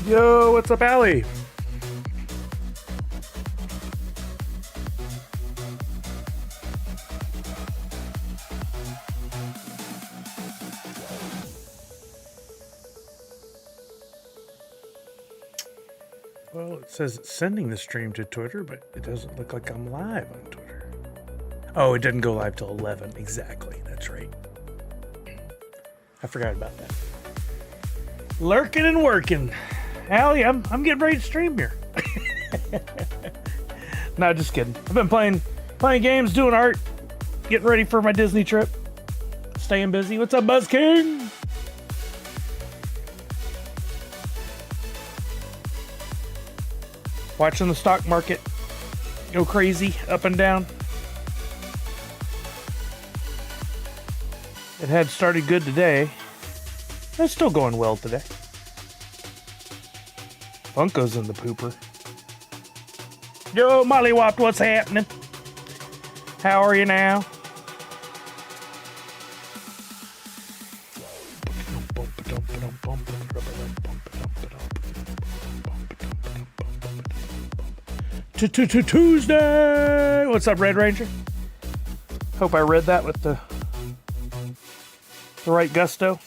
Yo, what's up, Allie? Well, it says it's sending the stream to Twitter, but it doesn't look like I'm live on Twitter. Oh, it didn't go live till 11. Exactly. That's right. I forgot about that. Lurking and working. Allie, I'm getting ready to stream here. No, just kidding. I've been playing games, doing art, getting ready for my Disney trip. Staying busy. What's up, Buzz King? Watching the stock market go crazy up and down. It had started good today. It's still going well today. Funko's in the pooper. Yo, Mollywop, what's happening? How are you now? Tuesday! What's up, Red Ranger? Hope I read that with the right gusto.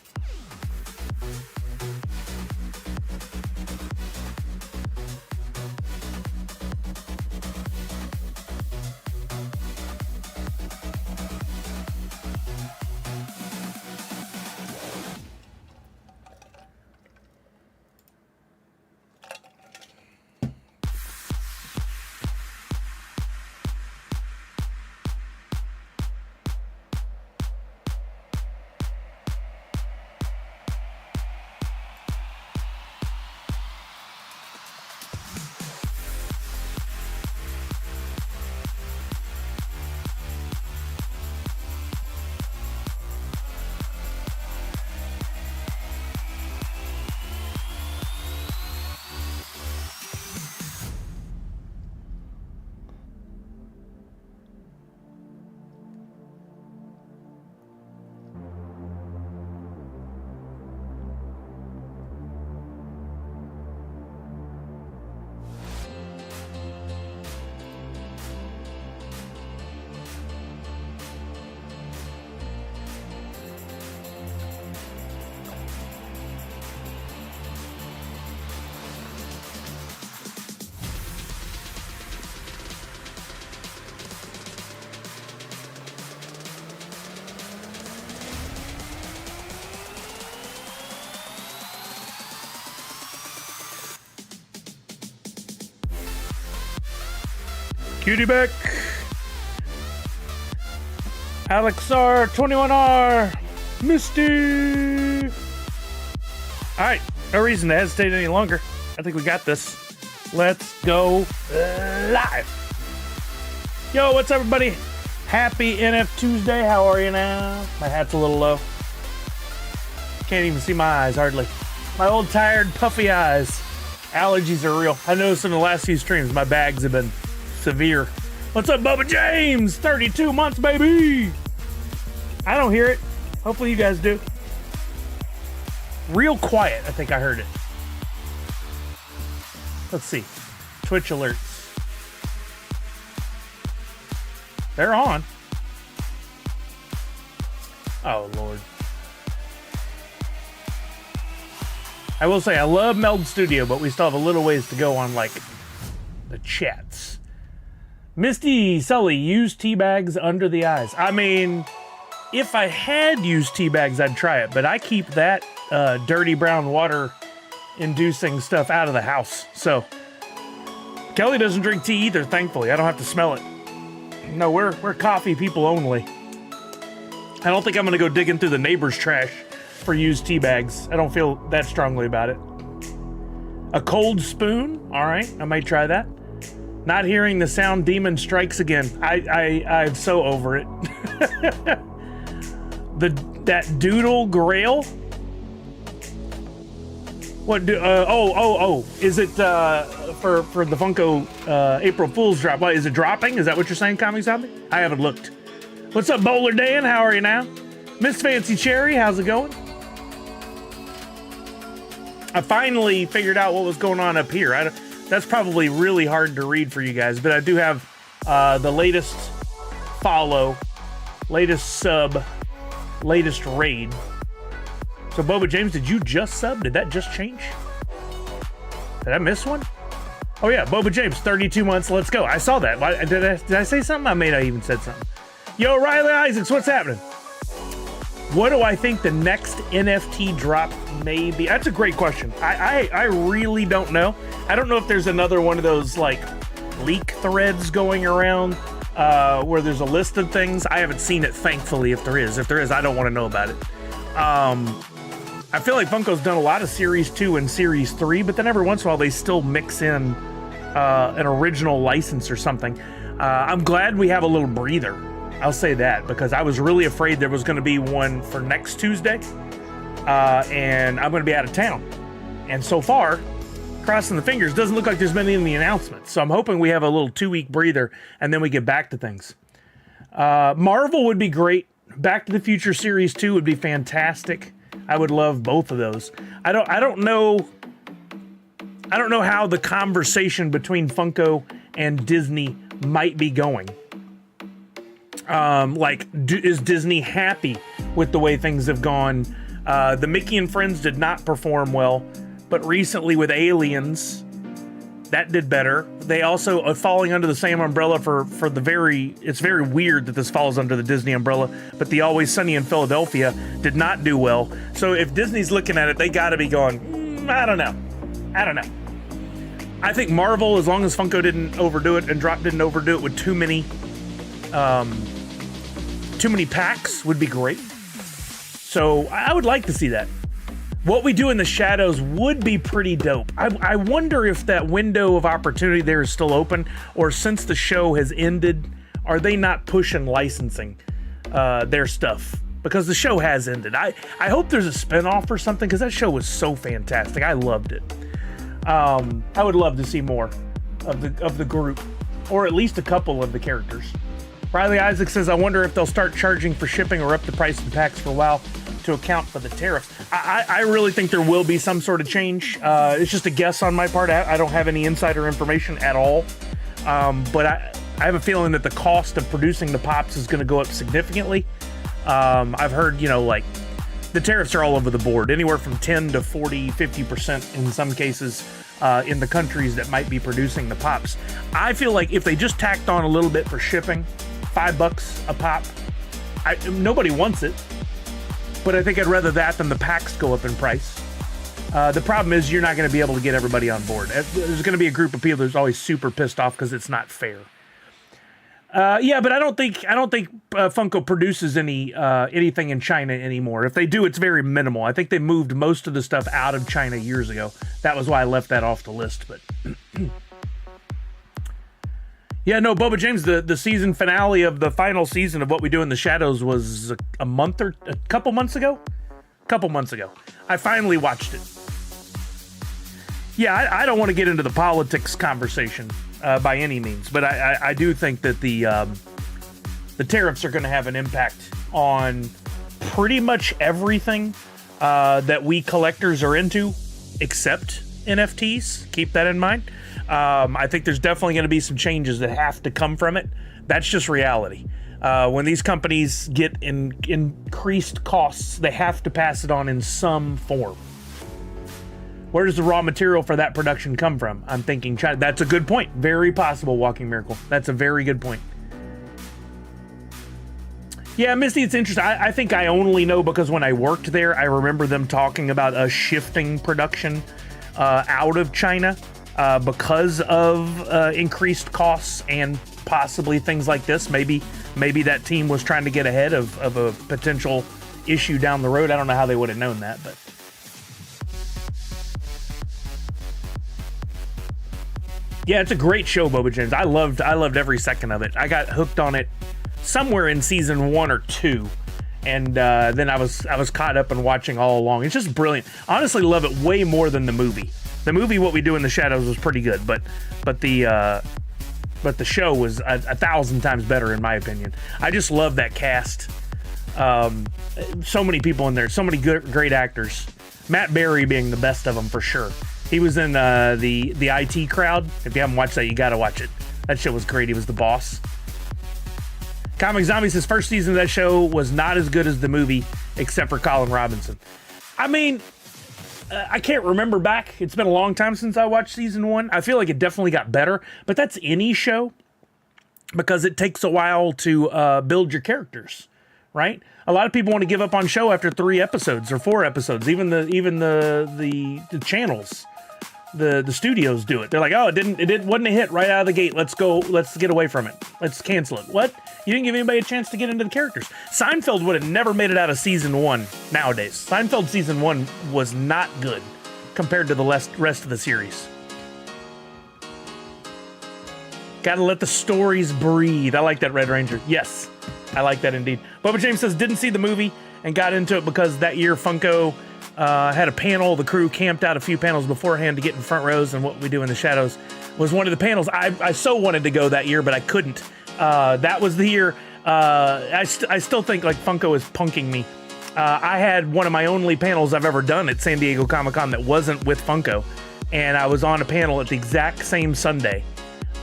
Cutie Beck, Alex R, 21R, Misty. All right, no reason to hesitate any longer. I think we got this. Let's go live. Yo, what's up, everybody? Happy NFTuesday. How are you now? My hat's a little low. Can't even see my eyes hardly. My old tired puffy eyes. Allergies are real. I noticed in the last few streams my bags have been severe. What's up, Bubba James? 32 months, baby. I don't hear it. Hopefully you guys do. Real quiet, I think I heard it. Let's see. Twitch alerts. They're on. Oh, Lord. I will say I love Meld Studio, but we still have a little ways to go on, like, the chats. Misty Sully, use tea bags under the eyes. I mean, if I had used tea bags, I'd try it, but I keep that dirty brown water inducing stuff out of the house. So Kelly doesn't drink tea either, thankfully. I don't have to smell it. No, we're coffee people only. I don't think I'm gonna go digging through the neighbor's trash for used tea bags. I don't feel that strongly about it. A cold spoon, all right, I might try that. Not hearing the sound demon strikes again. I'm so over it. That doodle grail. What do? Is it for the Funko April Fool's drop? What is it dropping? Is that what you're saying, Comic Zombie? I haven't looked. What's up, Bowler Dan? How are you now? Miss Fancy Cherry, how's it going? I finally figured out what was going on up here. That's probably really hard to read for you guys, but I do have the latest follow, latest sub, latest raid. So Boba James, did you just sub? Did that just change? Did I miss one? Oh yeah, Boba James, 32 months, let's go. I saw that. Did I say something? I may not even said something. Yo, Riley Isaacs, what's happening? What do I think the next NFT drop may be? That's a great question. I really don't know. I don't know if there's another one of those like leak threads going around where there's a list of things. I haven't seen it, thankfully, if there is. If there is, I don't want to know about it. I feel like Funko's done a lot of Series 2 and Series 3, but then every once in a while they still mix in an original license or something. I'm glad we have a little breather. I'll say that, because I was really afraid there was going to be one for next Tuesday, and I'm going to be out of town. And so far, crossing the fingers, doesn't look like there's been any announcements. So I'm hoping we have a little 2-week breather, and then we get back to things. Marvel would be great. Back to the Future Series 2 would be fantastic. I would love both of those. I don't know how the conversation between Funko and Disney might be going. Is Disney happy with the way things have gone? The Mickey and Friends did not perform well, but recently with Aliens, that did better. They also are falling under the same umbrella for it's very weird that this falls under the Disney umbrella, but the Always Sunny in Philadelphia did not do well. So if Disney's looking at it, they gotta be going, I don't know. I think Marvel, as long as Funko didn't overdo it and Droppp didn't overdo it with too many packs, would be great. So I would like to see that. What we do in the shadows would be pretty dope. I wonder if that window of opportunity there is still open, or since the show has ended, are they not pushing licensing their stuff? Because the show has ended. I hope there's a spinoff or something, because that show was so fantastic. I loved it. I would love to see more of the group, or at least a couple of the characters. Riley Isaac says, I wonder if they'll start charging for shipping or up the price of the packs for a while to account for the tariffs. I really think there will be some sort of change. It's just a guess on my part. I don't have any insider information at all. But I have a feeling that the cost of producing the pops is going to go up significantly. I've heard, like, the tariffs are all over the board, anywhere from 10 to 40, 50% in some cases in the countries that might be producing the pops. I feel like if they just tacked on a little bit for shipping, $5 a pop, nobody wants it. But I think I'd rather that than the packs go up in price. The problem is you're not going to be able to get everybody on board. There's going to be a group of people that's always super pissed off because it's not fair. Yeah, but I don't think Funko produces anything in China anymore. If they do, it's very minimal. I think they moved most of the stuff out of China years ago. That was why I left that off the list. But yeah, no, Boba James, the season finale of the final season of What We Do in the Shadows was a couple months ago. I finally watched it. Yeah, I don't want to get into the politics conversation by any means, but I do think that the tariffs are going to have an impact on pretty much everything that we collectors are into, except NFTs. Keep that in mind. I think there's definitely going to be some changes that have to come from it. That's just reality. When these companies get increased costs, they have to pass it on in some form. Where does the raw material for that production come from? I'm thinking China. That's a good point. Very possible, Walking Miracle. That's a very good point. Yeah, Misty, it's interesting. I think I only know because when I worked there, I remember them talking about us shifting production out of China because of increased costs and possibly things like this. Maybe that team was trying to get ahead of a potential issue down the road. I don't know how they would have known that, but. Yeah, it's a great show, Boba James. I loved every second of it. I got hooked on it somewhere in season 1 or 2, and then I was caught up and watching all along. It's just brilliant. Honestly, love it way more than the movie. The movie, What We Do in the Shadows, was pretty good, but the show was 1,000 times better in my opinion. I just love that cast. So many people in there, so many great actors. Matt Berry being the best of them for sure. He was in the IT Crowd. If you haven't watched that, you got to watch it. That shit was great. He was the boss. Comic Zombies, his first season of that show was not as good as the movie, except for Colin Robinson. I mean, I can't remember back. It's been a long time since I watched season 1. I feel like it definitely got better, but that's any show because it takes a while to build your characters, right? A lot of people want to give up on show after 3 episodes or 4 episodes. Even the channels, the studios do it. They're like, oh, it wasn't a hit right out of the gate. Let's get away from it. Let's cancel it. What? You didn't give anybody a chance to get into the characters. Seinfeld would have never made it out of season 1 nowadays. Seinfeld season 1 was not good compared to the rest of the series. Gotta let the stories breathe. I like that, Red Ranger. Yes, I like that indeed. Bubba James says, didn't see the movie and got into it because that year Funko had a panel. The crew camped out a few panels beforehand to get in front rows, and What We Do in the Shadows was one of the panels. I so wanted to go that year, but I couldn't. That was the year. I still think like Funko is punking me. I had one of my only panels I've ever done at San Diego Comic-Con that wasn't with Funko, and I was on a panel at the exact same Sunday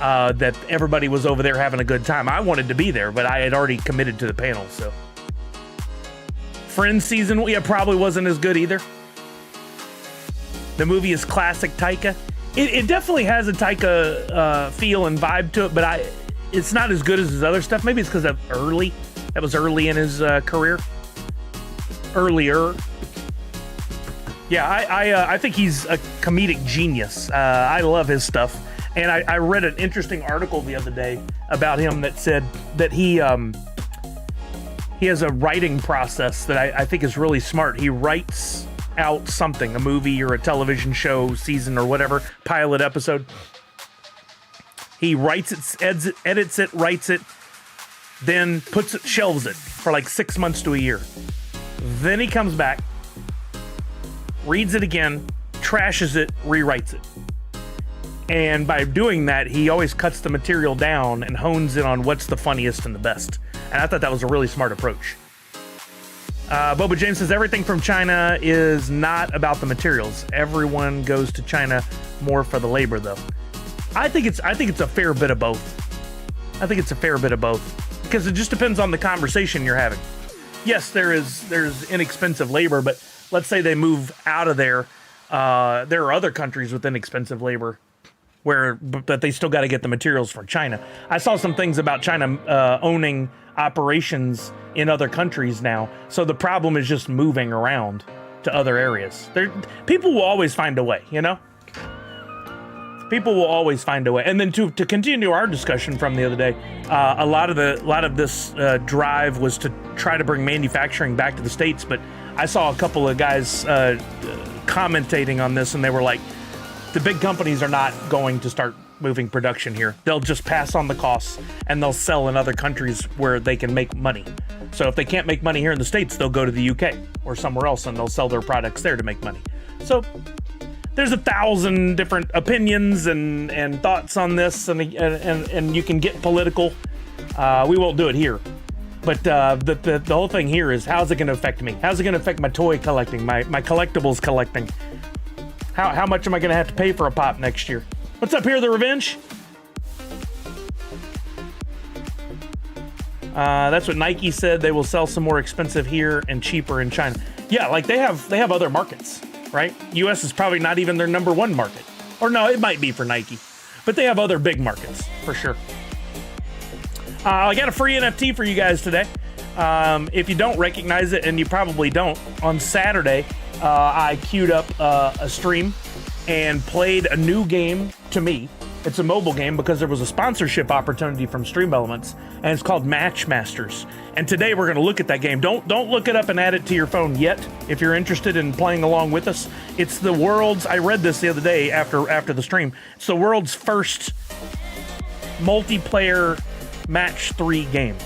that everybody was over there having a good time. I wanted to be there, but I had already committed to the panel. So Friends season, yeah, probably wasn't as good either. The movie is classic Taika. It definitely has a Taika feel and vibe to it, but it's not as good as his other stuff. Maybe it's because that was early in his career. Earlier. Yeah, I think he's a comedic genius. I love his stuff. And I read an interesting article the other day about him that said that he has a writing process that I think is really smart. He writes out something, a movie or a television show, season or whatever, pilot episode. He writes it, edits it, writes it, then shelves it for like 6 months to a year. Then he comes back, reads it again, trashes it, rewrites it. And by doing that, he always cuts the material down and hones in on what's the funniest and the best. And I thought that was a really smart approach. Boba James says everything from China is not about the materials. Everyone goes to China more for the labor, though. I think it's a fair bit of both. I think it's a fair bit of both because it just depends on the conversation you're having. Yes, there's inexpensive labor, but let's say they move out of there. There are other countries with inexpensive labor but they still got to get the materials from China. I saw some things about China owning operations in other countries now. So the problem is just moving around to other areas. People will always find a way, you know? People will always find a way. And then to continue our discussion from the other day, a lot of this drive was to try to bring manufacturing back to the States. But I saw a couple of guys commentating on this, and they were like, the big companies are not going to start moving production here. They'll just pass on the costs and they'll sell in other countries where they can make money. So if they can't make money here in the States, they'll go to the UK or somewhere else and they'll sell their products there to make money. So there's 1,000 different opinions and thoughts on this, and you can get political. We won't do it here. But the whole thing here is, how's it going to affect me? How's it going to affect my toy collecting, my collectibles collecting? How much am I going to have to pay for a pop next year? What's up here, The Revenge? That's what Nike said. They will sell some more expensive here and cheaper in China. Yeah, like they have other markets, right? US is probably not even their number one market. Or no, it might be for Nike. But they have other big markets, for sure. I got a free NFT for you guys today. If you don't recognize it, and you probably don't, on Saturday, I queued up a stream and played a new game to me. It's a mobile game because there was a sponsorship opportunity from Stream Elements, and it's called Match Masters. And today we're going to look at that game. Don't look it up and add it to your phone yet if you're interested in playing along with us. It's the world's, I read this the other day after the stream, it's the world's first multiplayer match 3 game.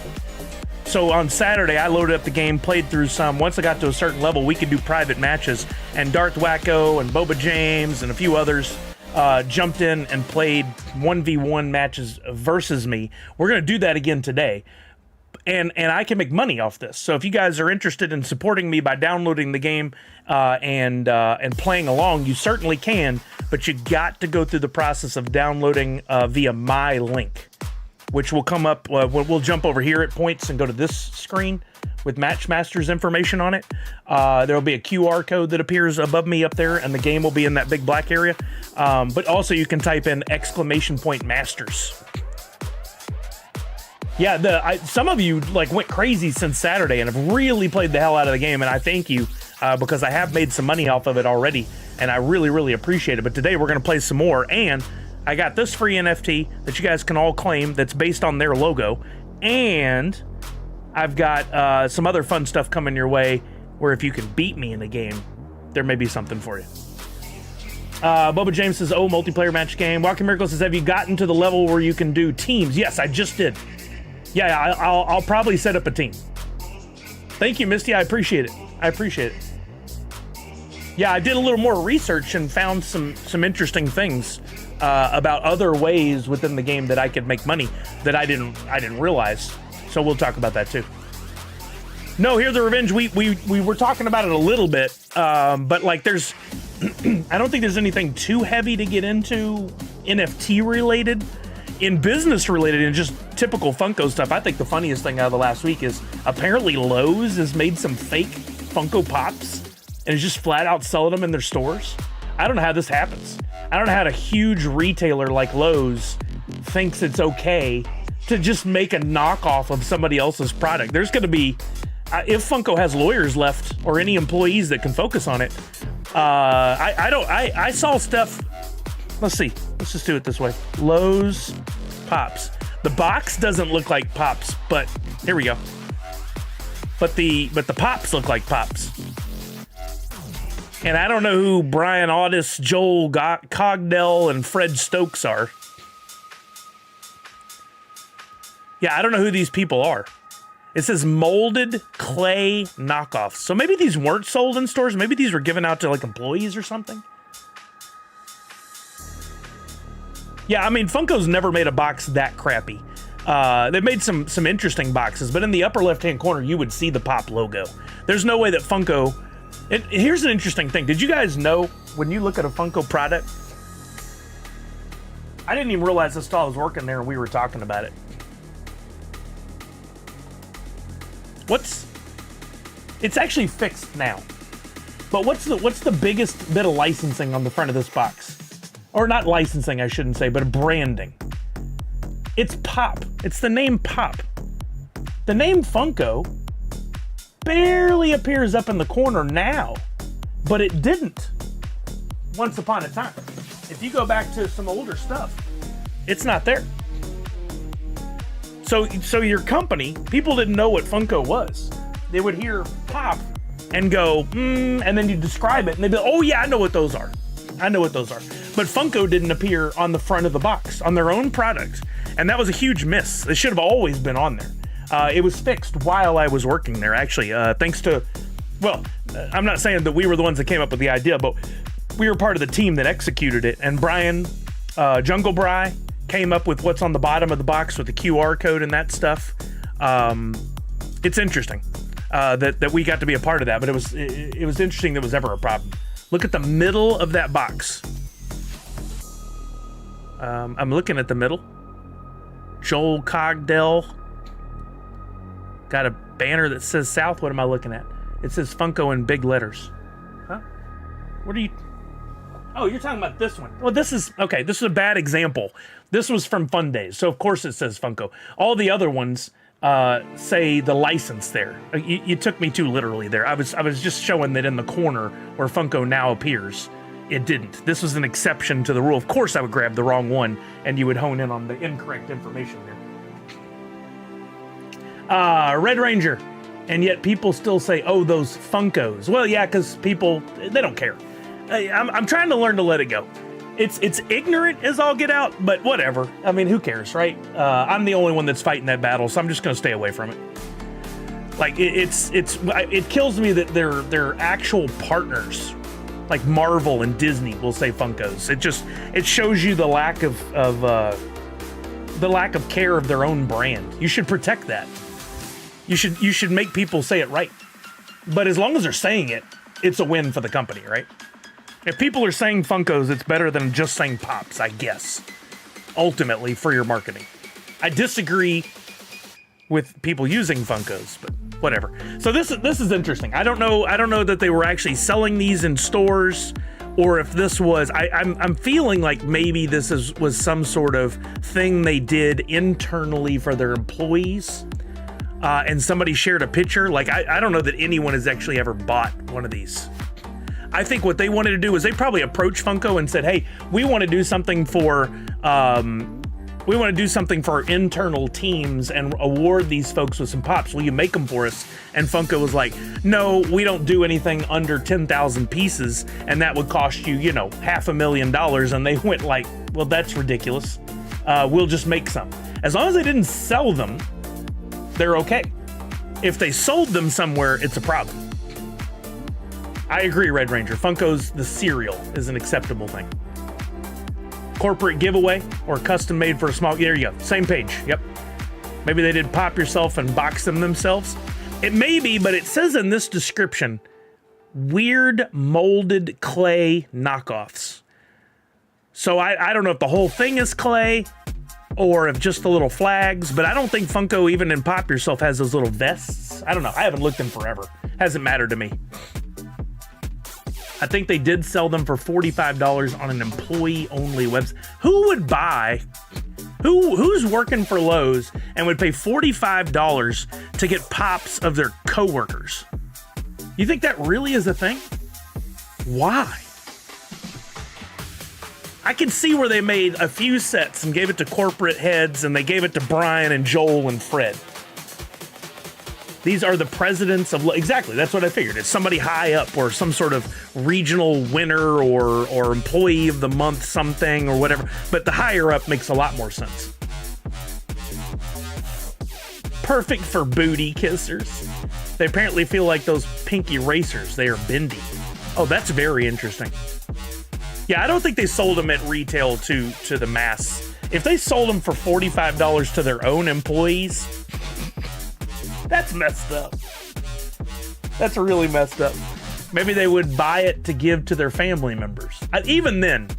So on Saturday, I loaded up the game, played through some. Once I got to a certain level, we could do private matches. And Darth Wacko and Boba James and a few others jumped in and played 1v1 matches versus me. We're going to do that again today. and I can make money off this. So if you guys are interested in supporting me by downloading the game and playing along, you certainly can, but you got to go through the process of downloading via my link, which will come up. We'll jump over here at points and go to this screen with Matchmaster's information on it. There'll be a QR code that appears above me up there, and the game will be in that big black area. But also you can type in !masters. Yeah, some of you like went crazy since Saturday and have really played the hell out of the game, and I thank you because I have made some money off of it already, and I really, really appreciate it. But today we're going to play some more, and I got this free NFT that you guys can all claim that's based on their logo, and I've got some other fun stuff coming your way where if you can beat me in the game, there may be something for you. Bubba James says, oh, multiplayer match game. Walking Miracle says, have you gotten to the level where you can do teams? Yes, I just did. Yeah, I'll probably set up a team. Thank you, Misty. I appreciate it. I appreciate it. Yeah, I did a little more research and found some interesting things about other ways within the game that I could make money that I didn't realize. So we'll talk about that too. No, Hear the Revenge. We were talking about it a little bit, but like there's, I don't think there's anything too heavy to get into NFT related. In business related and just typical Funko stuff, I think the funniest thing out of the last week is apparently Lowe's has made some fake Funko Pops and is just flat out selling them in their stores. I don't know how this happens. I don't know how a huge retailer like Lowe's thinks it's okay to just make a knockoff of somebody else's product. There's going to be, if Funko has lawyers left or any employees that can focus on it, I saw stuff. Let's see. Let's just do it this way. Lowe's Pops. The box doesn't look like Pops, but here we go. But the Pops look like Pops. And I don't know who Brian Audis, Joel Cogdell, and Fred Stokes are. Yeah, I don't know who these people are. It says molded clay knockoffs. So maybe these weren't sold in stores. Maybe these were given out to like employees or something. Yeah, I mean, Funko's never made a box that crappy. They've made some interesting boxes, but in the upper left-hand corner, you would see the Pop logo. There's no way that Funko... Here's an interesting thing. Did you guys know, when you look at a Funko product... I didn't even realize this stall was working there and we were talking about it. It's actually fixed now. But what's the biggest bit of licensing on the front of this box? Or not licensing, I shouldn't say, but branding. It's Pop. It's the name Pop. The name Funko barely appears up in the corner now, but it didn't once upon a time. If you go back to some older stuff, it's not there. So your company, people didn't know what Funko was. They would hear Pop and go, and then you describe it, and they'd be like, oh yeah, I know what those are. I know what those are. But Funko didn't appear on the front of the box on their own product. And that was a huge miss. They should have always been on there. It was fixed while I was working there, actually, thanks to, well, I'm not saying that we were the ones that came up with the idea, but we were part of the team that executed it. And Brian, Jungle Bry, came up with what's on the bottom of the box with the QR code and that stuff. It's interesting that we got to be a part of that, but it was interesting that it was ever a problem. Look at the middle of that box. I'm looking at the middle. Joel Cogdell. Got a banner that says South. What am I looking at? It says Funko in big letters. Huh? What are you... Oh, you're talking about this one. Well, this is... Okay, this is a bad example. This was from Fun Days, so of course it says Funko. All the other ones say the license there. You took me too literally there. I was just showing that in the corner where Funko now appears, it didn't. This was an exception to the rule. Of course I would grab the wrong one and you would hone in on the incorrect information there. Red Ranger. And yet people still say, oh, those Funkos. Well, yeah, because people, they don't care. I'm trying to learn to let it go. It's ignorant as all get out, but whatever. I mean, who cares, right? I'm the only one that's fighting that battle, so I'm just going to stay away from it. Like, it kills me that they're actual partners, like Marvel and Disney will say Funkos. It shows you the lack of care of their own brand. You should protect that. You should make people say it right. But as long as they're saying it, it's a win for the company, right? If people are saying Funkos, it's better than just saying Pops, I guess. Ultimately, for your marketing. I disagree with people using Funkos, but whatever. So this is interesting. I don't know that they were actually selling these in stores, or if this was. I'm feeling like maybe this was some sort of thing they did internally for their employees. And somebody shared a picture. Like, I don't know that anyone has actually ever bought one of these. I think what they wanted to do is they probably approached Funko and said, hey, we want to do something for our internal teams and award these folks with some Pops. Will you make them for us? And Funko was like, no, we don't do anything under 10,000 pieces, and that would cost you, $500,000. And they went like, well, that's ridiculous. We'll just make some. As long as they didn't sell them, they're okay. If they sold them somewhere, it's a problem. I agree, Red Ranger. Funko's the cereal is an acceptable thing. Corporate giveaway or custom made for a small. There you go. Same page. Yep. Maybe they did Pop Yourself and box them themselves. It may be, but it says in this description, weird molded clay knockoffs. So I don't know if the whole thing is clay or if just the little flags, but I don't think Funko, even in Pop Yourself, has those little vests. I don't know. I haven't looked in forever. Hasn't mattered to me. I think they did sell them for $45 on an employee-only website. Who would buy? Who's working for Lowe's and would pay $45 to get Pops of their coworkers? You think that really is a thing? Why? I can see where they made a few sets and gave it to corporate heads, and they gave it to Brian and Joel and Fred. These are the presidents of... Exactly, that's what I figured. It's somebody high up or some sort of regional winner or employee of the month something or whatever. But the higher up makes a lot more sense. Perfect for booty kissers. They apparently feel like those pink erasers. They are bendy. Oh, that's very interesting. Yeah, I don't think they sold them at retail to the mass. If they sold them for $45 to their own employees... That's messed up. That's really messed up. Maybe they would buy it to give to their family members. Even then,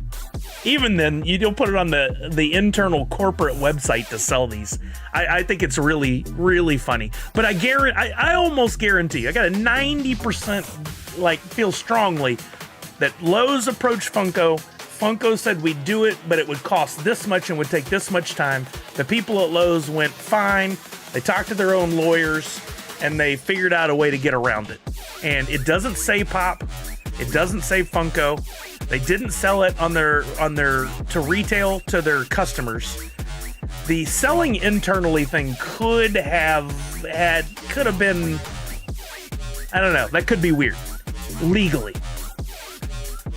you don't put it on the internal corporate website to sell these. I think it's really, really funny. But I almost guarantee, I got a 90% feel strongly that Lowe's approached Funko. Funko said we'd do it, but it would cost this much and would take this much time. The people at Lowe's went, fine. They talked to their own lawyers, and they figured out a way to get around it. And it doesn't say Pop. It doesn't say Funko. They didn't sell it on their to retail to their customers. The selling internally thing could have been, I don't know. That could be weird legally.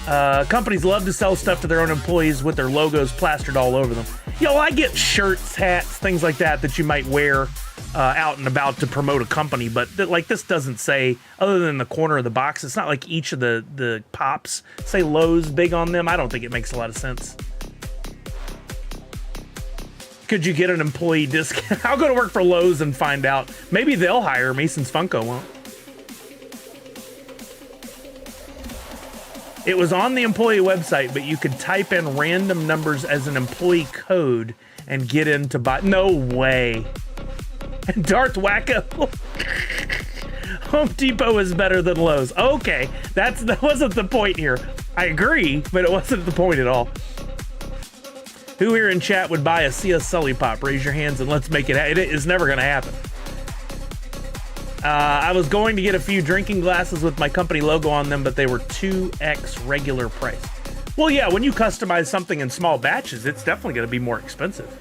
Companies love to sell stuff to their own employees with their logos plastered all over them. I get shirts, hats, things like that you might wear out and about to promote a company, but this doesn't say, other than the corner of the box, it's not like each of the Pops say Lowe's big on them. I don't think it makes a lot of sense. Could you get an employee discount? I'll go to work for Lowe's and find out. Maybe they'll hire me since Funko won't. It was on the employee website, but you could type in random numbers as an employee code and get in to buy. No way. Darth Wacko. Home Depot is better than Lowe's. Okay, that wasn't the point here. I agree, but it wasn't the point at all. Who here in chat would buy a CS Sully Pop? Raise your hands and let's make it happen. It is never going to happen. I was going to get a few drinking glasses with my company logo on them, but they were 2x regular price. Well, yeah, when you customize something in small batches, it's definitely going to be more expensive.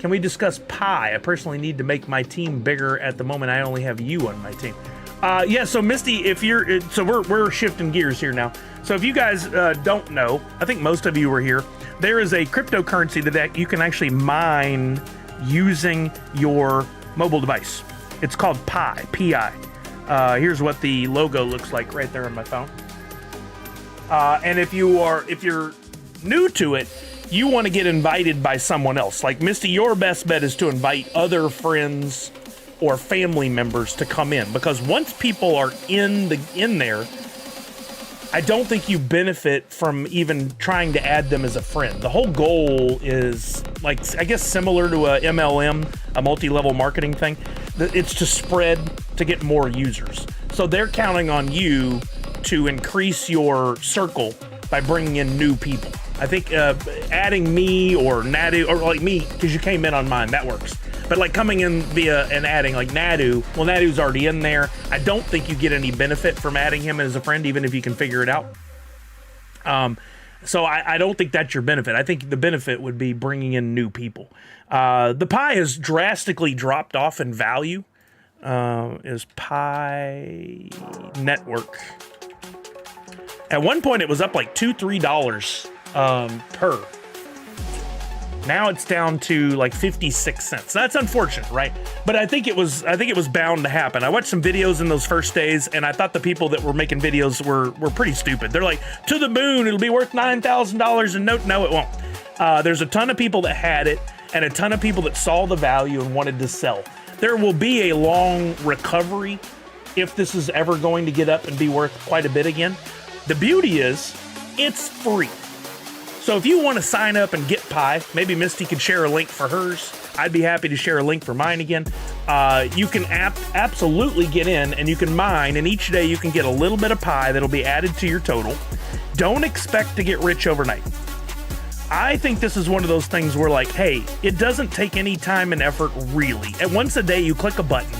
Can we discuss pie? I personally need to make my team bigger. At the moment, I only have you on my team. Yeah, so Misty, we're shifting gears here now. So if you guys don't know, I think most of you were here, there is a cryptocurrency that you can actually mine using your mobile device. It's called Pi, P-I. Here's what the logo looks like right there on my phone. And if you're new to it, you want to get invited by someone else. Like Misty, your best bet is to invite other friends or family members to come in, because once people are in there, I don't think you benefit from even trying to add them as a friend. The whole goal is, like, I guess similar to a MLM, a multi-level marketing thing. It's to spread, to get more users. So they're counting on you to increase your circle by bringing in new people. I think adding me or Nadu, or like me, because you came in on mine, that works. But like coming in via and adding like Nadu, well, Nadu's already in there. I don't think you get any benefit from adding him as a friend, even if you can figure it out. So I don't think that's your benefit. I think the benefit would be bringing in new people. The Pi has drastically dropped off in value. Is Pi Network. At one point, it was up like $2-3 per. Now it's down to like 56 cents. That's unfortunate, right? But I think it was bound to happen. I watched some videos in those first days, and I thought the people that were making videos were pretty stupid. They're like, to the moon, it'll be worth $9,000, and no, it won't. There's a ton of people that had it, and a ton of people that saw the value and wanted to sell. There will be a long recovery if this is ever going to get up and be worth quite a bit again. The beauty is, it's free. So if you want to sign up and get Pi, maybe Misty could share a link for hers. I'd be happy to share a link for mine again. You can absolutely get in, and you can mine, and each day you can get a little bit of Pi that'll be added to your total. Don't expect to get rich overnight. I think this is one of those things where, like, hey, it doesn't take any time and effort, really. And once a day, you click a button,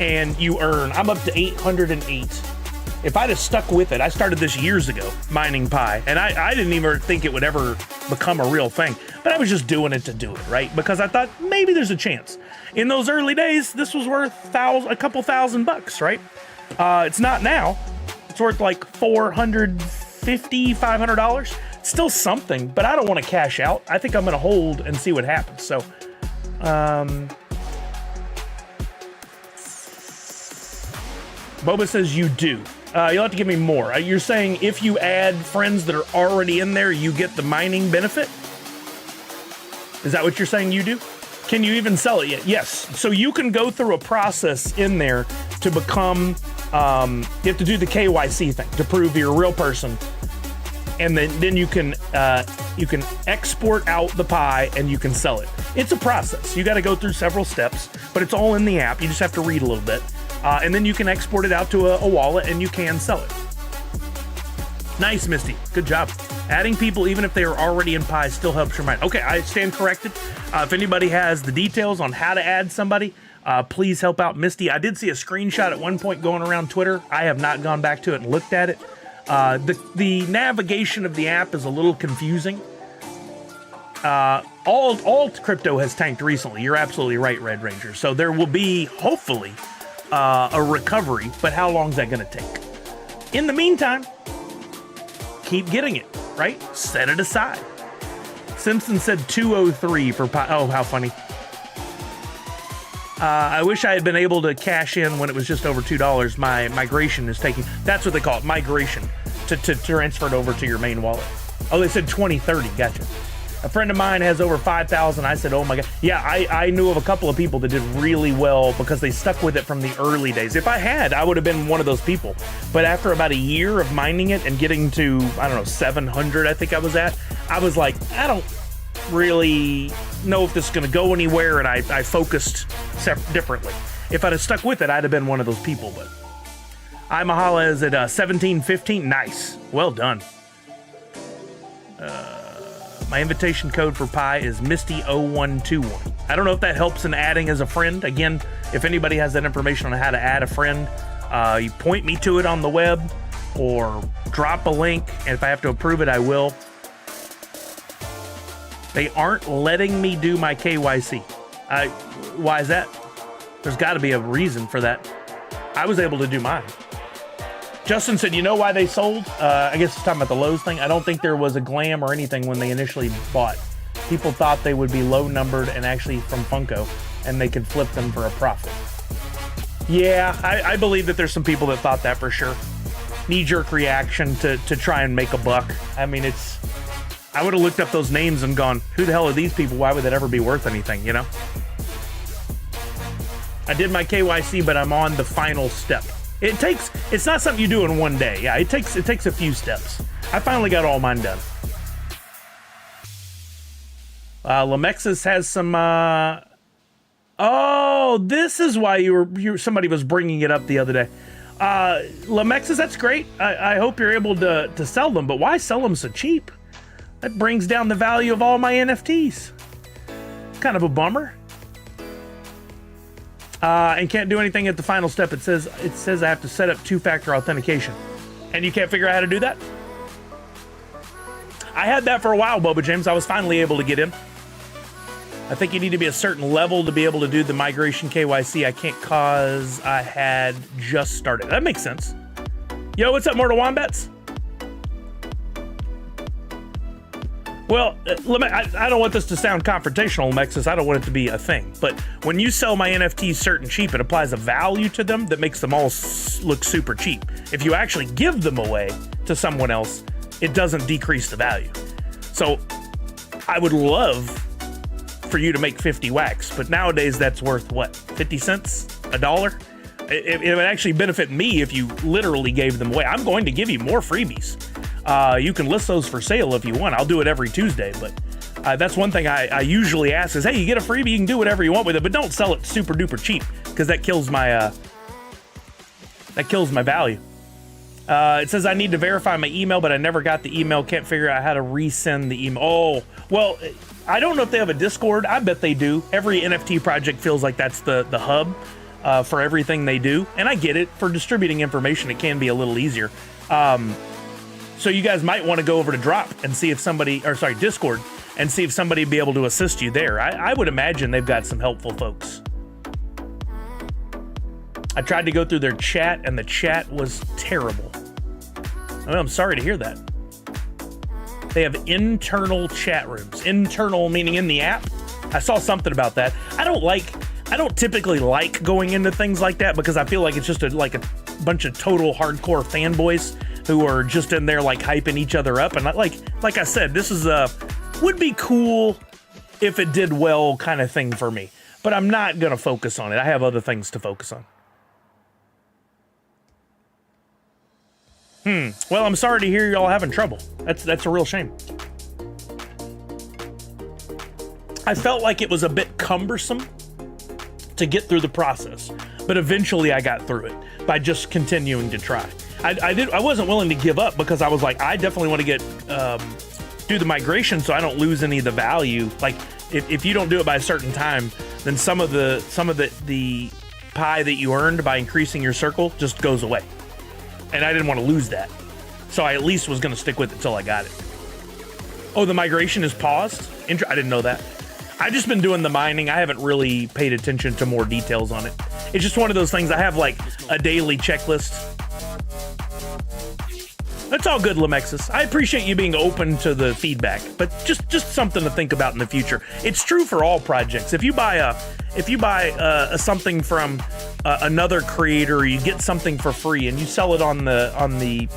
and you earn. I'm up to 808. If I'd have stuck with it, I started this years ago, mining Pi, and I didn't even think it would ever become a real thing, but I was just doing it to do it, right? Because I thought maybe there's a chance. In those early days, this was worth a couple $1,000, right? It's not now. It's worth like $450, $500. It's still something, but I don't want to cash out. I think I'm going to hold and see what happens. So, Boba says you do. You'll have to give me more. You're saying if you add friends that are already in there, you get the mining benefit? Is that what you're saying you do? Can you even sell it yet? Yes. So you can go through a process in there to become, you have to do the KYC thing to prove you're a real person. And then you can export out the Pi and you can sell it. It's a process. You got to go through several steps, but it's all in the app. You just have to read a little bit. And then you can export it out to a wallet and you can sell it. Nice, Misty. Good job. Adding people, even if they are already in Pi, still helps your mind. Okay, I stand corrected. If anybody has the details on how to add somebody, please help out Misty. I did see a screenshot at one point going around Twitter. I have not gone back to it and looked at it. The navigation of the app is a little confusing. All crypto has tanked recently. You're absolutely right, Red Ranger. So there will be, hopefully, a recovery, but how long is that going to take? In the meantime, keep getting it, right? Set it aside. Simpson said 203 for Pi. Oh, how funny. I wish I had been able to cash in when it was just over $2. My migration is taking, that's what they call it, migration, to transfer it over to your main wallet. Oh, they said 2030, gotcha. A friend of mine has over 5,000. I said, oh my God. Yeah, I knew of a couple of people that did really well because they stuck with it from the early days. If I had, I would have been one of those people. But after about a year of mining it and getting to, I don't know, 700, I think I was at, I was like, I don't really know if this is going to go anywhere, and I focused differently. If I'd have stuck with it, I'd have been one of those people. But Mahala is at 1715. Nice. Well done. My invitation code for Pi is Misty0121. I don't know if that helps in adding as a friend. Again, if anybody has that information on how to add a friend, you point me to it on the web or drop a link, and if I have to approve it, I will. They aren't letting me do my KYC. Why is that? There's got to be a reason for that. I was able to do mine. Justin said, you know why they sold? I guess it's talking about the Lowe's thing. I don't think there was a glam or anything when they initially bought. People thought they would be low numbered and actually from Funko, and they could flip them for a profit. Yeah, I believe that there's some people that thought that for sure. Knee-jerk reaction to try and make a buck. I mean, I would have looked up those names and gone, who the hell are these people? Why would that ever be worth anything, you know? I did my KYC, but I'm on the final step. It's not something you do in one day. Yeah, it takes a few steps. I finally got all mine done. Lamexis has some, oh, this is why somebody was bringing it up the other day. Lamexis, that's great. I hope you're able to sell them, but why sell them so cheap? That brings down the value of all my NFTs. Kind of a bummer. And can't do anything at the final step. It says I have to set up two-factor authentication. And you can't figure out how to do that? I had that for a while, Boba James. I was finally able to get in. I think you need to be a certain level to be able to do the migration KYC. I can't cause I had just started. That makes sense. Yo, what's up, Mortal Wombats? Well, I don't want this to sound confrontational, Mexus. I don't want it to be a thing. But when you sell my NFTs certain cheap, it applies a value to them that makes them all look super cheap. If you actually give them away to someone else, it doesn't decrease the value. So I would love for you to make 50 wax, but nowadays that's worth what? 50 cents? $1? It would actually benefit me if you literally gave them away. I'm going to give you more freebies. You can list those for sale if you want. I'll do it every Tuesday, but that's one thing I usually ask is, hey, you get a freebie, you can do whatever you want with it, but don't sell it super duper cheap because that kills my value. It says I need to verify my email, but I never got the email. Can't figure out how to resend the email. Oh, well, I don't know if they have a Discord. I bet they do. Every NFT project feels like that's the hub for everything they do. And I get it. For distributing information, it can be a little easier. So you guys might want to go over to Droppp and see if Discord, and see if somebody would be able to assist you there. I would imagine they've got some helpful folks. I tried to go through their chat, and the chat was terrible. Well, I'm sorry to hear that. They have internal chat rooms. Internal meaning in the app. I saw something about that. I don't typically like going into things like that because I feel like it's just a bunch of total hardcore fanboys who are just in there like hyping each other up. And like I said, this is would be cool if it did well kind of thing for me. But I'm not gonna focus on it. I have other things to focus on. Well, I'm sorry to hear y'all having trouble. That's a real shame. I felt like it was a bit cumbersome to get through the process, but eventually I got through it by just continuing to try. I wasn't willing to give up because I was like, I definitely want to get do the migration so I don't lose any of the value. Like if you don't do it by a certain time, then some of the pie that you earned by increasing your circle just goes away. And I didn't want to lose that. So I at least was going to stick with it till I got it. Oh, the migration is paused? I didn't know that. I've just been doing the mining. I haven't really paid attention to more details on it. It's just one of those things. I have like a daily checklist. That's all good, Lamexis. I appreciate you being open to the feedback, but just something to think about in the future. It's true for all projects. If you buy something from another creator, you get something for free, and you sell it on the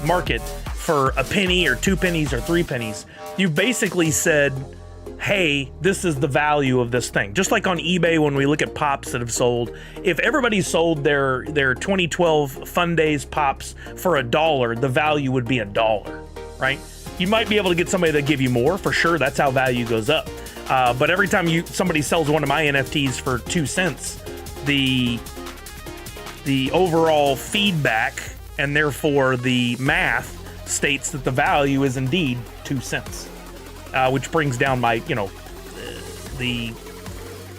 market for a penny or 2 pennies or 3 pennies, you've basically said, hey, this is the value of this thing. Just like on eBay when we look at pops that have sold. If everybody sold their 2012 Fun Days pops for $1, the value would be $1, right? You might be able to get somebody that give you more, for sure. That's how value goes up. But every time somebody sells one of my NFTs for 2 cents, the overall feedback and therefore the math states that the value is indeed 2 cents. Which brings down my, the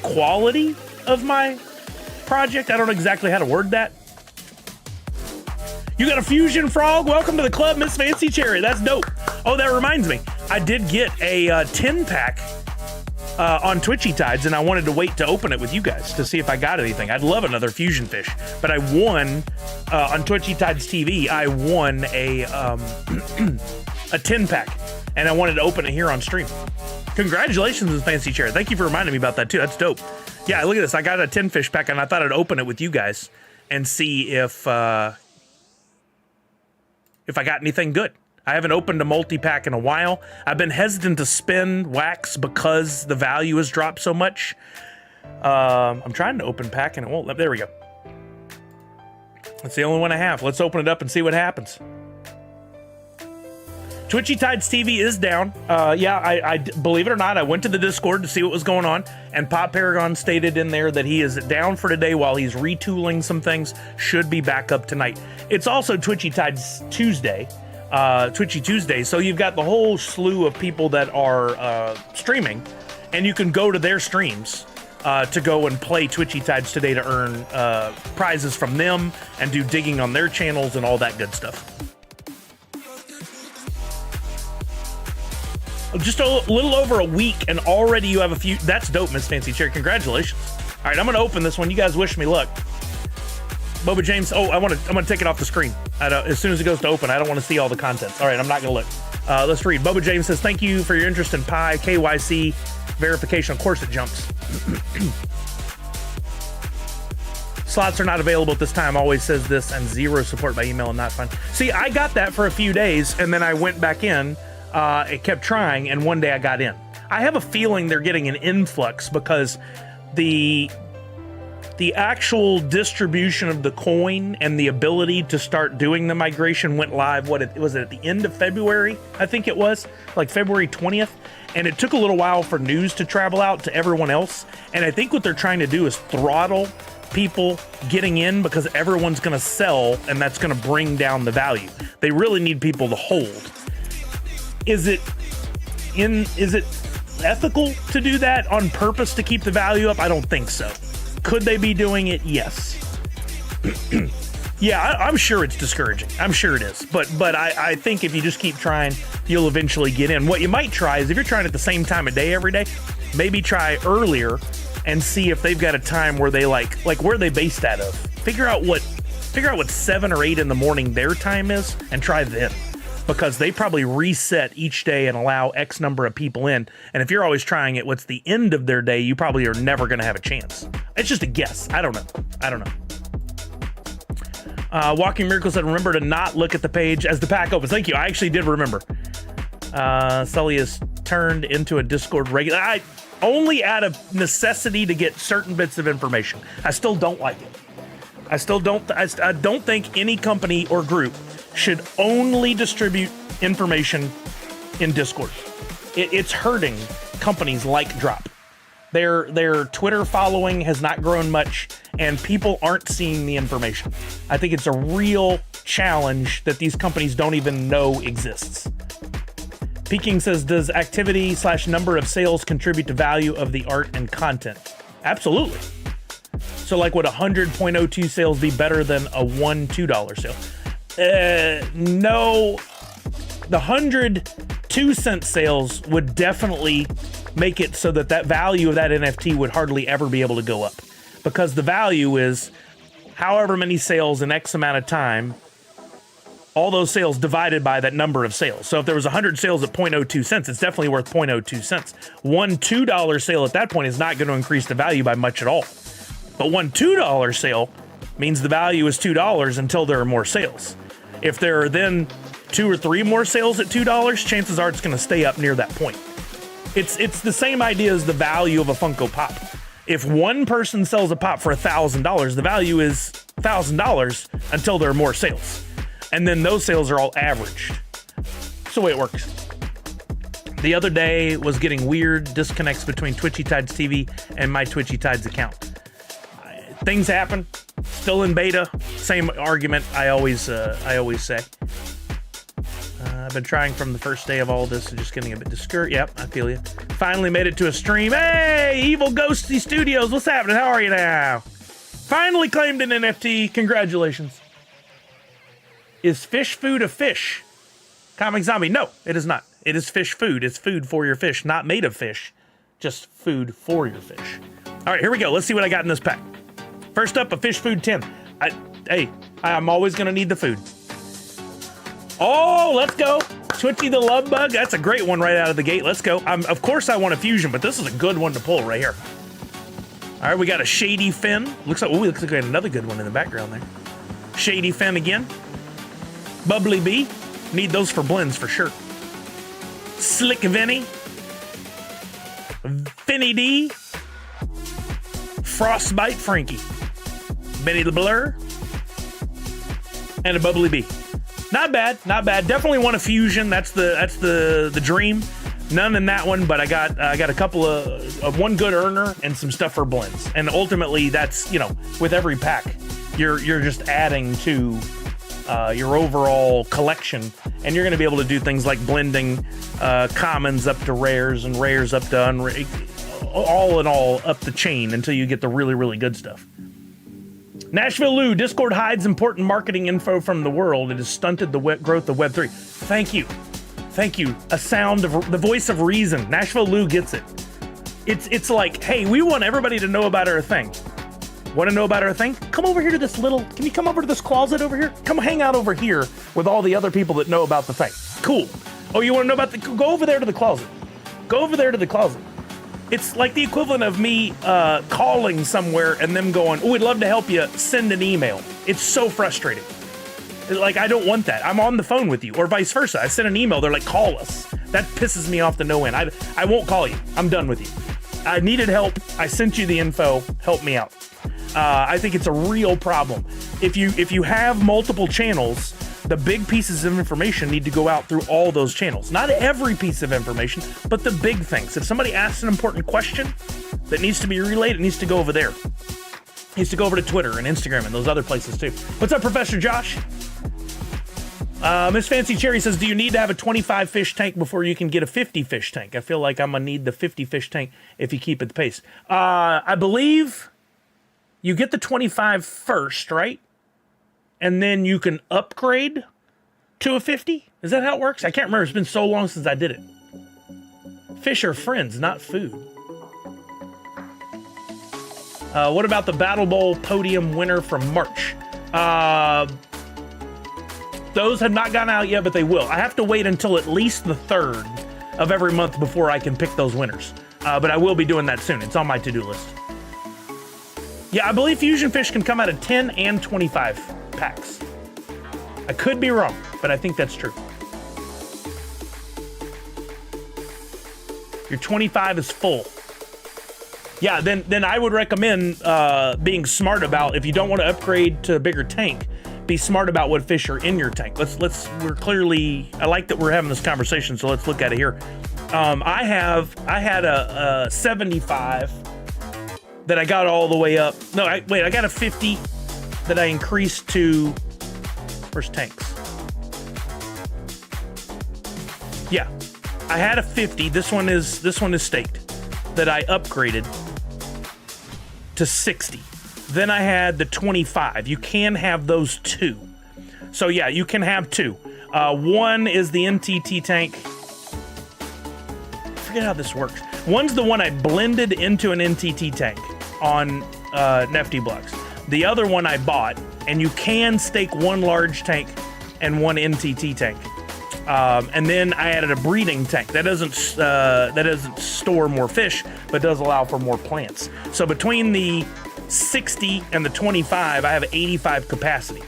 quality of my project. I don't know exactly how to word that. You got a fusion frog? Welcome to the club, Miss Fancy Cherry. That's dope. Oh, that reminds me. I did get a 10-pack on Twitchy Tides, and I wanted to wait to open it with you guys to see if I got anything. I'd love another fusion fish, but I won on Twitchy Tides TV. I won a 10-pack. And I wanted to open it here on stream. Congratulations, Miss Fancy Chair. Thank you for reminding me about that too. That's dope. Yeah, look at this. I got a 10 fish pack, and I thought I'd open it with you guys and see if I got anything good. I haven't opened a multi-pack in a while. I've been hesitant to spend wax because the value has dropped so much. I'm trying to open pack and it won't. There we go. That's the only one I have. Let's open it up and see what happens. Twitchy Tides TV is down. Yeah, I believe it or not, I went to the Discord to see what was going on, and Pop Paragon stated in there that he is down for today while he's retooling some things. Should be back up tonight. It's also Twitchy Tides Tuesday, Twitchy Tuesday, so you've got the whole slew of people that are streaming, and you can go to their streams to go and play Twitchy Tides today to earn prizes from them and do digging on their channels and all that good stuff. Just a little over a week, and already you have a few. That's dope, Miss Fancy Chair. Congratulations. All right, I'm going to open this one. You guys wish me luck. Boba James. Oh, I'm going to take it off the screen. As soon as it goes to open, I don't want to see all the contents. All right, I'm not going to look. Let's read. Boba James says, thank you for your interest in Pi, KYC, verification. Of course it jumps. Slots are not available at this time. Always says this, and zero support by email and not fun. See, I got that for a few days, and then I went back in. It kept trying, and one day I got in. I have a feeling they're getting an influx because the actual distribution of the coin and the ability to start doing the migration went live. Was it at the end of February? I think it was like February 20th. And it took a little while for news to travel out to everyone else. And I think what they're trying to do is throttle people getting in because everyone's going to sell, and that's going to bring down the value. They really need people to hold. Is it ethical to do that on purpose to keep the value up? I don't think so. Could they be doing it? Yes. Yeah, I'm sure it's discouraging. I'm sure it is. But I think if you just keep trying, you'll eventually get in. What you might try is if you're trying at the same time of day every day, maybe try earlier and see if they've got a time where they like where are they based out of. Figure out what 7 or 8 in the morning their time is and try then. Because they probably reset each day and allow X number of people in. And if you're always trying it, what's the end of their day, you probably are never going to have a chance. It's just a guess. I don't know. Walking Miracle said, remember to not look at the page as the pack opens. Thank you. I actually did remember. Sully is turned into a Discord regular. I only out of necessity to get certain bits of information. I still don't like it. I don't think any company or group should only distribute information in Discord. It's hurting companies like Droppp. Their Twitter following has not grown much, and people aren't seeing the information. I think it's a real challenge that these companies don't even know exists. Peking says, does activity / number of sales contribute to value of the art and content? Absolutely. So like would 100.02 sales be better than a $1 sale? No. The 102-cent sales would definitely make it so that value of that NFT would hardly ever be able to go up, because the value is however many sales in X amount of time, all those sales divided by that number of sales. So if there was 100 sales at 0.02 cents, it's definitely worth 0.02 cents. One $2 sale at that point is not going to increase the value by much at all. But one $2 sale means the value is $2 until there are more sales. If there are then 2 or 3 more sales at $2, chances are it's going to stay up near that point. It's the same idea as the value of a Funko Pop. If one person sells a pop for $1,000, the value is $1,000 until there are more sales. And then those sales are all averaged. That's the way it works. The other day was getting weird disconnects between Twitchy Tides TV and my Twitchy Tides account. Things happen. Still in beta. Same argument I always say. I've been trying from the first day of all this and just getting a bit discouraged. Yep, I feel you. Finally made it to a stream. Hey, Evil Ghosty Studios, what's happening? How are you now? Finally claimed an NFT. Congratulations. Is fish food a fish? Comic Zombie. No, it is not. It is fish food. It's food for your fish, not made of fish. Just food for your fish. All right, here we go. Let's see what I got in this pack. First up, a fish food tin. I'm always going to need the food. Oh, let's go. Twitchy the Love Bug. That's a great one right out of the gate. Let's go. Of course I want a fusion, but this is a good one to pull right here. All right, we got a Shady Fin. Looks like we got another good one in the background there. Shady Fin again. Bubbly Bee. Need those for blends for sure. Slick Vinny. Finny D. Frostbite Frankie, Benny the Blur, and a Bubbly Bee. Not bad, not bad. Definitely want a fusion. That's the dream. None in that one, but I got a couple of one good earner and some stuff for blends. And ultimately, that's, you know, with every pack, you're just adding to your overall collection, and you're going to be able to do things like blending commons up to rares and rares up to all in all up the chain until you get the really, really good stuff. Nashville Lou, Discord hides important marketing info from the world. It has stunted the growth of Web3. Thank you. Thank you. A sound of the voice of reason. Nashville Lou gets it. It's like, hey, we want everybody to know about our thing. Want to know about our thing? Come over here to this little, can you come over to this closet over here? Come hang out over here with all the other people that know about the thing. Cool. Oh, you want to know about go over there to the closet. Go over there to the closet. It's like the equivalent of me calling somewhere and them going, oh, we'd love to help you, send an email. It's so frustrating. Like, I don't want that. I'm on the phone with you, or vice versa. I send an email, they're like, call us. That pisses me off to no end. I won't call you. I'm done with you. I needed help. I sent you the info. Help me out. I think it's a real problem. If you have multiple channels, the big pieces of information need to go out through all those channels. Not every piece of information, but the big things. If somebody asks an important question that needs to be relayed, it needs to go over there. It needs to go over to Twitter and Instagram and those other places too. What's up, Professor Josh? Miss Fancy Cherry says, do you need to have a 25 fish tank before you can get a 50 fish tank? I feel like I'm gonna need the 50 fish tank if you keep at the pace. I believe you get the 25 first, right? And then you can upgrade to a 50? Is that how it works? I can't remember. It's been so long since I did it. Fish are friends, not food. What about the Battle Bowl podium winner from March? Those have not gone out yet, but they will. I have to wait until at least the 3rd of every month before I can pick those winners. But I will be doing that soon. It's on my to-do list. Yeah, I believe Fusion Fish can come out of 10 and 25 packs. I could be wrong, but I think that's true. Your 25 is full. Yeah, then I would recommend being smart about, if you don't want to upgrade to a bigger tank, be smart about what fish are in your tank. We're clearly, I like that we're having this conversation, so let's look at it here. I had a 75 that I got all the way up. No, I got a 50 that I increased to, where's tanks? Yeah, I had a 50. This one is staked, that I upgraded to 60. Then I had the 25. You can have those two. So yeah, you can have two. One is the NTT tank. I forget how this works. One's the one I blended into an NTT tank on NFT blocks. The other one I bought, and you can stake one large tank and one NTT tank. And then I added a breeding tank that doesn't store more fish, but does allow for more plants. So between the 60 and the 25, I have 85 capacity.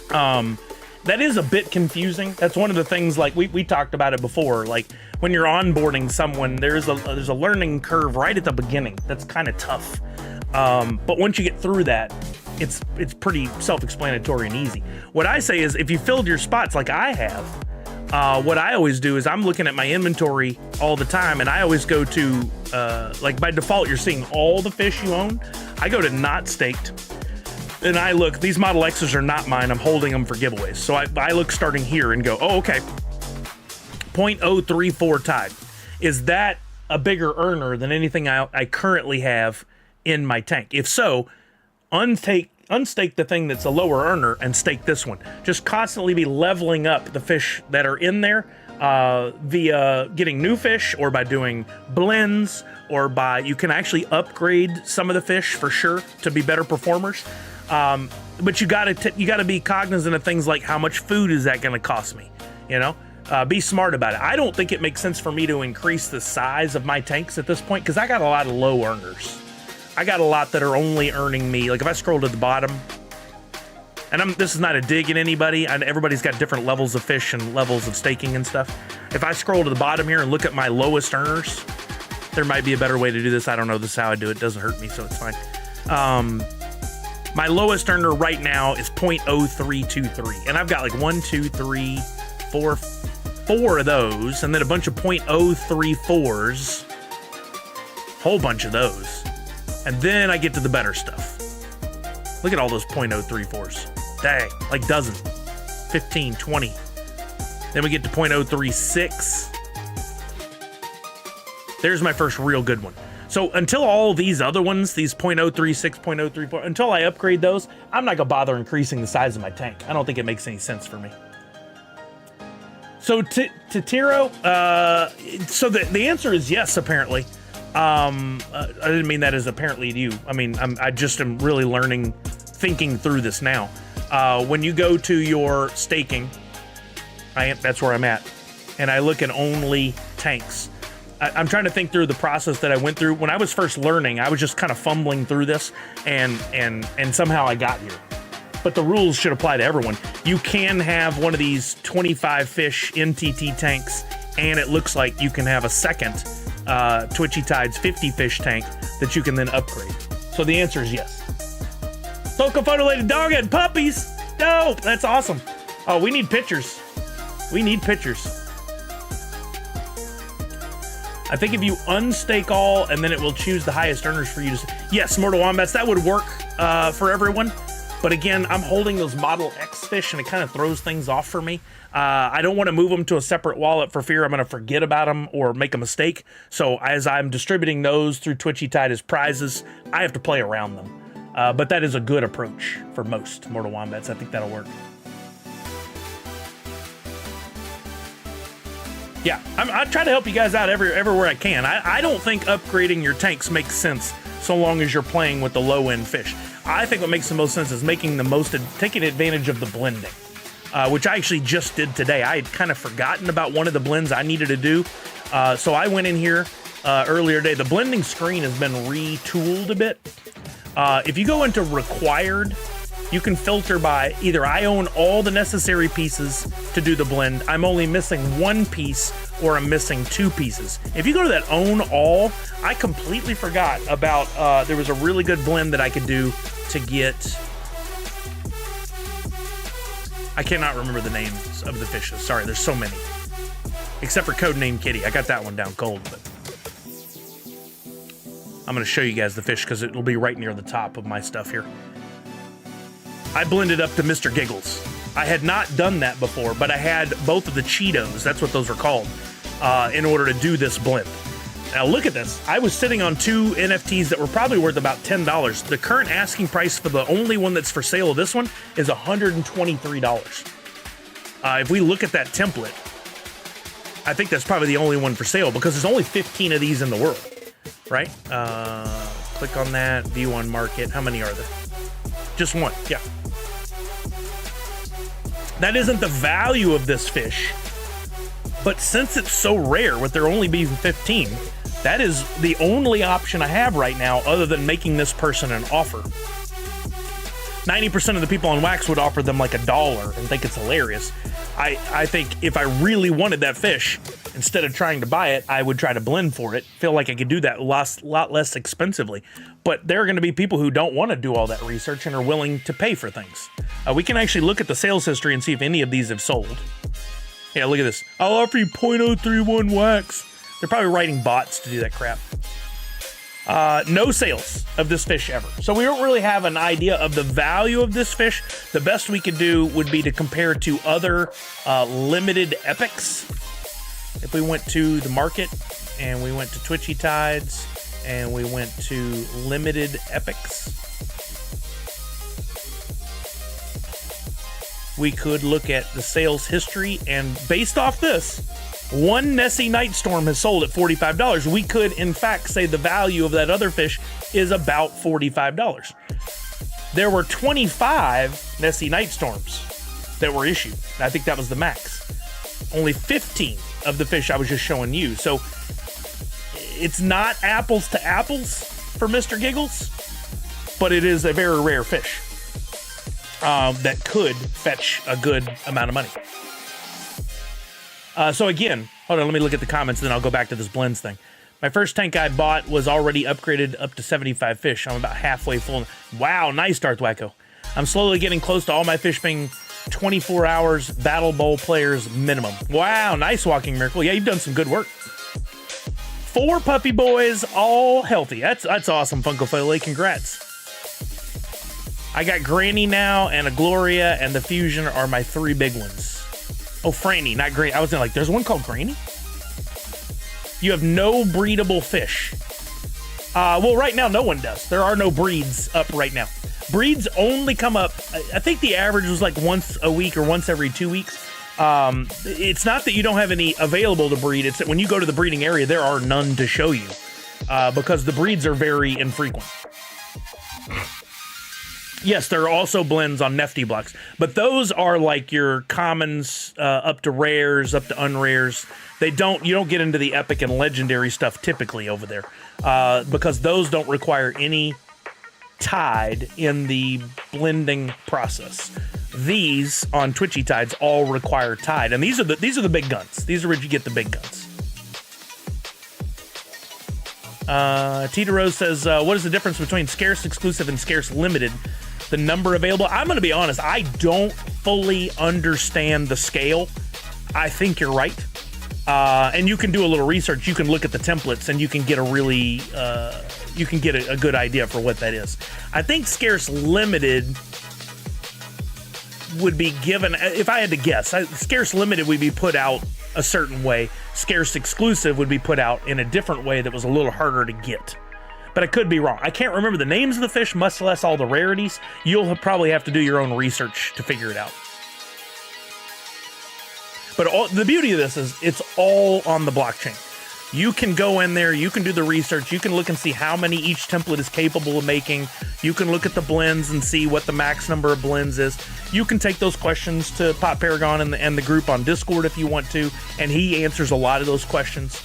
That is a bit confusing. That's one of the things, like we talked about it before. Like when you're onboarding someone, there's a learning curve right at the beginning. That's kind of tough. But once you get through that, it's pretty self-explanatory and easy. What I say is, if you filled your spots like I have, what I always do is I'm looking at my inventory all the time, and I always go to, like by default, you're seeing all the fish you own. I go to not staked, and I look, these Model X's are not mine. I'm holding them for giveaways. So I look starting here and go, oh, okay, 0.034 tide. Is that a bigger earner than anything I currently have in my tank? If so, unstake the thing that's a lower earner and stake this one. Just constantly be leveling up the fish that are in there via getting new fish, or by doing blends, or by, you can actually upgrade some of the fish for sure to be better performers. But you gotta be cognizant of things like, how much food is that gonna cost me? You know, be smart about it. I don't think it makes sense for me to increase the size of my tanks at this point, because I got a lot of low earners. I got a lot that are only earning me, like if I scroll to the bottom, and this is not a dig at anybody, everybody's got different levels of fish and levels of staking and stuff. If I scroll to the bottom here and look at my lowest earners, There might be a better way to do this. I don't know. This is how I do it. It doesn't hurt me, so it's fine. My lowest earner right now is 0.0323. And I've got like 1, 2, 3, 4 of those. And then a bunch of 0.034s. Whole bunch of those. And then I get to the better stuff. Look at all those 0.034s. Dang, like dozen. 15, 20. Then we get to 0.036. There's my first real good one. So until all these other ones, these 0.036, 0.034, until I upgrade those, I'm not gonna bother increasing the size of my tank. I don't think it makes any sense for me. So to Tiro, so the answer is yes, apparently. I didn't mean that as apparently to you. I mean, I just am really learning, thinking through this now. When you go to your staking, that's where I'm at, and I look at only tanks. I'm trying to think through the process that I went through. When I was first learning, I was just kind of fumbling through this, and somehow I got here. But the rules should apply to everyone. You can have one of these 25 fish NTT tanks, and it looks like you can have a second Twitchy Tides 50 fish tank that you can then upgrade. So the answer is yes. Soca Photolated Dog and puppies. Dope. That's awesome. Oh, we need pictures. We need pictures. I think if you unstake all and then it will choose the highest earners for you to... Yes, Mortal Wombats, that would work for everyone. But again, I'm holding those Model X fish and it kind of throws things off for me. I don't want to move them to a separate wallet for fear I'm going to forget about them or make a mistake. So as I'm distributing those through Twitchy Tide as prizes, I have to play around them. But that is a good approach for most Mortal Wombats. I think that'll work. Yeah, I try to help you guys out everywhere I can. I don't think upgrading your tanks makes sense so long as you're playing with the low-end fish. I think what makes the most sense is taking advantage of the blending, which I actually just did today. I had kind of forgotten about one of the blends I needed to do, so I went in here earlier today. The blending screen has been retooled a bit. If you go into required, you can filter by either I own all the necessary pieces to do the blend, I'm only missing one piece, or I'm missing two pieces. If you go to that own all, I completely forgot about, there was a really good blend that I could do to get, I cannot remember the names of the fishes. Sorry, there's so many. Except for Codename Kitty. I got that one down cold, but I'm gonna show you guys the fish because it'll be right near the top of my stuff here. I blended up to Mr. Giggles. I had not done that before, but I had both of the Cheetos, that's what those are called, in order to do this blend. Now look at this. I was sitting on two NFTs that were probably worth about $10. The current asking price for the only one that's for sale of this one is $123. If we look at that template, I think that's probably the only one for sale because there's only 15 of these in the world, right? Click on that, view on market. How many are there? Just one, yeah. That isn't the value of this fish, but since it's so rare with there only being 15, that is the only option I have right now other than making this person an offer. 90% of the people on Wax would offer them like $1 and think it's hilarious. I think if I really wanted that fish, instead of trying to buy it, I would try to blend for it. Feel like I could do that a lot less expensively. But there are going to be people who don't want to do all that research and are willing to pay for things. We can actually look at the sales history and see if any of these have sold. Yeah, look at this. I'll offer you 0.031 wax. They're probably writing bots to do that crap. No sales of this fish ever. So we don't really have an idea of the value of this fish. The best we could do would be to compare to other limited epics. If we went to the market and we went to Twitchy Tides and we went to limited epics, we could look at the sales history, and based off this, one Nessie Nightstorm has sold at $45. We could, in fact, say the value of that other fish is about $45. There were 25 Nessie Nightstorms that were issued. I think that was the max. Only 15 of the fish I was just showing you. So it's not apples to apples for Mr. Giggles, but it is a very rare fish that could fetch a good amount of money. So again, hold on, let me look at the comments, then I'll go back to this blends thing. My first tank I bought was already upgraded up to 75 fish. I'm about halfway full. Wow, nice, Darth Wacko. I'm slowly getting close to all my fish being 24 hours Battle Bowl players minimum. Wow, nice, Walking Miracle. Yeah, you've done some good work. 4 puppy boys, all healthy. That's awesome, Funko Filet. Congrats. I got Granny now, and a Gloria, and the Fusion are my 3 big ones. Oh, Franny, not Granny. I was like, there's one called Granny? You have no breedable fish. Well, right now, no one does. There are no breeds up right now. Breeds only come up, I think the average was like once a week or once every 2 weeks. It's not that you don't have any available to breed. It's that when you go to the breeding area, there are none to show you because the breeds are very infrequent. Yes, there are also blends on NFT blocks, but those are like your commons up to rares, up to unrares. You don't get into the epic and legendary stuff typically over there because those don't require any tide in the blending process. These on Twitchy Tides all require tide, and these are the big guns. These are where you get the big guns. Tita Rose says, what is the difference between scarce exclusive and scarce limited? The number available? I'm going to be honest, I don't fully understand the scale. I think you're right. And you can do a little research. You can look at the templates and you can get a good idea for what that is. I think scarce limited would be given, if I had to guess, scarce limited would be put out a certain way. Scarce exclusive would be put out in a different way that was a little harder to get. But I could be wrong. I can't remember the names of the fish, much less all the rarities. You'll probably have to do your own research to figure it out. But the beauty of this is it's all on the blockchain. You can go in there, you can do the research, you can look and see how many each template is capable of making. You can look at the blends and see what the max number of blends is. You can take those questions to Pop Paragon and the group on Discord if you want to, and he answers a lot of those questions.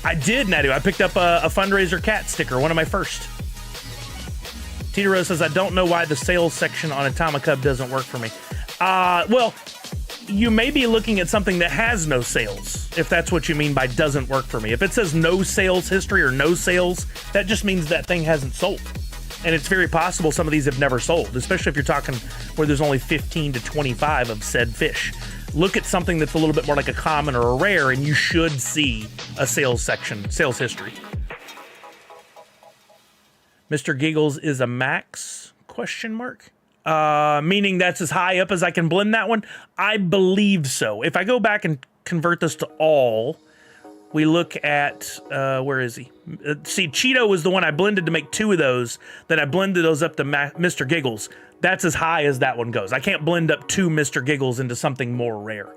I did, Nadu. I picked up a fundraiser cat sticker, one of my first. Tita Rose says, I don't know why the sales section on Atomicub doesn't work for me. Well, you may be looking at something that has no sales, if that's what you mean by doesn't work for me. If it says no sales history or no sales, that just means that thing hasn't sold. And it's very possible some of these have never sold, especially if you're talking where there's only 15 to 25 of said fish. Look at something that's a little bit more like a common or a rare, and you should see a sales section, sales history. Mr. Giggles is a max? Question mark? Meaning that's as high up as I can blend that one? I believe so. If I go back and convert this to all, we look at, where is he? See, Cheeto was the one I blended to make 2 of those. Then I blended those up to Mr. Giggles. That's as high as that one goes. I can't blend up 2 Mr. Giggles into something more rare.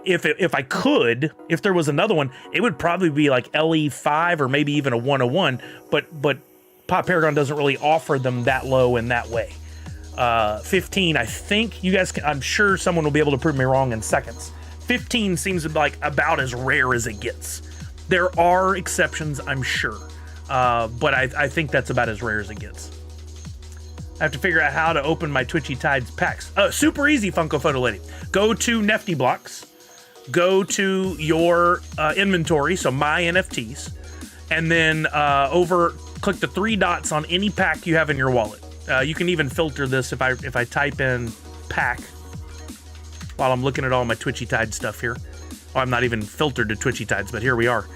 If I could, if there was another one, it would probably be like LE5 or maybe even a 101, but Pop Paragon doesn't really offer them that low in that way. 15, I think you guys can, I'm sure someone will be able to prove me wrong in seconds. 15 seems like about as rare as it gets. There are exceptions, I'm sure, but I think that's about as rare as it gets. I have to figure out how to open my Twitchy Tides packs. Super easy, Funko Photo Lady. Go to NFT Blocks, go to your inventory, so my NFTs, and then click the 3 dots on any pack you have in your wallet. You can even filter this if I type in pack while I'm looking at all my Twitchy Tides stuff here. Oh, I'm not even filtered to Twitchy Tides, but here we are.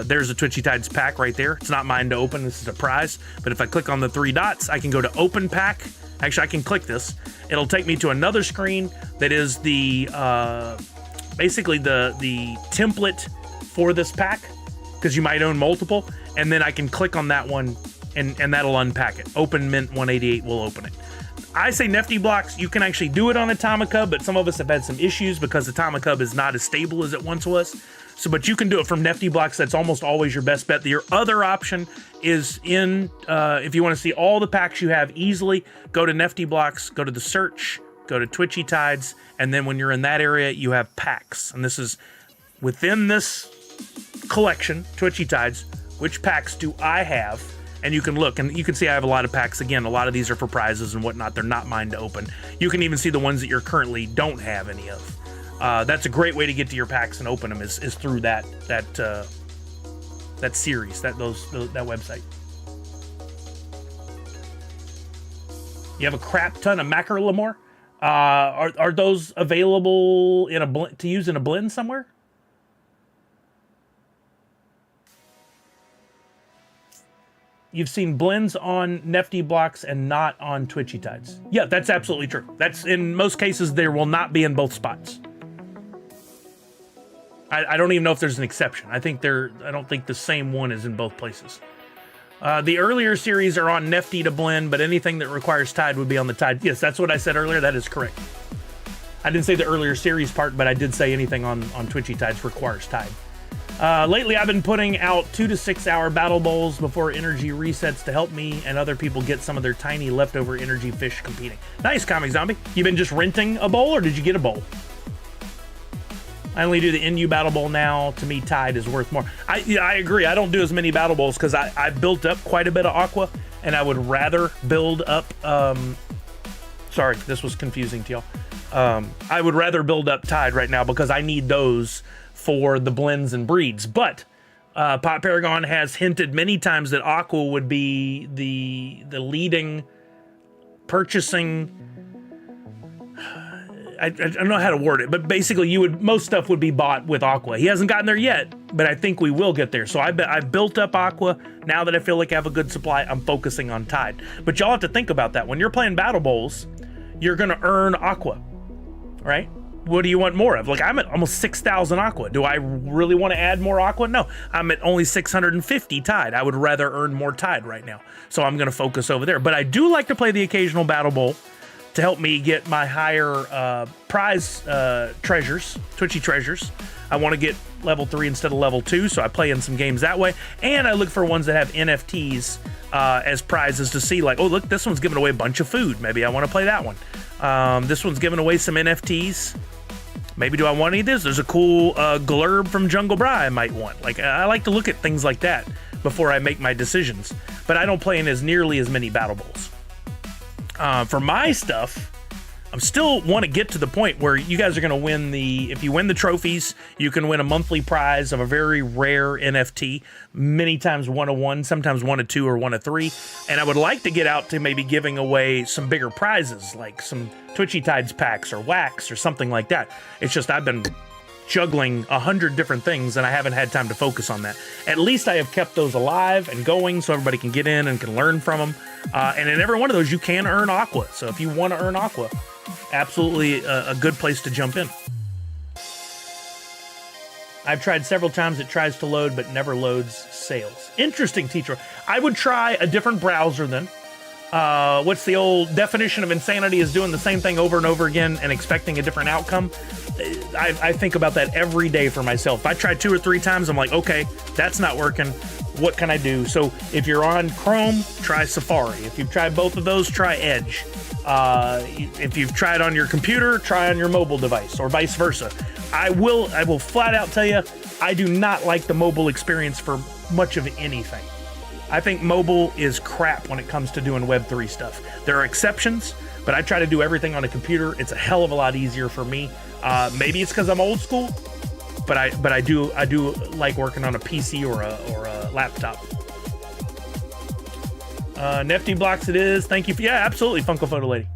There's a Twitchy Tides pack right there. It's not mine to open. This is a prize. But if I click on the 3 dots, I can go to open pack. Actually, I can click this. It'll take me to another screen that is the basically the template for this pack, because you might own multiple. And then I can click on that one and that'll unpack it. Open Mint 188 will open it. I say NFT Blocks, you can actually do it on Atomicub, but some of us have had some issues because Atomicub is not as stable as it once was. So, but you can do it from NFT Blocks. That's almost always your best bet. Your other option is if you want to see all the packs you have easily, go to NFT Blocks, go to the search, go to Twitchy Tides, and then when you're in that area, you have packs. And this is within this collection, Twitchy Tides, which packs do I have? And you can look, and you can see I have a lot of packs. Again, a lot of these are for prizes and whatnot. They're not mine to open. You can even see the ones that you currently don't have any of. That's a great way to get to your packs and open them is through that series, that website. You have a crap ton of Macklemore. Are those available in a to use in a blend somewhere? You've seen blends on NFT blocks and not on Twitchy Tides. Yeah, that's absolutely true. That's in most cases there will not be in both spots. I don't even know if there's an exception. I don't think the same one is in both places. The earlier series are on NFT to blend, but anything that requires Tide would be on the Tide. Yes, that's what I said earlier. That is correct. I didn't say the earlier series part, but I did say anything on Twitchy Tides requires Tide. Lately, I've been putting out 2 to 6 hour battle bowls before energy resets to help me and other people get some of their tiny leftover energy fish competing. Nice, Comic Zombie. You been just renting a bowl, or did you get a bowl? I only do the NU Battle Bowl now. To me, Tide is worth more. I agree. I don't do as many Battle Bowls because I built up quite a bit of Aqua, and I would rather build up... sorry, this was confusing to y'all. I would rather build up Tide right now because I need those for the blends and breeds. But Pot Paragon has hinted many times that Aqua would be the leading purchasing... I don't know how to word it, but basically most stuff would be bought with Aqua. He hasn't gotten there yet, but I think we will get there. So I've built up Aqua. Now that I feel like I have a good supply, I'm focusing on Tide. But y'all have to think about that. When you're playing Battle Bowls, you're going to earn Aqua, right? What do you want more of? Like, I'm at almost 6,000 Aqua. Do I really want to add more Aqua? No, I'm at only 650 Tide. I would rather earn more Tide right now. So I'm going to focus over there. But I do like to play the occasional Battle Bowl to help me get my higher prize treasures, Twitchy treasures. I want to get level 3 instead of level 2, so I play in some games that way. And I look for ones that have NFTs as prizes to see, like, oh, look, this one's giving away a bunch of food. Maybe I want to play that one. This one's giving away some NFTs. Maybe do I want any of this? There's a cool glurb from Jungle Bra I might want. Like, I like to look at things like that before I make my decisions. But I don't play in as nearly as many Battle Bowls. For my stuff, I'm still want to get to the point where you guys are going to win if you win the trophies, you can win a monthly prize of a very rare NFT, many times 1 of 1, sometimes 1 of 2 or 1 of 3. And I would like to get out to maybe giving away some bigger prizes, like some Twitchy Tides packs or wax or something like that. It's just I've been juggling 100 different things and I haven't had time to focus on that. At least I have kept those alive and going so everybody can get in and can learn from them. And in every one of those, you can earn Aqua. So if you want to earn Aqua, absolutely a good place to jump in. I've tried several times. It tries to load, but never loads sales. Interesting, teacher. I would try a different browser then. What's the old definition of insanity is doing the same thing over and over again and expecting a different outcome. I think about that every day for myself. If I try 2 or 3 times, I'm like, okay, that's not working. What can I do? So if you're on Chrome, try Safari. If you've tried both of those, try Edge. If you've tried on your computer, try on your mobile device or vice versa. I will flat out tell you, I do not like the mobile experience for much of anything. I think mobile is crap when it comes to doing Web3 stuff. There are exceptions, but I try to do everything on a computer. It's a hell of a lot easier for me. Maybe it's because I'm old school, but I do like working on a PC or a laptop. NFT blocks it is. Thank you for, yeah, absolutely, Funko Photo Lady.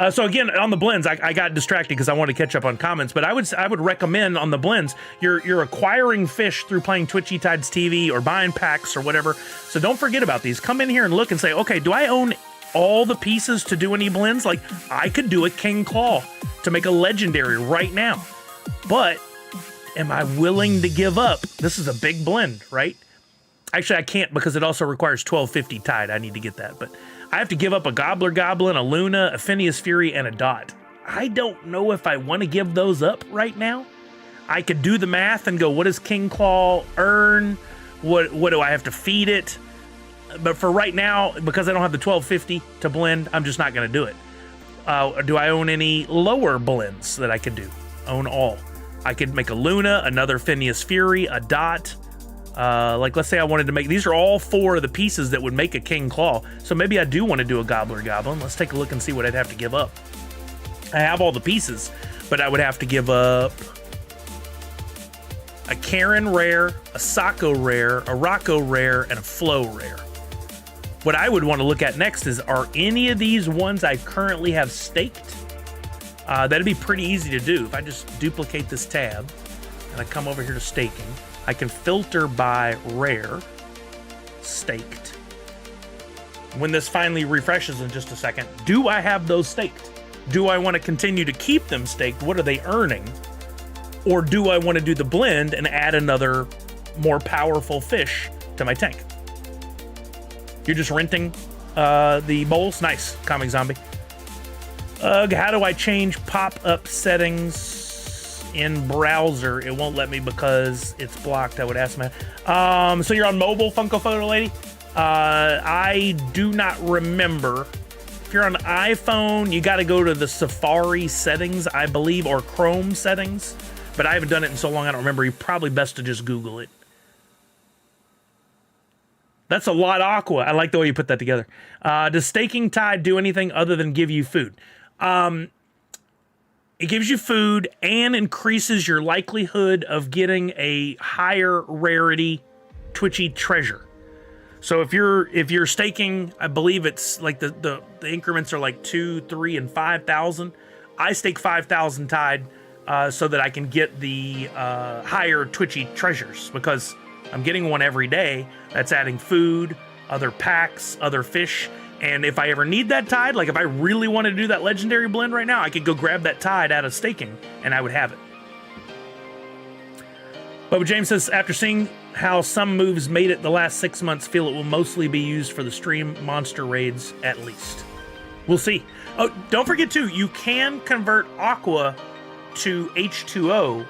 So again, on the blends, I got distracted because I wanted to catch up on comments, but I would recommend on the blends, you're acquiring fish through playing Twitchy Tides TV or buying packs or whatever. So don't forget about these. Come in here and look and say, okay, do I own all the pieces to do any blends? Like, I could do a King Claw to make a legendary right now, but am I willing to give up? This is a big blend, right? Actually, I can't because it also requires 1250 Tide. I need to get that, but I have to give up a Gobbler Goblin, a Luna, a Phineas Fury, and a Dot. I don't know if I want to give those up right now. I could do the math and go, what does King Claw earn? What do I have to feed it? But for right now, because I don't have the 1250 to blend, I'm just not going to do it. Do I own any lower blends that I could do? Own all. I could make a Luna, another Phineas Fury, a Dot. Like, let's say I wanted to make, these are all 4 of the pieces that would make a King Claw. So maybe I do want to do a Gobbler Goblin. Let's take a look and see what I'd have to give up. I have all the pieces. but I would have to give up a Karen rare, a Sako rare, a Rocco rare, and a Flow rare. What I would want to look at next is, are any of these ones I currently have staked? That'd be pretty easy to do. If I just duplicate this tab and I come over here to staking, I can filter by rare, staked. When this finally refreshes in just a second, do I have those staked? Do I want to continue to keep them staked? What are they earning? Or do I want to do the blend and add another more powerful fish to my tank? You're just renting the bowls? Nice, Comic Zombie. How do I change pop-up settings in browser? It won't let me because it's blocked. I would ask my... So you're on mobile, Funko Photo Lady? I do not remember. If you're on iPhone, you got to go to the Safari settings, I believe, or Chrome settings. But I haven't done it in so long, I don't remember. You're probably best to just Google it. That's a lot, Aqua. I like the way you put that together. Does staking Tide do anything other than give you food? It gives you food and increases your likelihood of getting a higher rarity Twitchy treasure. So if you're staking, I believe it's like the increments are like 2, 3, and 5,000. I stake 5,000 Tide so that I can get the higher Twitchy treasures, because I'm getting one every day. That's adding food, other packs, other fish. And if I ever need that Tide, like if I really want to do that legendary blend right now, I could go grab that Tide out of staking and I would have it. Bubba James says, after seeing how some moves made it the last 6 months, feel it will mostly be used for the stream monster raids at least. We'll see. Oh, don't forget too, you can convert Aqua to H2O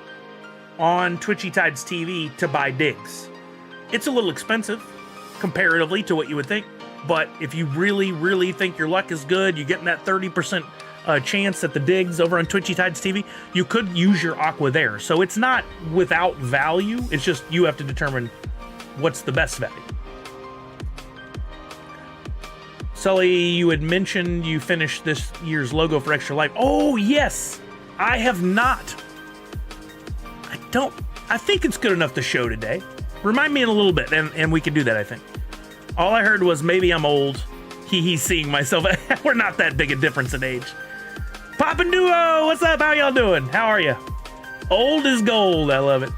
on Twitchy Tides TV to buy digs. It's a little expensive comparatively to what you would think, but if you really, really think your luck is good, you're getting that 30% chance at the digs over on Twitchy Tides TV, you could use your Aqua there. So it's not without value, it's just you have to determine what's the best value. Sully, you had mentioned you finished this year's logo for Extra Life. Oh, yes! I have not. I think it's good enough to show today. Remind me in a little bit, and we can do that, I think. All I heard was maybe I'm old. Hee seeing myself. We're not that big a difference in age. Poppin' Duo, what's up? How y'all doing? How are you? Old is gold. I love it.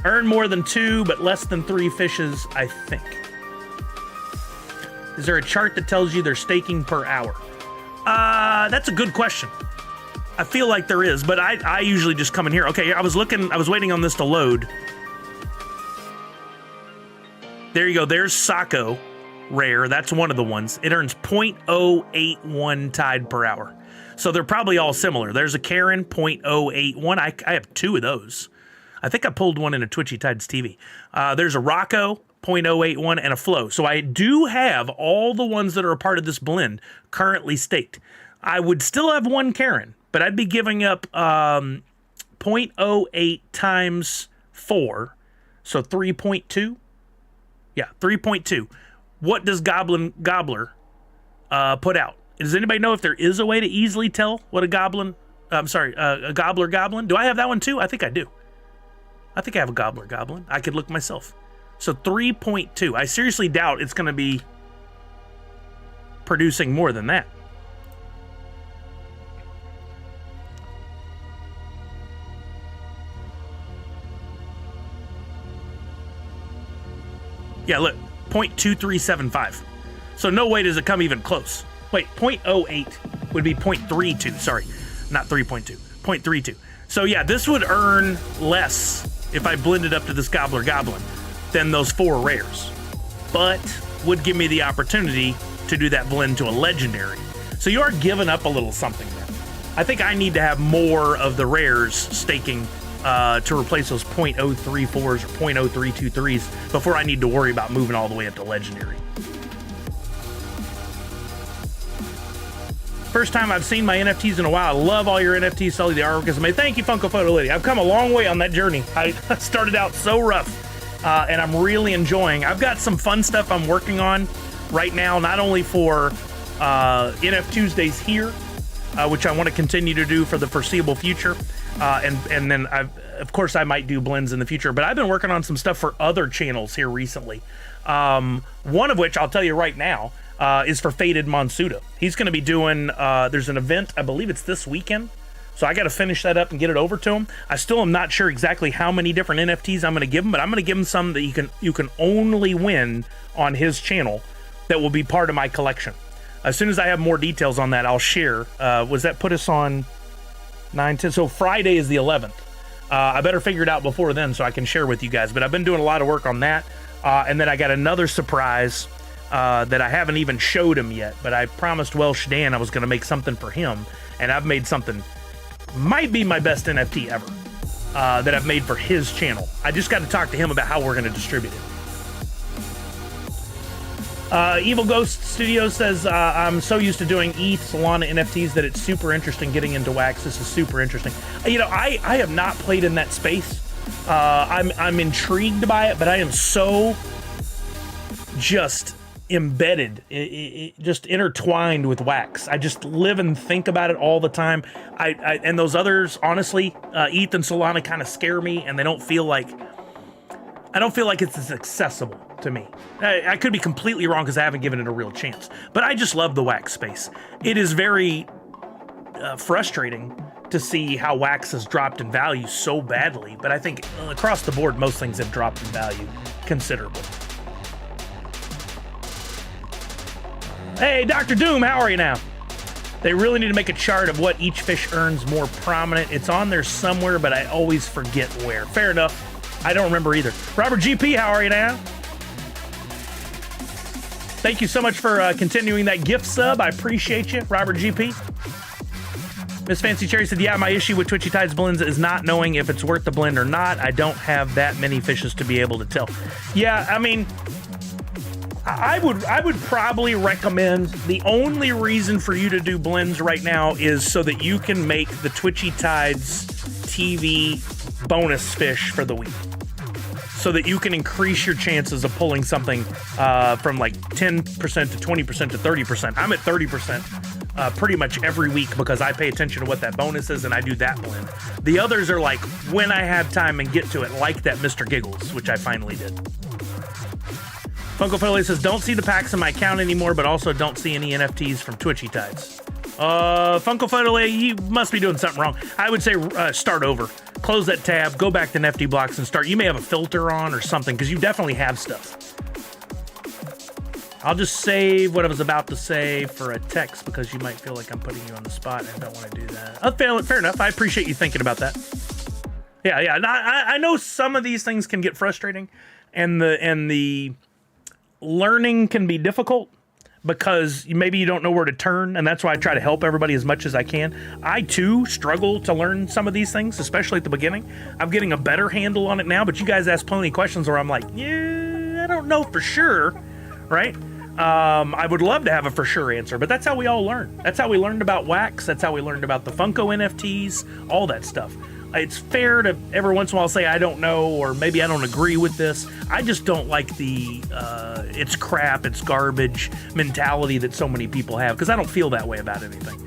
Earn more than 2, but less than 3 fishes, I think. Is there a chart that tells you they're staking per hour? That's a good question. I feel like there is, but I usually just come in here. Okay, I was waiting on this to load. There you go. There's Sako rare. That's one of the ones. It earns 0.081 Tide per hour. So they're probably all similar. There's a Karen, 0.081. I have 2 of those. I think I pulled one into Twitchy Tides TV. There's a Rocco, 0.081, and a Flow. So I do have all the ones that are a part of this blend currently staked. I would still have one Karen, but I'd be giving up 0.08 times 4, so 3.2. Yeah, 3.2. What does Gobbler put out? Does anybody know if there is a way to easily tell what a goblin... a Gobbler Goblin? Do I have that one too? I think I do. I think I have a Gobbler Goblin. I could look myself. So 3.2. I seriously doubt it's going to be producing more than that. Yeah, look, 0.2375. So no way does it come even close. Wait, 0.08 would be 0.32. Sorry, not 3.2, 0.32. So yeah, this would earn less if I blended up to this Gobbler Goblin than those 4 rares, but would give me the opportunity to do that blend to a legendary. So you are giving up a little something there. I think I need to have more of the rares staking to replace those 0.034s or 0.0323s before I need to worry about moving all the way up to legendary. First time I've seen my NFTs in a while. I love all your NFTs, Sully. The artwork is amazing. Thank you, Funko Photo Lady. I've come a long way on that journey. I started out so rough, and I'm really enjoying. I've got some fun stuff I'm working on right now, not only for NFTuesdays here, which I want to continue to do for the foreseeable future. And then of course I might do blends in the future, but I've been working on some stuff for other channels here recently. One of which I'll tell you right now is for Faded Monsuda. He's going to be doing, there's an event, I believe it's this weekend. So I got to finish that up and get it over to him. I still am not sure exactly how many different NFTs I'm going to give him, but I'm going to give him some that you can only win on his channel that will be part of my collection. As soon as I have more details on that, I'll share. Was that put us on 9/10? So Friday is the 11th. I better figure it out before then so I can share with you guys. But I've been doing a lot of work on that. And then I got another surprise that I haven't even showed him yet. But I promised Welsh Dan I was going to make something for him. And I've made something, might be my best NFT ever, that I've made for his channel. I just got to talk to him about how we're going to distribute it. Evil Ghost Studios says, I'm so used to doing ETH Solana NFTs that it's super interesting getting into wax. This is super interesting. You know, I have not played in that space. I'm intrigued by it, but I am so just embedded, just intertwined with wax. I just live and think about it all the time. And those others, honestly, ETH and Solana kind of scare me, and I don't feel like it's as accessible to me. I could be completely wrong because I haven't given it a real chance, but I just love the wax space. It is very frustrating to see how wax has dropped in value so badly, but I think across the board, most things have dropped in value considerably. Hey, Dr. Doom, how are you now? They really need to make a chart of what each fish earns more prominent. It's on there somewhere, but I always forget where. Fair enough. I don't remember either. Robert GP, how are you now? Thank you so much for continuing that gift sub. I appreciate you, Robert GP. Miss Fancy Cherry said, yeah, my issue with Twitchy Tides blends is not knowing if it's worth the blend or not. I don't have that many fishes to be able to tell. Yeah, I mean, I would probably recommend, the only reason for you to do blends right now is so that you can make the Twitchy Tides TV bonus fish for the week, so that you can increase your chances of pulling something from like 10% to 20% to 30%. I'm at 30% pretty much every week because I pay attention to what that bonus is and I do that blend. The others are like when I have time and get to it, like that Mr. Giggles, which I finally did. Funko Foley says, don't see the packs in my account anymore, but also don't see any NFTs from Twitchy Tides. Funko Foley, you must be doing something wrong. I would say start over. Close that tab, go back to NFT Blocks and start. You may have a filter on or something, because you definitely have stuff. I'll just save what I was about to say for a text, because you might feel like I'm putting you on the spot and I don't want to do that. Fair enough. I appreciate you thinking about that. Yeah. I know some of these things can get frustrating, and the learning can be difficult because maybe you don't know where to turn, and that's why I try to help everybody as much as I can. I too struggle to learn some of these things, especially at the beginning. I'm getting a better handle on it now, but you guys ask plenty of questions where I'm like, yeah, I don't know for sure, right? I would love to have a for sure answer, but that's how we all learn. That's how we learned about wax. That's how we learned about the Funko NFTs, all that stuff. It's fair to every once in a while say I don't know, or maybe I don't agree with this. I just don't like the it's crap, it's garbage mentality that so many people have, because I don't feel that way about anything.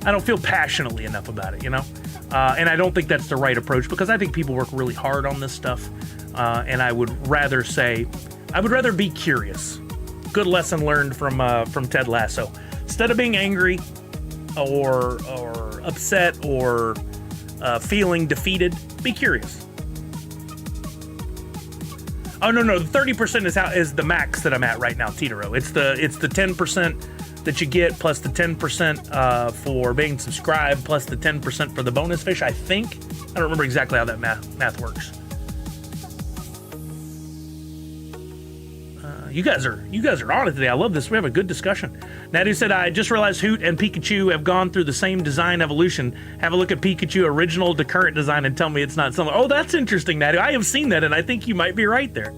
I don't feel passionately enough about it, you know? And I don't think that's the right approach, because I think people work really hard on this stuff, and I would rather be curious. Good lesson learned from Ted Lasso. Instead of being angry or upset or feeling defeated, be curious. Oh no, the 30% is the max that I'm at right now, Titaro. It's the 10% that you get plus the 10% for being subscribed plus the 10% for the bonus fish. I think I don't remember exactly how that math works. You guys are on it today. I love this. We have a good discussion. Nadu said, I just realized Hoot and Pikachu have gone through the same design evolution. Have a look at Pikachu original to current design and tell me it's not similar. Oh, that's interesting, Nadu. I have seen that, and I think you might be right there.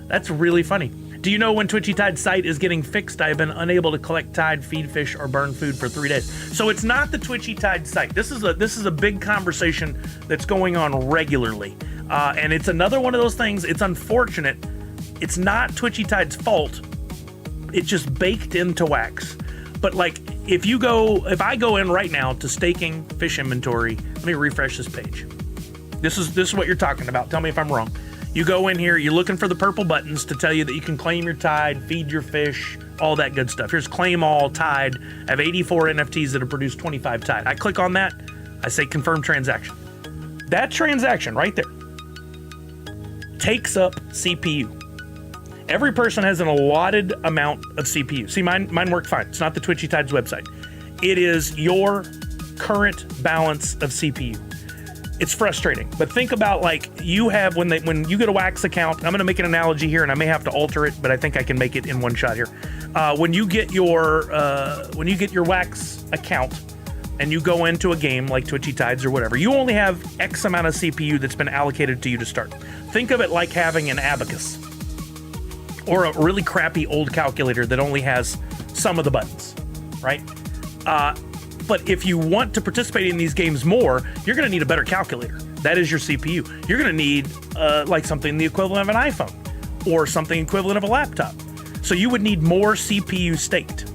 That's really funny. Do you know when Twitchy Tide's site is getting fixed? I have been unable to collect tide, feed fish, or burn food for 3 days. So it's not the Twitchy Tide site. This is a big conversation that's going on regularly. And it's another one of those things. It's unfortunate. It's not Twitchy Tide's fault. It's just baked into wax. But like, if I go in right now to staking fish inventory, let me refresh this page. This is what you're talking about. Tell me if I'm wrong. You go in here, you're looking for the purple buttons to tell you that you can claim your tide, feed your fish, all that good stuff. Here's claim all tide. I have 84 NFTs that have produced 25 tide. I click on that. I say confirm transaction. That transaction right there takes up CPU. Every person has an allotted amount of CPU. See, mine worked fine. It's not the Twitchy Tides website. It is your current balance of CPU. It's frustrating, but think about like you have when you get a Wax account. I'm going to make an analogy here, and I may have to alter it, but I think I can make it in one shot here. When you get your Wax account and you go into a game like Twitchy Tides or whatever, you only have X amount of CPU that's been allocated to you to start. Think of it like having an abacus or a really crappy old calculator that only has some of the buttons, right? But if you want to participate in these games more, you're going to need a better calculator. That is your CPU. You're going to need like something the equivalent of an iPhone or something equivalent of a laptop. So you would need more CPU staked.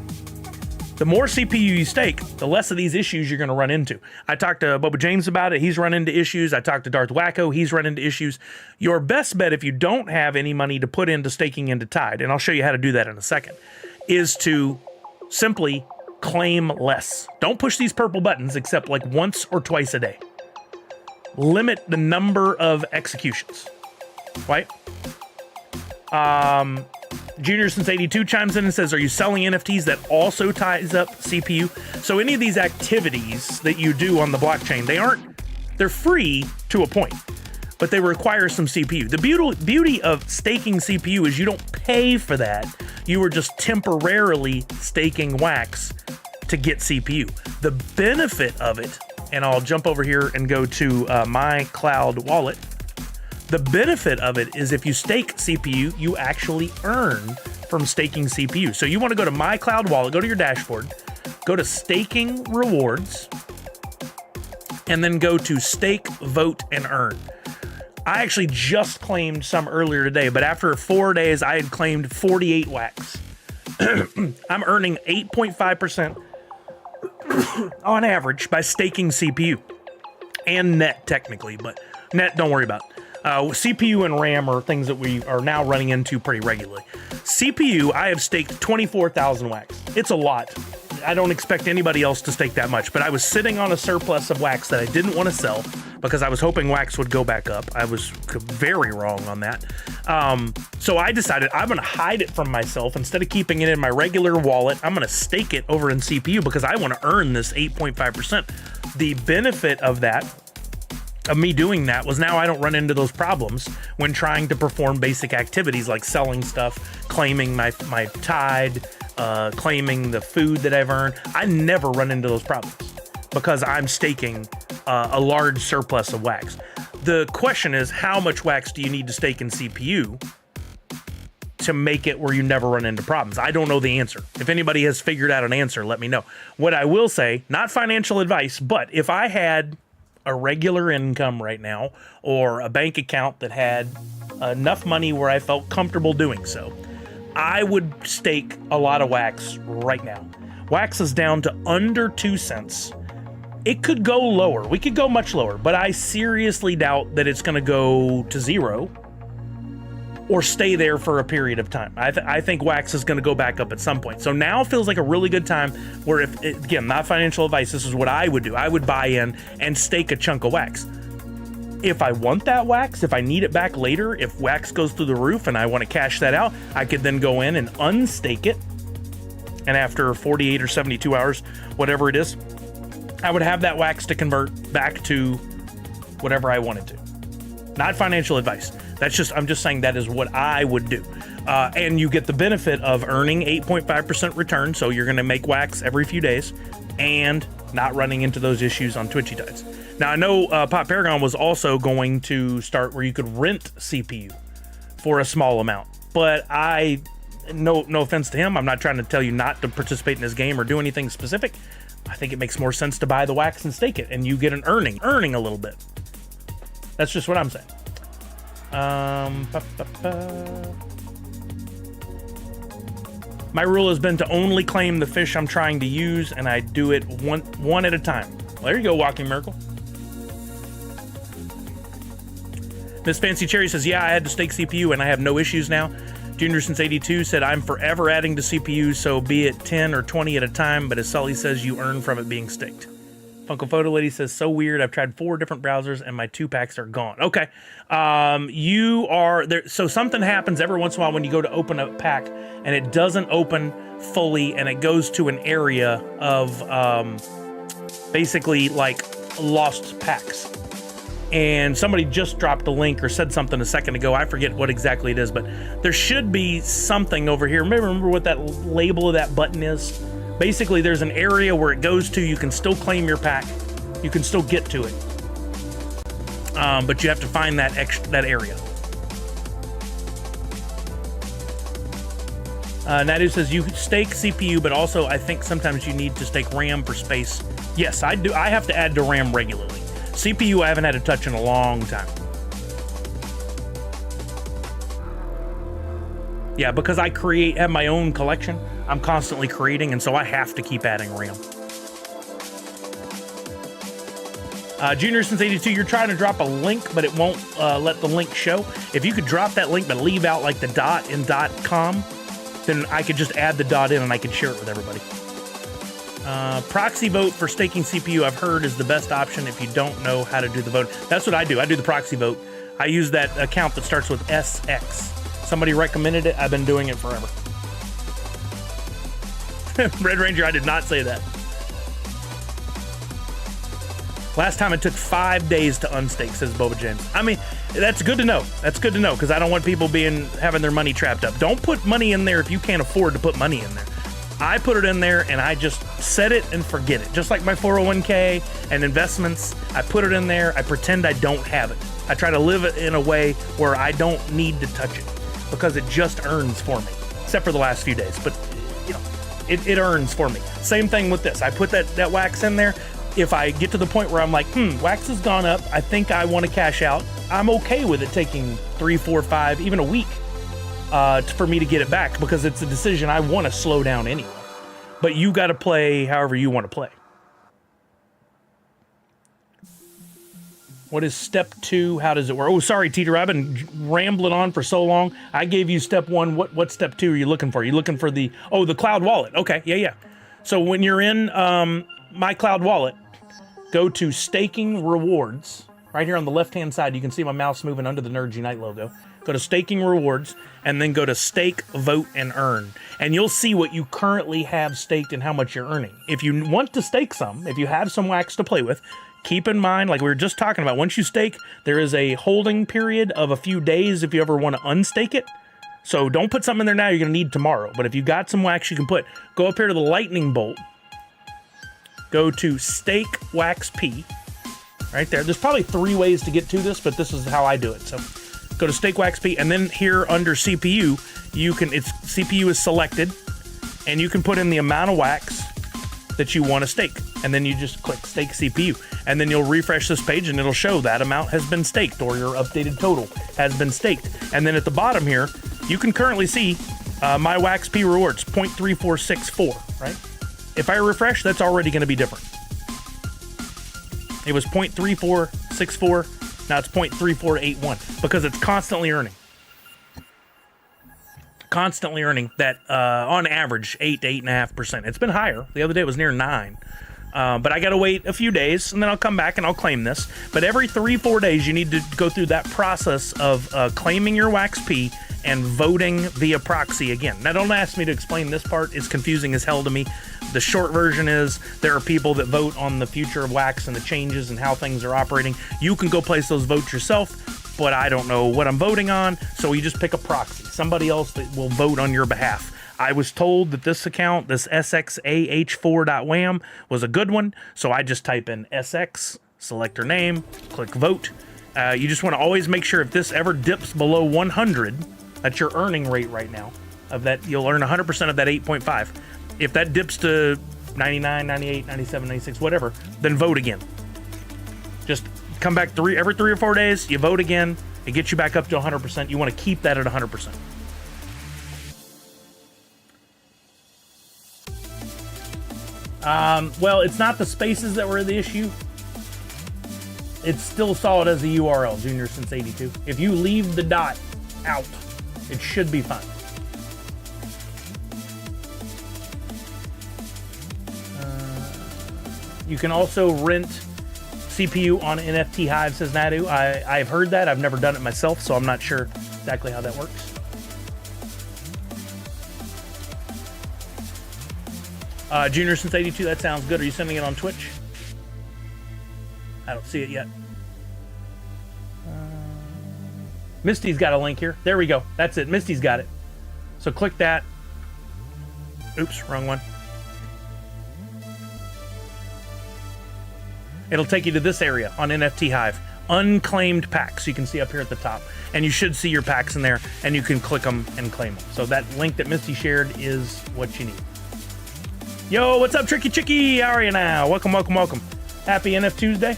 The more CPU you stake, the less of these issues you're going to run into. I talked to Bubba James about it. He's run into issues. I talked to Darth Wacko. He's run into issues. Your best bet if you don't have any money to put into staking into Tide, and I'll show you how to do that in a second, is to simply claim less. Don't push these purple buttons except like once or twice a day. Limit the number of executions, right? Junior Since 82 chimes in and says, are you selling NFTs that also ties up CPU? So any of these activities that you do on the blockchain, they're free to a point, but they require some CPU. The beauty of staking CPU is you don't pay for that. You are just temporarily staking Wax to get CPU. The benefit of it, and I'll jump over here and go to my cloud wallet. The benefit of it is if you stake CPU, you actually earn from staking CPU. So you want to go to my cloud wallet, go to your dashboard, go to staking rewards, and then go to stake, vote, and earn. I actually just claimed some earlier today, but after 4 days, I had claimed 48 Wax. I'm earning 8.5% on average by staking CPU and net technically, but net, don't worry about. CPU and RAM are things that we are now running into pretty regularly. CPU, I have staked 24,000 Wax. It's a lot. I don't expect anybody else to stake that much, but I was sitting on a surplus of Wax that I didn't want to sell because I was hoping Wax would go back up. I was very wrong on that. So I decided I'm going to hide it from myself. Instead of keeping it in my regular wallet, I'm going to stake it over in CPU because I want to earn this 8.5%. The benefit of that, of me doing that, was now I don't run into those problems when trying to perform basic activities like selling stuff, claiming my tide, claiming the food that I've earned. I never run into those problems because I'm staking a large surplus of Wax. The question is, how much Wax do you need to stake in CPU to make it where you never run into problems? I don't know the answer. If anybody has figured out an answer, let me know. What I will say, not financial advice, but if I had a regular income right now or a bank account that had enough money where I felt comfortable doing so, I would stake a lot of Wax right now. Wax is down to under 2 cents. It could go lower. We could go much lower, but I seriously doubt that it's going to go to zero or stay there for a period of time. I think Wax is going to go back up at some point. So now feels like a really good time where, if, again, not financial advice, this is what I would do. I would buy in and stake a chunk of Wax. If I want that Wax, if I need it back later, if Wax goes through the roof and I want to cash that out, I could then go in and unstake it. And after 48 or 72 hours, whatever it is, I would have that Wax to convert back to whatever I wanted to. Not financial advice. I'm just saying that is what I would do. And you get the benefit of earning 8.5% return. So you're going to make Wax every few days and not running into those issues on Twitchy Tides. Now, I know Pop Paragon was also going to start where you could rent CPU for a small amount, but no offense to him, I'm not trying to tell you not to participate in this game or do anything specific. I think it makes more sense to buy the Wax and stake it, and you get an earning a little bit. That's just what I'm saying. My rule has been to only claim the fish I'm trying to use, and I do it one at a time. Well, there you go, Walking Miracle. Miss Fancy Cherry says, yeah, I had to stake CPU and I have no issues now. Junior since 82 said, I'm forever adding to CPU, so be it 10 or 20 at a time, but as Sully says, you earn from it being staked. Funko Photo Lady says, so weird. I've tried 4 different browsers and my 2 packs are gone. Okay. You are there. So something happens every once in a while when you go to open a pack and it doesn't open fully and it goes to an area of basically like lost packs. And somebody just dropped a link or said something a second ago. I forget what exactly it is, but there should be something over here. Remember what that label of that button is? Basically, there's an area where it goes to. You can still claim your pack. You can still get to it. But you have to find that area. Nadu says, you stake CPU, but also I think sometimes you need to stake RAM for space. Yes, I do. I have to add to RAM regularly. CPU, I haven't had to touch in a long time. Yeah, because I have my own collection. I'm constantly creating, and so I have to keep adding RAM. Junior since 82, you're trying to drop a link, but it won't let the link show. If you could drop that link, but leave out like the dot in .com, then I could just add the dot in and I could share it with everybody. Proxy vote for staking CPU, I've heard, is the best option if you don't know how to do the vote. That's what I do. I do the proxy vote. I use that account that starts with SX. Somebody recommended it. I've been doing it forever. Red Ranger, I did not say that. Last time it took 5 days to unstake, says Boba James. I mean, that's good to know. That's good to know, because I don't want people having their money trapped up. Don't put money in there if you can't afford to put money in there. I put it in there and I just set it and forget it. Just like my 401k and investments, I put it in there. I pretend I don't have it. I try to live it in a way where I don't need to touch it because it just earns for me, except for the last few days. But you know, it earns for me. Same thing with this. I put that wax in there. If I get to the point where I'm like, wax has gone up, I think I want to cash out, I'm okay with it taking 3, 4, 5, even a week for me to get it back, because it's a decision I want to slow down anyway. But you got to play however you want to play. What is step 2? How does it work? Oh, sorry, Teeter. I've been rambling on for so long. I gave you step 1. What step 2 are you looking for? Are you looking for the cloud wallet? Okay, yeah. So when you're in my cloud wallet, go to staking rewards. Right here on the left-hand side, you can see my mouse moving under the Nerds Unite logo. Go to staking rewards, and then go to stake, vote, and earn. And you'll see what you currently have staked and how much you're earning. If you want to stake some, if you have some wax to play with, keep in mind, like we were just talking about, once you stake, there is a holding period of a few days if you ever want to unstake it. So don't put something in there now you're going to need tomorrow. But if you got some wax you can put, go up here to the lightning bolt. Go to stake wax P. Right there. There's probably 3 ways to get to this, but this is how I do it. So go to stake wax P, and then here under CPU, CPU is selected, and you can put in the amount of wax that you want to stake, and then you just click stake CPU, and then you'll refresh this page, and it'll show that amount has been staked, or your updated total has been staked. And then at the bottom here, you can currently see my wax P rewards 0.3464. Right? If I refresh, that's already going to be different. It was 0.3464. Now it's 0.3481 because it's constantly earning. Constantly earning that, on average, 8 to 8.5%. It's been higher. The other day it was near 9. But I got to wait a few days, and then I'll come back and I'll claim this. But every 3-4 days, you need to go through that process of claiming your wax P and voting via proxy again. Now, don't ask me to explain this part. It's confusing as hell to me. The short version is there are people that vote on the future of wax and the changes and how things are operating. You can go place those votes yourself, but I don't know what I'm voting on, so you just pick a proxy, somebody else that will vote on your behalf. I was told that this account, this SXAH4.wham, was a good one, so I just type in SX, select her name, click vote. You just want to always make sure if this ever dips below 100, that's your earning rate right now, of that you'll earn 100% of that 8.5. If that dips to 99, 98, 97, 96, whatever, then vote again. Just come back every 3 or 4 days, you vote again, it gets you back up to 100%. You want to keep that at 100%. Well, it's not the spaces that were the issue. It's still saw it as a URL, Junior since 82. If you leave the dot out, it should be fine. You can also rent CPU on NFT Hive, says Nadu. I've heard that. I've never done it myself, so I'm not sure exactly how that works. Junior since 82, that sounds good. Are you sending it on Twitch? I don't see it yet. Misty's got a link here. There we go. That's it. Misty's got it. So click that. Oops, wrong one. It'll take you to this area on NFT Hive. Unclaimed packs, you can see up here at the top. And you should see your packs in there, and you can click them and claim them. So that link that Misty shared is what you need. Yo, what's up, Tricky Chicky? How are you now? Welcome, welcome, welcome. Happy NFTuesday.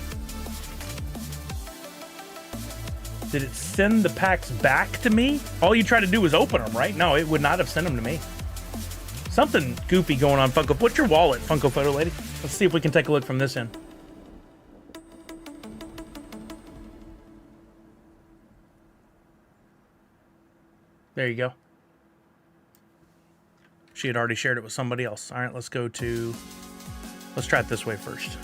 Did it send the packs back to me? All you try to do is open them, right? No, it would not have sent them to me. Something goofy going on, Funko. What's your wallet, Funko Photo Lady? Let's see if we can take a look from this end. There you go. She had already shared it with somebody else. All right, let's try it this way first.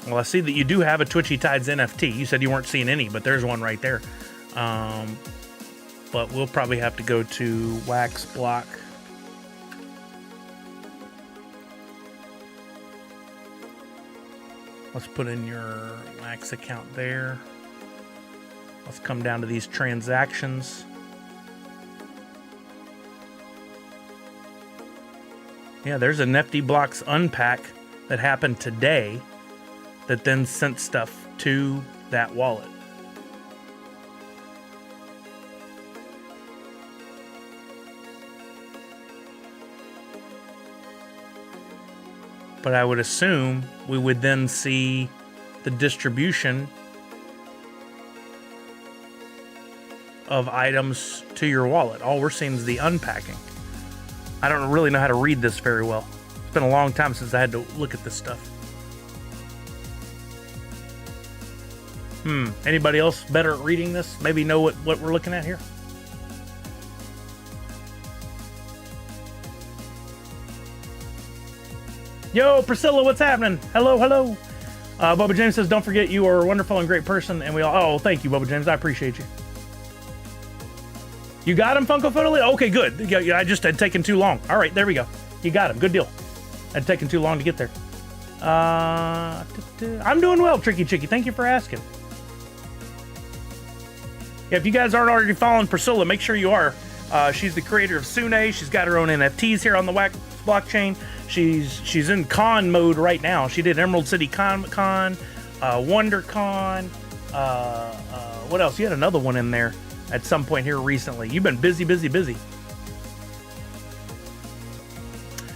Well, I see that you do have a Twitchy Tides NFT. You said you weren't seeing any, but there's one right there. But we'll probably have to go to Wax Block. Let's put in your Wax account there. Let's come down to these transactions. Yeah, there's a Nifty Blocks unpack that happened today that then sent stuff to that wallet. But I would assume we would then see the distribution of items to your wallet. All we're seeing is the unpacking. I don't really know how to read this very well. It's been a long time since I had to look at this stuff. Anybody else better at reading this? Maybe know what we're looking at here? Yo, Priscilla, what's happening? Hello, hello. Bubba James says, don't forget you are a wonderful and great person. And we all, oh, thank you, Bubba James. I appreciate you. You got him, Funko Photo? Okay, good. Yeah, I just had taken too long. All right, there we go. You got him. Good deal. Had taken too long to get there. I'm doing well, Tricky Chicky. Thank you for asking. Yeah, if you guys aren't already following Priscilla, make sure you are. She's the creator of Sune. She's got her own NFTs here on the Wax blockchain. She's in con mode right now. She did Emerald City Con, WonderCon. What else? You had another one in there at some point here recently. You've been busy, busy, busy.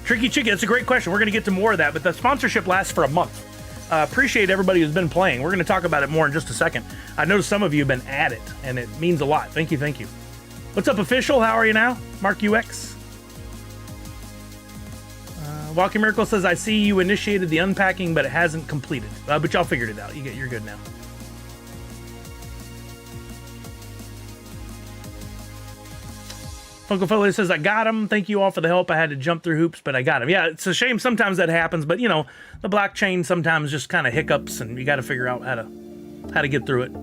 Tricky Chicky, that's a great question. We're going to get to more of that, but the sponsorship lasts for a month. Appreciate everybody who's been playing. We're going to talk about it more in just a second. I know some of you have been at it, and it means a lot. Thank you, thank you. What's up, official? How are you now? Mark UX. Walking Miracle says, I see you initiated the unpacking, but it hasn't completed. But y'all figured it out. You're good now. Funko Foley says, I got him. Thank you all for the help. I had to jump through hoops, but I got him. Yeah, it's a shame sometimes that happens, but you know, the blockchain sometimes just kind of hiccups, and you got to figure out how to get through it.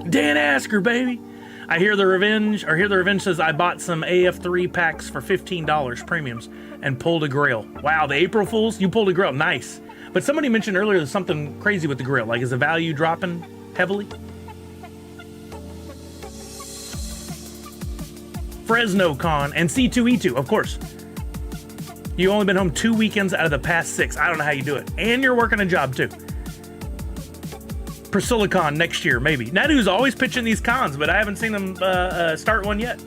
Dan Asker, baby. I hear the revenge says, I bought some AF3 packs for $15 premiums and pulled a grail. Wow, the April Fools, you pulled a grail. Nice. But somebody mentioned earlier there's something crazy with the grail. Like, is the value dropping heavily? Fresno Con and C2E2, of course. You've only been home 2 weekends out of the past 6. I don't know how you do it. And you're working a job too. PriscillaCon next year, maybe. Nadu's always pitching these cons, but I haven't seen them start one yet.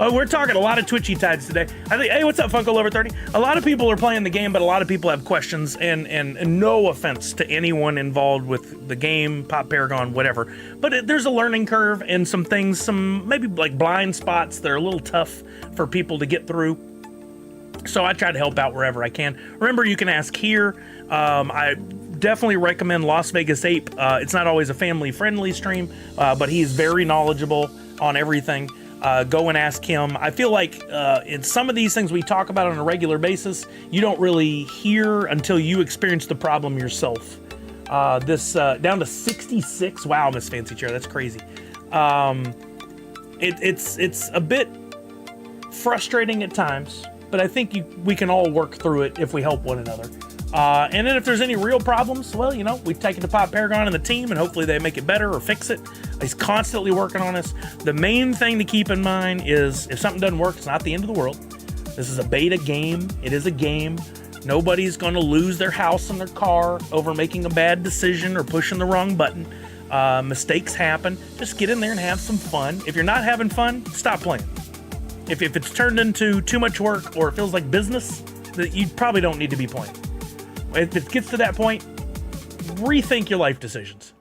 Oh, we're talking a lot of Twitchy tides today. I think, hey, what's up, Funko Lover 30? A lot of people are playing the game, but a lot of people have questions, and no offense to anyone involved with the game, Pop Paragon, whatever. But there's a learning curve and some things, some maybe like blind spots that are a little tough for people to get through. So I try to help out wherever I can. Remember, you can ask here. I definitely recommend Las Vegas Ape. It's not always a family-friendly stream, but he's very knowledgeable on everything. Go and ask him. I feel like in some of these things we talk about on a regular basis, you don't really hear until you experience the problem yourself. This down to 66. Wow, Miss Fancy Chair, that's crazy. It's a bit frustrating at times, but I think we can all work through it if we help one another. And then if there's any real problems, well, you know, we take it to Pop Paragon and the team, and hopefully they make it better or fix it. He's constantly working on this. The main thing to keep in mind is if something doesn't work, it's not the end of the world. This is a beta game. It is a game. Nobody's going to lose their house and their car over making a bad decision or pushing the wrong button. Mistakes happen. Just get in there and have some fun. If you're not having fun, stop playing. If it's turned into too much work or it feels like business, that you probably don't need to be playing. If it gets to that point, rethink your life decisions.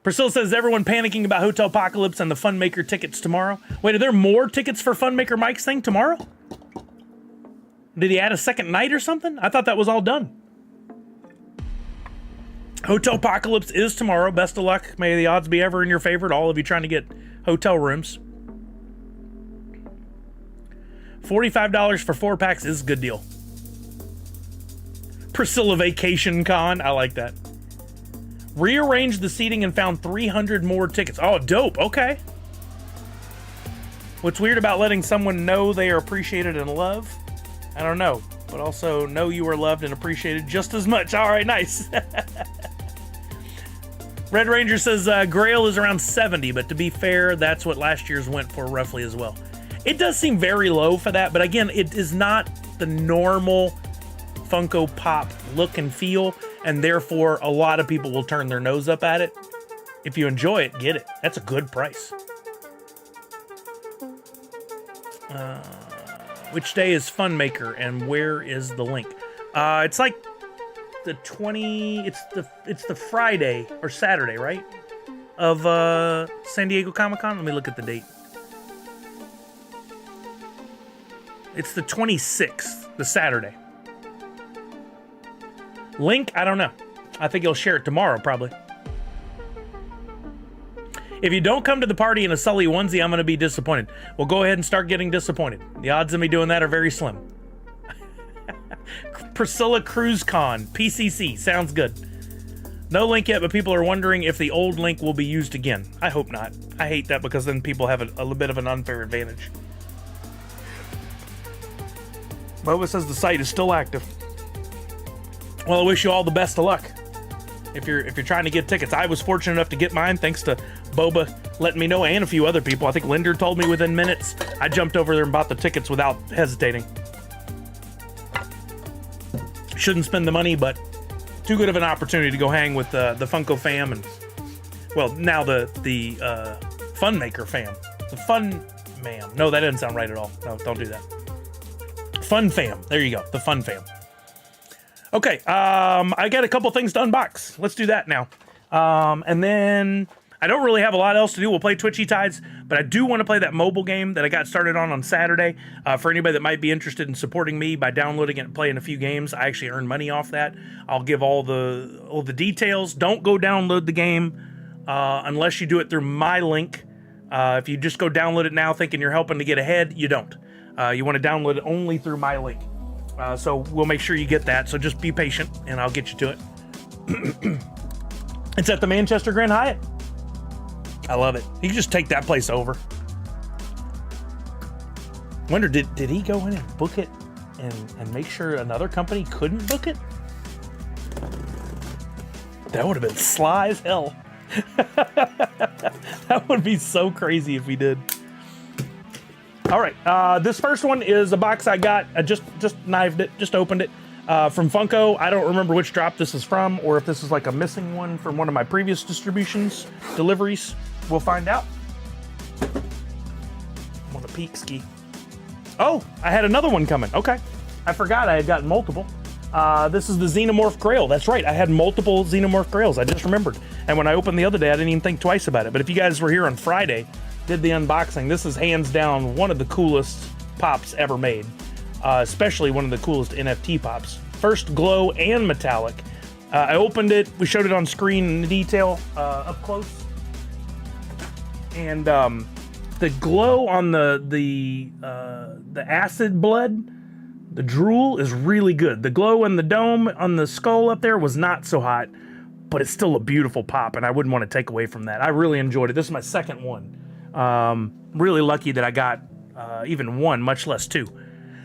Priscilla says, everyone panicking about Hotel Apocalypse and the Funmaker tickets tomorrow. Wait, are there more tickets for Funmaker Mike's thing tomorrow? Did he add a second night or something? I thought that was all done. Hotel Apocalypse is tomorrow. Best of luck. May the odds be ever in your favor to all of you trying to get hotel rooms. $45 for 4 packs is a good deal. Priscilla Vacation Con. I like that. Rearranged the seating and found 300 more tickets. Oh, dope. Okay. What's weird about letting someone know they are appreciated and loved? I don't know, but also know you are loved and appreciated just as much. All right, nice. Red Ranger says Grail is around 70, but to be fair, that's what last year's went for roughly as well. It does seem very low for that, but again, it is not the normal Funko Pop look and feel, and therefore a lot of people will turn their nose up at it. If you enjoy it, get it. That's a good price. Which day is Funmaker and where is the link? It's like the 20, it's the Friday or Saturday, right? Of San Diego Comic-Con. Let me look at the date. It's the 26th, the Saturday. Link, I don't know. I think he'll share it tomorrow, probably. If you don't come to the party in a Sully onesie, I'm going to be disappointed. Well, go ahead and start getting disappointed. The odds of me doing that are very slim. Priscilla Cruise Con, PCC, sounds good. No link yet, but people are wondering if the old link will be used again. I hope not. I hate that because then people have a little bit of an unfair advantage. Boba says the site is still active. Well, I wish you all the best of luck. If you're trying to get tickets, I was fortunate enough to get mine thanks to Boba letting me know and a few other people. I think Linder told me within minutes. I jumped over there and bought the tickets without hesitating. Shouldn't spend the money, but too good of an opportunity to go hang with the Funko fam and, well, now the Funmaker fam. The Fun Mam. No, that doesn't sound right at all. No, don't do that. Fun fam. There you go. The Fun fam. Okay, I got a couple things to unbox. Let's do that now. And then I don't really have a lot else to do. We'll play Twitchy Tides, but I do want to play that mobile game that I got started on Saturday. For anybody that might be interested in supporting me by downloading it and playing a few games, I actually earn money off that. I'll give all the details. Don't go download the game unless you do it through my link. If you just go download it now thinking you're helping to get ahead, you don't. You want to download it only through my link. So we'll make sure you get that. So just be patient, and I'll get you to it. It's at the Manchester Grand Hyatt. I love it. You can just take that place over. Wonder, did he go in and book it and make sure another company couldn't book it? That would have been sly as hell. That would be so crazy if we did. All right, this first one is a box I got. I just knifed it, just opened it from Funko. I don't remember which drop this is from, or if this is like a missing one from one of my previous deliveries. We'll find out. want a peek ski. Oh, I had another one coming. Okay. I forgot I had gotten multiple. This is the Xenomorph Grail. That's right. I had multiple Xenomorph Grails. I just remembered. And when I opened the other day, I didn't even think twice about it. But if you guys were here on Friday, did the unboxing, this is hands down one of the coolest pops ever made. Especially one of the coolest NFT pops. First glow and metallic. I opened it. We showed it on screen in detail, up close. And the glow on the acid blood, the drool, is really good. The glow in the dome on the skull up there was not so hot, but it's still a beautiful pop, and I wouldn't want to take away from that. I really enjoyed it. This is my second one. Really lucky that I got even one, much less two.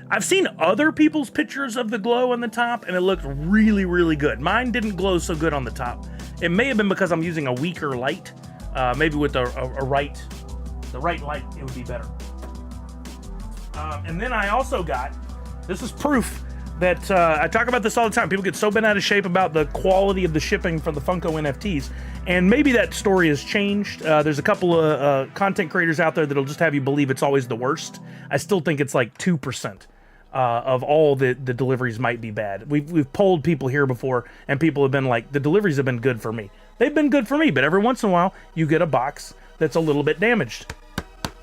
I've seen other people's pictures of the glow on the top, and it looked really, really good. Mine didn't glow so good on the top. It may have been because I'm using a weaker light. Maybe with the right light, it would be better. And then I also got, this is proof that I talk about this all the time. People get so bent out of shape about the quality of the shipping for the Funko NFTs. And maybe that story has changed. There's a couple of content creators out there that'll just have you believe it's always the worst. I still think it's like 2% of all the deliveries might be bad. We've polled people here before, and people have been like, the deliveries have been good for me. They've been good for me, but every once in a while, you get a box that's a little bit damaged.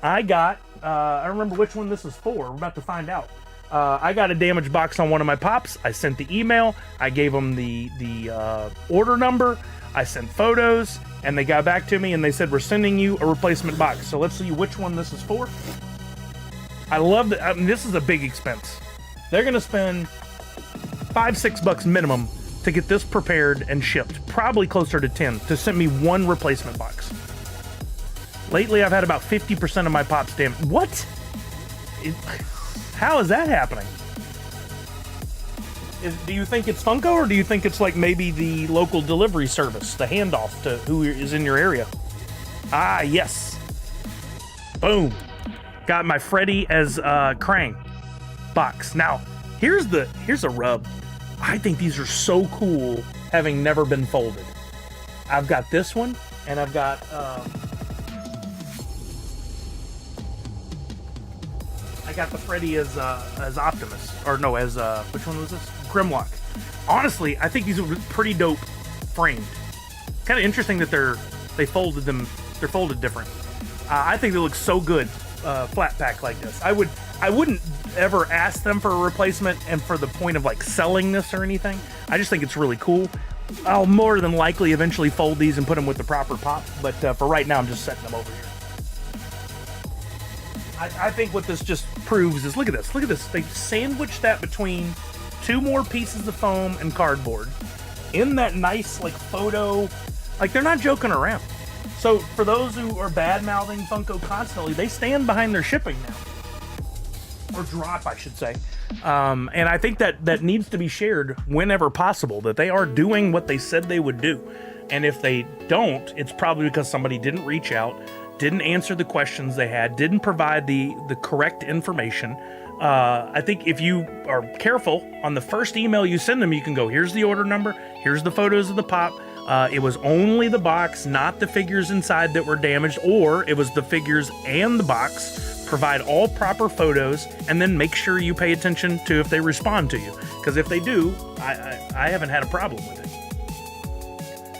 I got, I remember which one this is for. We're about to find out. I got a damaged box on one of my pops. I sent the email. I gave them the order number. I sent photos, and they got back to me, and they said, we're sending you a replacement box. So let's see which one this is for. I love that. I mean, this is a big expense. They're going to spend $5-6 minimum to get this prepared and shipped. Probably closer to 10 to send me one replacement box. Lately, I've had about 50% of my pops damaged. What? How is that happening? Do you think it's Funko, or do you think it's like maybe the local delivery service, the handoff to who is in your area? Ah, yes. Boom. Got my Freddy as Krang box. Now, here's a rub. I think these are so cool, having never been folded. I've got this one, and I've got I got the Freddy as Optimus, or no, as which one was this? Grimlock. Honestly, I think these are pretty dope framed. Kind of interesting that they folded them. They're folded different. I think they look so good, flat pack like this. I wouldn't ever ask them for a replacement, and for the point of like selling this or anything. I just think it's really cool. I'll more than likely eventually fold these and put them with the proper pop, but for right now, I'm just setting them over here. I think what this just proves is, look at this. They sandwiched that between two more pieces of foam and cardboard in that nice like photo, like they're not joking around. So for those who are bad-mouthing Funko constantly, they stand behind their shipping now. Or drop, I should say. And I think that needs to be shared whenever possible, that they are doing what they said they would do. And if they don't, it's probably because somebody didn't reach out, didn't answer the questions they had, didn't provide the correct information. I think if you are careful, on the first email you send them, you can go, here's the order number, here's the photos of the pop. It was only the box, not the figures inside that were damaged, or it was the figures and the box. Provide all proper photos, and then make sure you pay attention to if they respond to you. Because if they do, I haven't had a problem with it.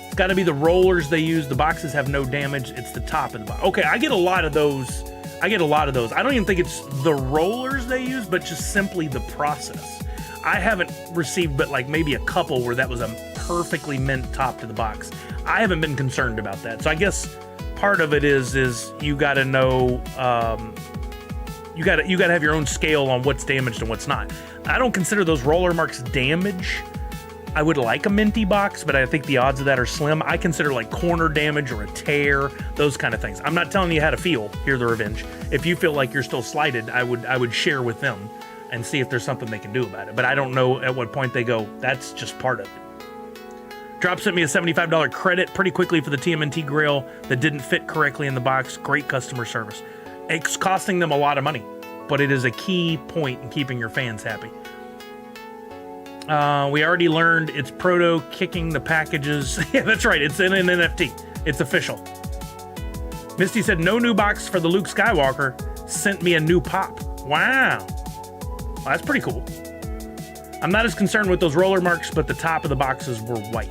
It's got to be the rollers they use. The boxes have no damage. It's the top of the box. Okay, I get a lot of those. I don't even think it's the rollers they use, but just simply the process. I haven't received but like maybe a couple where that was a perfectly mint top to the box. I haven't been concerned about that. So I guess part of it is you got to know, you got to have your own scale on what's damaged and what's not. I don't consider those roller marks damage. I would like a minty box, but I think the odds of that are slim. I consider like corner damage or a tear, those kind of things. I'm not telling you how to feel. Hear the revenge. If you feel like you're still slighted, I would share with them and see if there's something they can do about it. But I don't know at what point they go, that's just part of it. Droppp sent me a $75 credit pretty quickly for the TMNT Grail that didn't fit correctly in the box. Great customer service. It's costing them a lot of money, but it is a key point in keeping your fans happy. We already learned it's proto kicking the packages. Yeah, that's right. It's in an NFT. It's official. Misty said no new box for the Luke Skywalker. sent me a new pop. Wow. Well, that's pretty cool. I'm not as concerned with those roller marks, but the top of the boxes were white.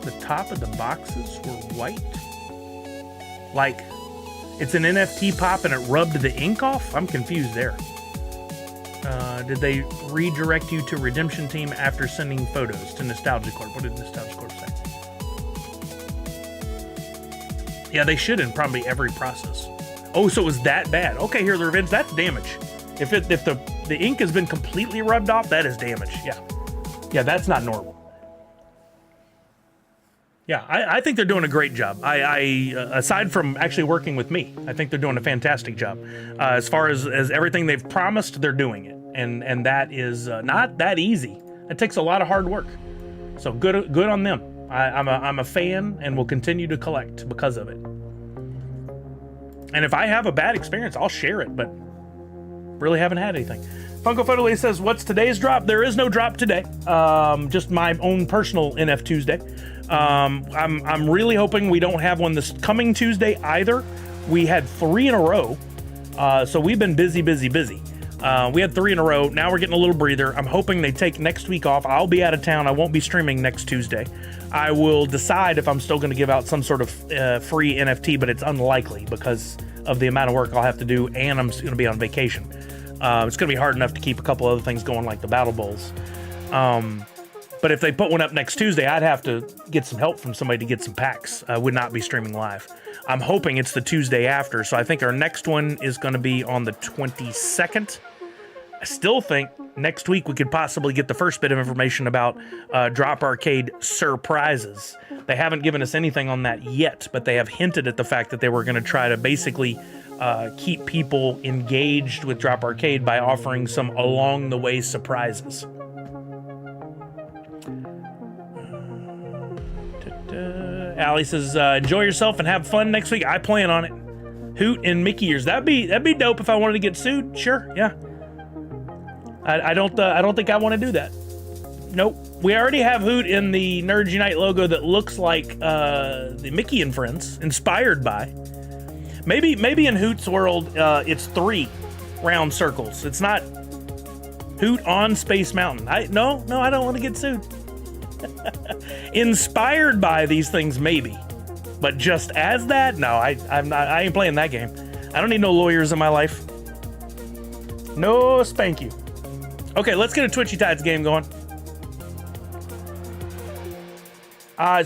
The top of the boxes were white? Like, it's an NFT pop and it rubbed the ink off? I'm confused there. Did they redirect you to Redemption Team after sending photos to Nostalgia Corp? What did Nostalgia Corp say? Yeah, they should in probably every process. Oh, so it was that bad. Okay, here, the revenge, that's damage. If the ink has been completely rubbed off, that is damage. Yeah. Yeah, that's not normal. Yeah, I think they're doing a great job. Aside from actually working with me, I think they're doing a fantastic job. As far as everything they've promised, they're doing it. And that is not that easy. It takes a lot of hard work. So good on them. I'm a fan and will continue to collect because of it. And if I have a bad experience, I'll share it, but really haven't had anything. Funko Photolay says, what's today's drop? There is no drop today. Just my own personal NFTuesday. I'm really hoping we don't have one this coming Tuesday either. We had 3 in a row. So we've been busy. We had 3 in a row. Now we're getting a little breather. I'm hoping they take next week off. I'll be out of town. I won't be streaming next Tuesday. I will decide if I'm still going to give out some sort of free NFT, but it's unlikely because of the amount of work I'll have to do, and I'm going to be on vacation. It's going to be hard enough to keep a couple other things going like the Battle Bowls. But if they put one up next Tuesday, I'd have to get some help from somebody to get some packs. I would not be streaming live. I'm hoping it's the Tuesday after, so I think our next one is going to be on the 22nd. I still think next week we could possibly get the first bit of information about Droppp Arcade surprises. They haven't given us anything on that yet, but they have hinted at the fact that they were going to try to basically keep people engaged with Droppp Arcade by offering some along-the-way surprises. Allie says, enjoy yourself and have fun next week. I plan on it. Hoot and Mickey ears. That'd be dope if I wanted to get sued. Sure, yeah. I don't think I want to do that. Nope. We already have Hoot in the Nerds Unite logo that looks like the Mickey and Friends, inspired by. Maybe in Hoot's world, it's 3 round circles. It's not Hoot on Space Mountain. No, I don't want to get sued. Inspired by these things, maybe, but just as that, no, I ain't playing that game. I don't need no lawyers in my life. No, spank you. Okay, let's get a Twitchy Tides game going.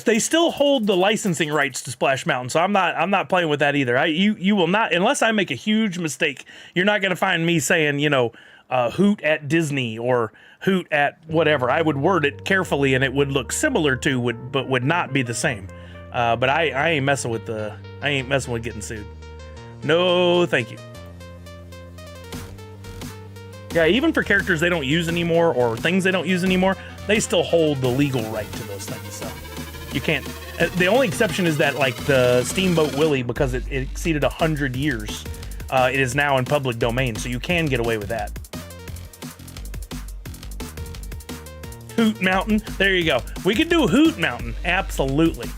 They still hold the licensing rights to Splash Mountain, so I'm not playing with that either. You will not, unless I make a huge mistake. You're not going to find me saying, Hoot at Disney or Hoot at whatever. I would word it carefully and it would look similar to, but would not be the same. But I ain't messing with getting sued. No, thank you. Yeah, even for characters they don't use anymore or things they don't use anymore, they still hold the legal right to those things. So you can't. The only exception is that, like the Steamboat Willie, because it exceeded 100 years, it is now in public domain, so you can get away with that. Hoot Mountain, there you go. We could do a Hoot Mountain, absolutely.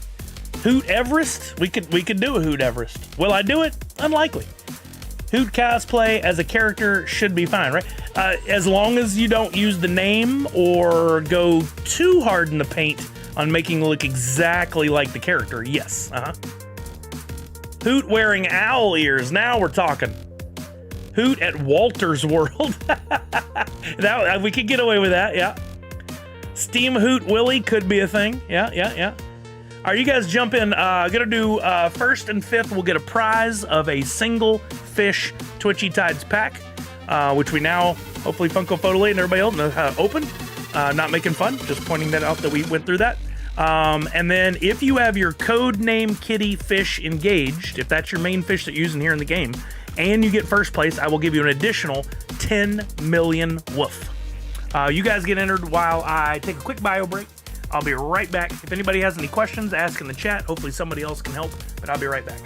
Hoot Everest, we could do a Hoot Everest. Will I do it? Unlikely. Hoot cosplay as a character should be fine, right? As long as you don't use the name or go too hard in the paint on making it look exactly like the character, yes. Hoot wearing owl ears, now we're talking. Hoot at Walter's World. We could get away with that, yeah. Steam Hoot Willie could be a thing, yeah. All right, you guys jump in. Gonna do first and fifth. We'll get a prize of a single fish Twitchy Tides pack, which we now, hopefully Funko Photolay and everybody else knows how to open. Not making fun, just pointing that out that we went through that. And then if you have your code name kitty fish engaged, if that's your main fish that you're using here in the game, and you get first place, I will give you an additional 10 million woof. You guys get entered while I take a quick bio break. I'll be right back. If anybody has any questions, ask in the chat. Hopefully somebody else can help, but I'll be right back.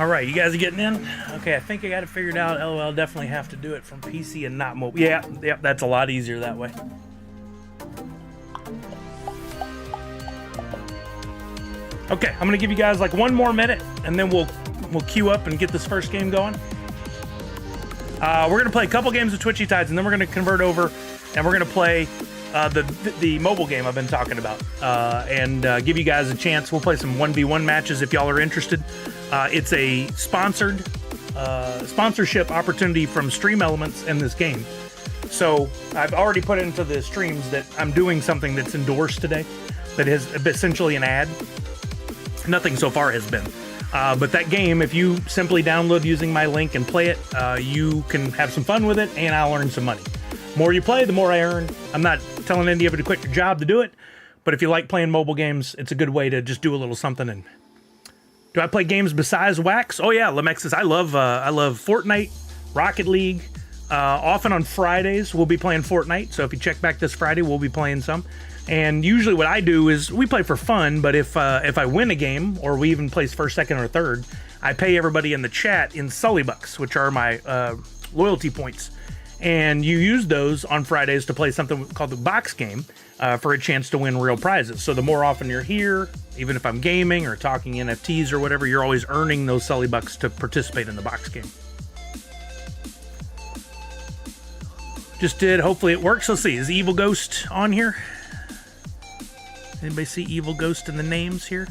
All right, you guys are getting in? Okay, I think I got it figured out. LOL, definitely have to do it from PC and not mobile. Yeah, that's a lot easier that way. Okay, I'm gonna give you guys like 1 more minute, and then we'll queue up and get this first game going. We're gonna play a couple games of Twitchy Tides, and then we're gonna convert over, and we're gonna play the mobile game I've been talking about, and give you guys a chance. We'll play some 1v1 matches if y'all are interested. It's a sponsorship opportunity from Stream Elements in this game. So I've already put into the streams that I'm doing something that's endorsed today, that is essentially an ad. Nothing so far has been. But that game, if you simply download using my link and play it, you can have some fun with it, and I'll earn some money. The more you play, the more I earn. I'm not telling any of you to quit your job to do it, but if you like playing mobile games, it's a good way to just do a little something. And do I play games besides Wax? Oh yeah, Lemexis. I love Fortnite, Rocket League. Often on Fridays, we'll be playing Fortnite. So if you check back this Friday, we'll be playing some. And usually what I do is we play for fun, but if I win a game, or we even place first, second, or third, I pay everybody in the chat in Sully Bucks, which are my loyalty points. And you use those on Fridays to play something called the box game for a chance to win real prizes. So the more often you're here, even if I'm gaming or talking NFTs or whatever, you're always earning those Sully Bucks to participate in the box game. Just did. Hopefully it works. Let's see. Is Evil Ghost on here? Anybody see Evil Ghost in the names here?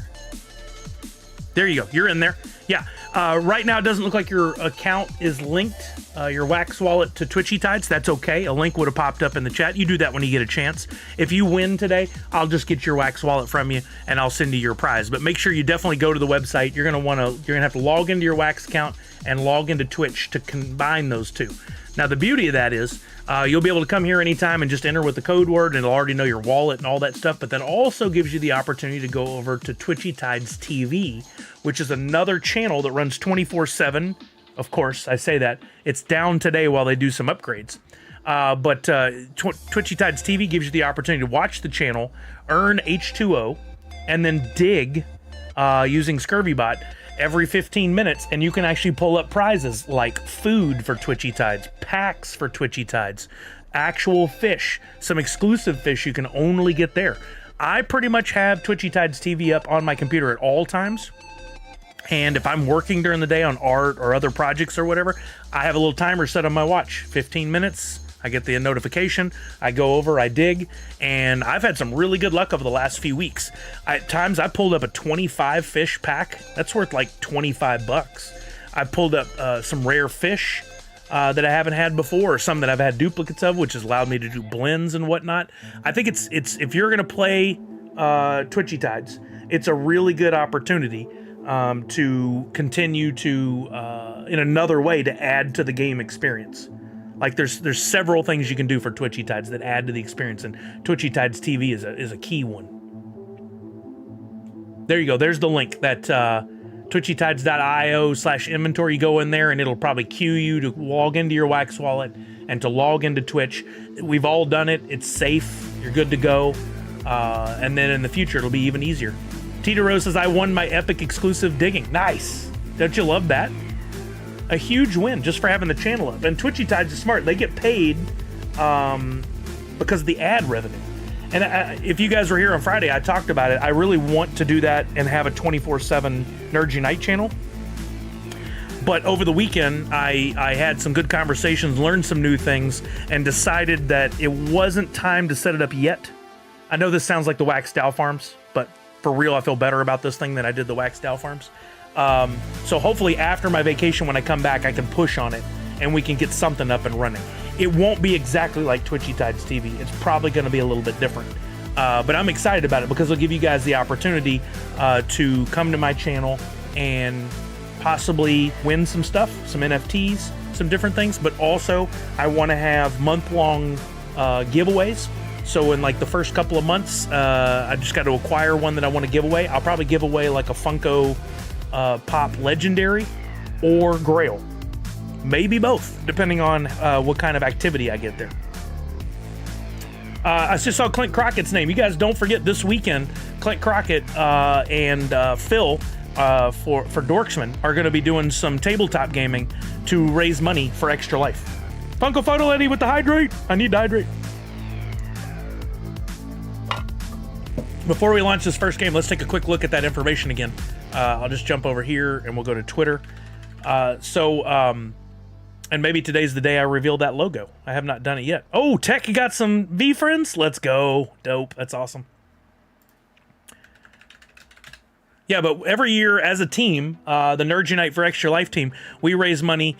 There you go. You're in there. Yeah. Right now, it doesn't look like your account is linked, your Wax wallet, to Twitchy Tides. That's okay. A link would have popped up in the chat. You do that when you get a chance. If you win today, I'll just get your Wax wallet from you, and I'll send you your prize. But make sure you definitely go to the website. You're gonna have to log into your Wax account and log into Twitch to combine those two. Now, the beauty of that is you'll be able to come here anytime and just enter with the code word, and it'll already know your wallet and all that stuff. But that also gives you the opportunity to go over to Twitchy Tides TV, which is another channel that runs 24/7. Of course, I say that. It's down today while they do some upgrades. But Twitchy Tides TV gives you the opportunity to watch the channel, earn H2O, and then dig using ScurvyBot every 15 minutes, and you can actually pull up prizes like food for Twitchy Tides, packs for Twitchy Tides, actual fish, some exclusive fish you can only get there. I pretty much have Twitchy Tides TV up on my computer at all times, and if I'm working during the day on art or other projects or whatever, I have a little timer set on my watch. 15 minutes, I get the notification, I go over, I dig, and I've had some really good luck over the last few weeks. At times, I pulled up a 25 fish pack. That's worth like 25 bucks. I pulled up some rare fish that I haven't had before, or some that I've had duplicates of, which has allowed me to do blends and whatnot. I think it's if you're gonna play Twitchy Tides, it's a really good opportunity to continue to, in another way, to add to the game experience. Like there's several things you can do for Twitchy Tides that add to the experience, and Twitchy Tides TV is a key one. There you go. There's the link, that twitchytides.io/inventory. You go in there and it'll probably cue you to log into your Wax wallet and to log into Twitch. We've all done it. It's safe. You're good to go. And then in the future, it'll be even easier. Tita Rose says, I won my epic exclusive digging. Nice. Don't you love that? A huge win just for having the channel up. And Twitchy Tides is smart. They get paid because of the ad revenue. And if you guys were here on Friday, I talked about it. I really want to do that and have a 24/7 Nerd Unite channel. But over the weekend, I had some good conversations, learned some new things, and decided that it wasn't time to set it up yet. I know this sounds like the Wax Dow Farms, but for real, I feel better about this thing than I did the Wax Dow Farms. So hopefully after my vacation, when I come back, I can push on it and we can get something up and running. It won't be exactly like Twitchy Tides TV. It's probably going to be a little bit different. But I'm excited about it because it'll give you guys the opportunity to come to my channel and possibly win some stuff, some NFTs, some different things. But also, I want to have month-long giveaways. So in like the first couple of months, I just got to acquire one that I want to give away. I'll probably give away like a Funko Pop Legendary or Grail. Maybe both, depending on what kind of activity I get there. I just saw Clint Crockett's name. You guys don't forget this weekend, Clint Crockett and Phil, for Dorksman are going to be doing some tabletop gaming to raise money for Extra Life. Funko Photo Lady with the hydrate. I need to hydrate. Before we launch this first game, let's take a quick look at that information again. I'll just jump over here and we'll go to Twitter. And maybe today's the day I reveal that logo. I have not done it yet. Oh, Tech, you got some V friends? Let's go. Dope. That's awesome. Yeah, but every year as a team, the Nerds Unite for Extra Life team, we raise money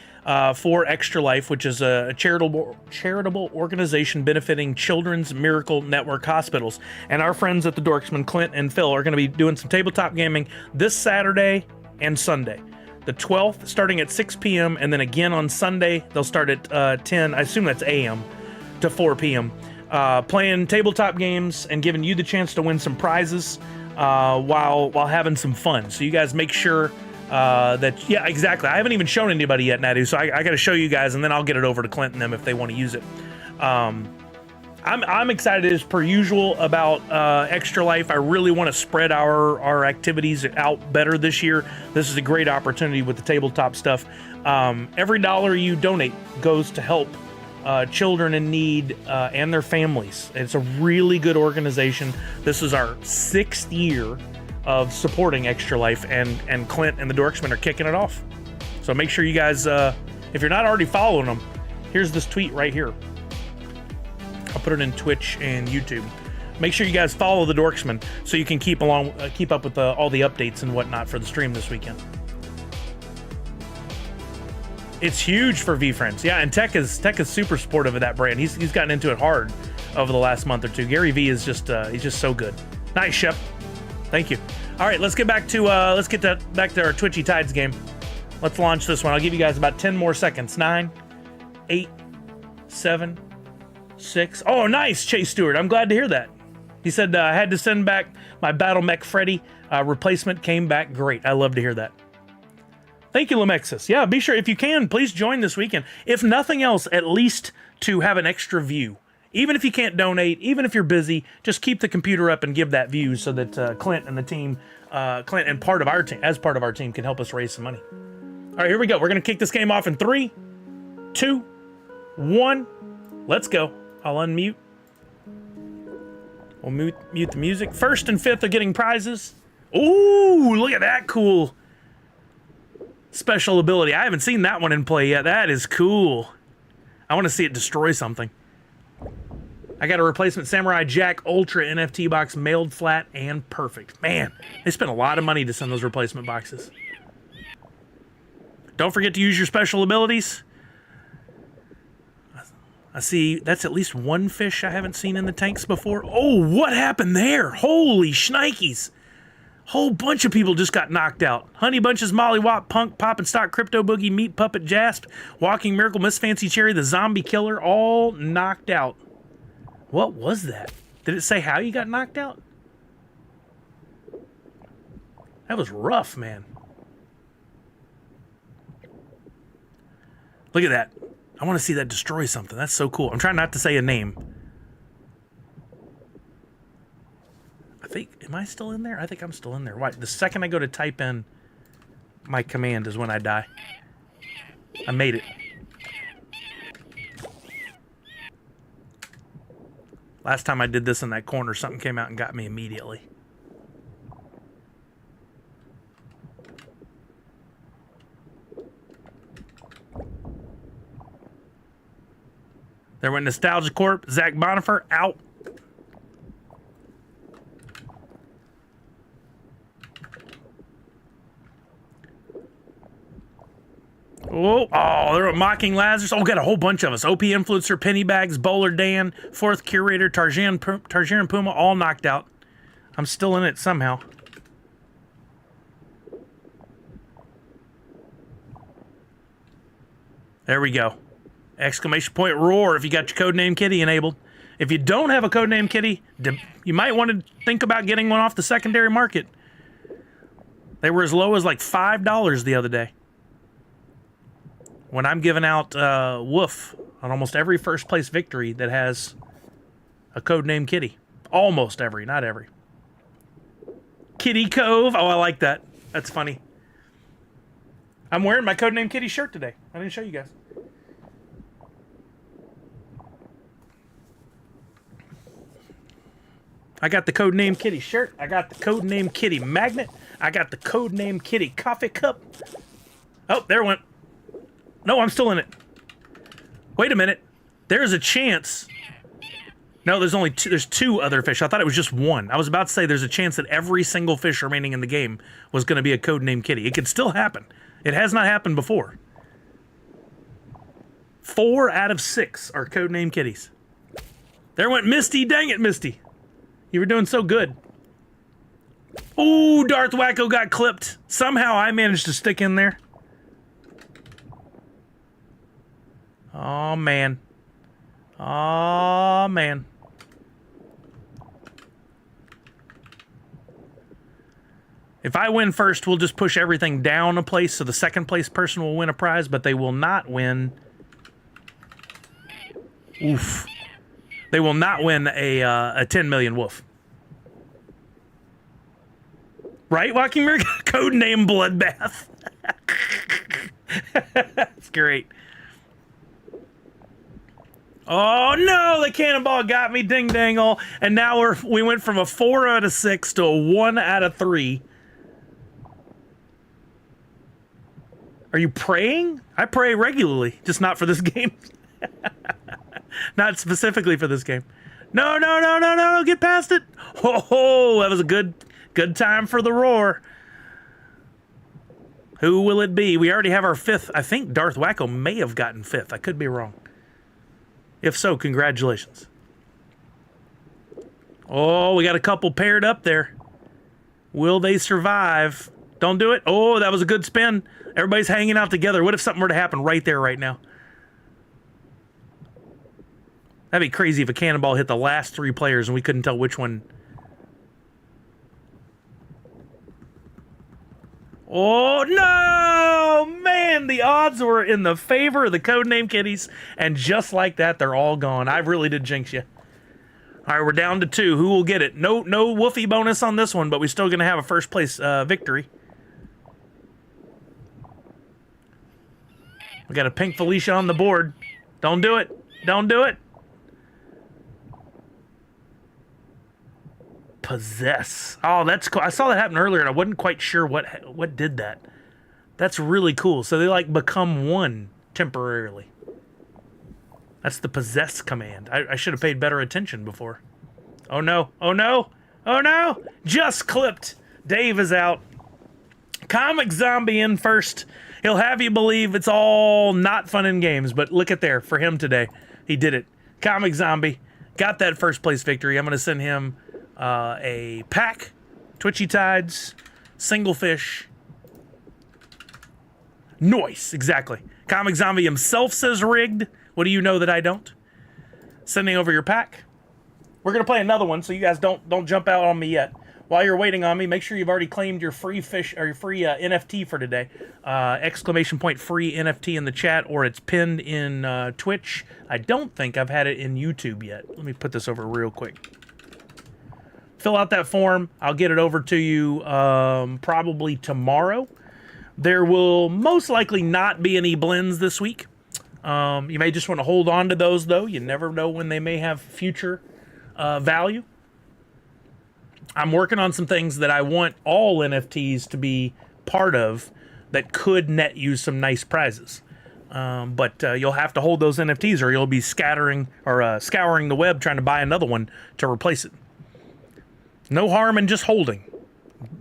for Extra Life, which is a charitable organization benefiting Children's Miracle Network hospitals. And our friends at the Dorksman, Clint and Phil, are going to be doing some tabletop gaming this Saturday and Sunday. The 12th, starting at 6 p.m., and then again on Sunday, they'll start at 10, I assume that's a.m., to 4 p.m., playing tabletop games and giving you the chance to win some prizes while having some fun. So you guys make sure that, yeah, exactly. I haven't even shown anybody yet, Nadu, so I got to show you guys, and then I'll get it over to Clint and them if they want to use it. I'm excited as per usual about Extra Life. I really want to spread our activities out better this year. This is a great opportunity with the tabletop stuff. Every dollar you donate goes to help children in need and their families. It's a really good organization. This is our 6th year of supporting Extra Life, and Clint and the Dorksmen are kicking it off. So make sure you guys, if you're not already following them, here's this tweet right here. I'll put it in Twitch and YouTube. Make sure you guys follow the Dorksman so you can keep up with all the updates and whatnot for the stream this weekend. It's huge for V-Friends. Yeah, and Tech is super supportive of that brand. He's gotten into it hard over the last month or two. Gary V is just he's just so good. Nice, Shep. Thank you. All right, let's get back to back to our Twitchy Tides game. Let's launch this one. I'll give you guys about 10 more seconds. 9, 8, 7, 6. Oh, nice, Chase Stewart. I'm glad to hear that. He said, I had to send back my Battle Mech Freddy. Replacement came back great. I love to hear that. Thank you, Lemexis. Yeah, be sure, if you can, please join this weekend. If nothing else, at least to have an extra view. Even if you can't donate, even if you're busy, just keep the computer up and give that view so that Clint and the team, Clint and part of our team can help us raise some money. All right, here we go. We're going to kick this game off in 3, 2, 1. Let's go. I'll unmute. We'll mute the music. 1st and 5th are getting prizes. Ooh, look at that cool special ability. I haven't seen that one in play yet. That is cool. I want to see it destroy something. I got a replacement Samurai Jack Ultra NFT box mailed flat and perfect. Man, they spent a lot of money to send those replacement boxes. Don't forget to use your special abilities. I see that's at least one fish I haven't seen in the tanks before. Oh, what happened there? Holy shnikes. Whole bunch of people just got knocked out. Honey Bunches, Molly Wop, Punk, Pop and Stock, Crypto Boogie, Meat Puppet, Jasp, Walking Miracle, Miss Fancy Cherry, the Zombie Killer, all knocked out. What was that? Did it say how you got knocked out? That was rough, man. Look at that. I want to see that destroy something. That's so cool. I'm trying not to say a name. Am I still in there? I think I'm still in there. Why? The second I go to type in my command is when I die. I made it. Last time I did this in that corner, something came out and got me immediately. There went Nostalgia Corp. Zach Bonifer out. Oh, there were Mocking Lazarus. Oh, got a whole bunch of us. OP Influencer, Pennybags, Bowler Dan, Fourth Curator, Tarjan Puma, all knocked out. I'm still in it somehow. There we go. Exclamation point roar if you got your Codename Kitty enabled. If you don't have a Codename Kitty, you might want to think about getting one off the secondary market. They were as low as like $5 the other day. When I'm giving out Woof on almost every first place victory that has a Codename Kitty. Almost every, not every. Kitty Cove. Oh, I like that. That's funny. I'm wearing my Codename Kitty shirt today. I didn't show you guys. I got the Codename Kitty shirt. I got the Codename Kitty magnet. I got the Codename Kitty coffee cup. Oh, there it went. No, I'm still in it. Wait a minute. There's a chance. No, there's only two. There's two other fish. I thought it was just one. I was about to say there's a chance that every single fish remaining in the game was going to be a Codename Kitty. It could still happen. It has not happened before. 4 out of 6 are Codename Kitties. There went Misty. Dang it, Misty. You were doing so good. Ooh, Darth Wacko got clipped. Somehow I managed to stick in there. Oh, man. Oh, man. If I win first, we'll just push everything down a place so the second place person will win a prize, but they will not win. Oof. They will not win a 10 million wolf. Right, Walking Mirror? Codename Bloodbath. That's great. Oh no, the cannonball got me, ding dangle. And now we went from a 4 out of 6 to a 1 out of 3. Are you praying? I pray regularly, just not for this game. Not specifically for this game. No, no, no, no, no, get past it. Oh, that was a good time for the roar. Who will it be? We already have our 5th. I think Darth Wacko may have gotten 5th. I could be wrong. If so, congratulations. Oh, we got a couple paired up there. Will they survive? Don't do it. Oh, that was a good spin. Everybody's hanging out together. What if something were to happen right there, right now? That'd be crazy if a cannonball hit the last 3 players and we couldn't tell which one. Oh, no! Man, the odds were in the favor of the Codename Kitties, and just like that, they're all gone. I really did jinx you. All right, we're down to 2. Who will get it? No woofy bonus on this one, but we're still going to have a first place victory. We got a pink Felicia on the board. Don't do it. Don't do it. Possess. Oh, that's cool. I saw that happen earlier, and I wasn't quite sure what did that. That's really cool. So they, like, become one temporarily. That's the possess command. I should have paid better attention before. Oh, no. Oh, no. Oh, no. Just clipped. Dave is out. Comic Zombie in first. He'll have you believe it's all not fun and games, but look at there for him today. He did it. Comic Zombie got that first place victory. I'm going to send him a pack, Twitchy Tides, single fish. Nice, exactly. Comic Zombie himself says rigged. What do you know that I don't? Sending over your pack. We're going to play another one, so you guys don't jump out on me yet. While you're waiting on me, make sure you've already claimed your free fish or your free NFT for today. Exclamation point free NFT in the chat, or it's pinned in Twitch. I don't think I've had it in YouTube yet. Let me put this over real quick. Fill out that form. I'll get it over to you probably tomorrow. There will most likely not be any blends this week. You may just want to hold on to those, though. You never know when they may have future value. I'm working on some things that I want all NFTs to be part of that could net you some nice prizes. But you'll have to hold those NFTs or you'll be scattering or scouring the web trying to buy another one to replace it. No harm in just holding.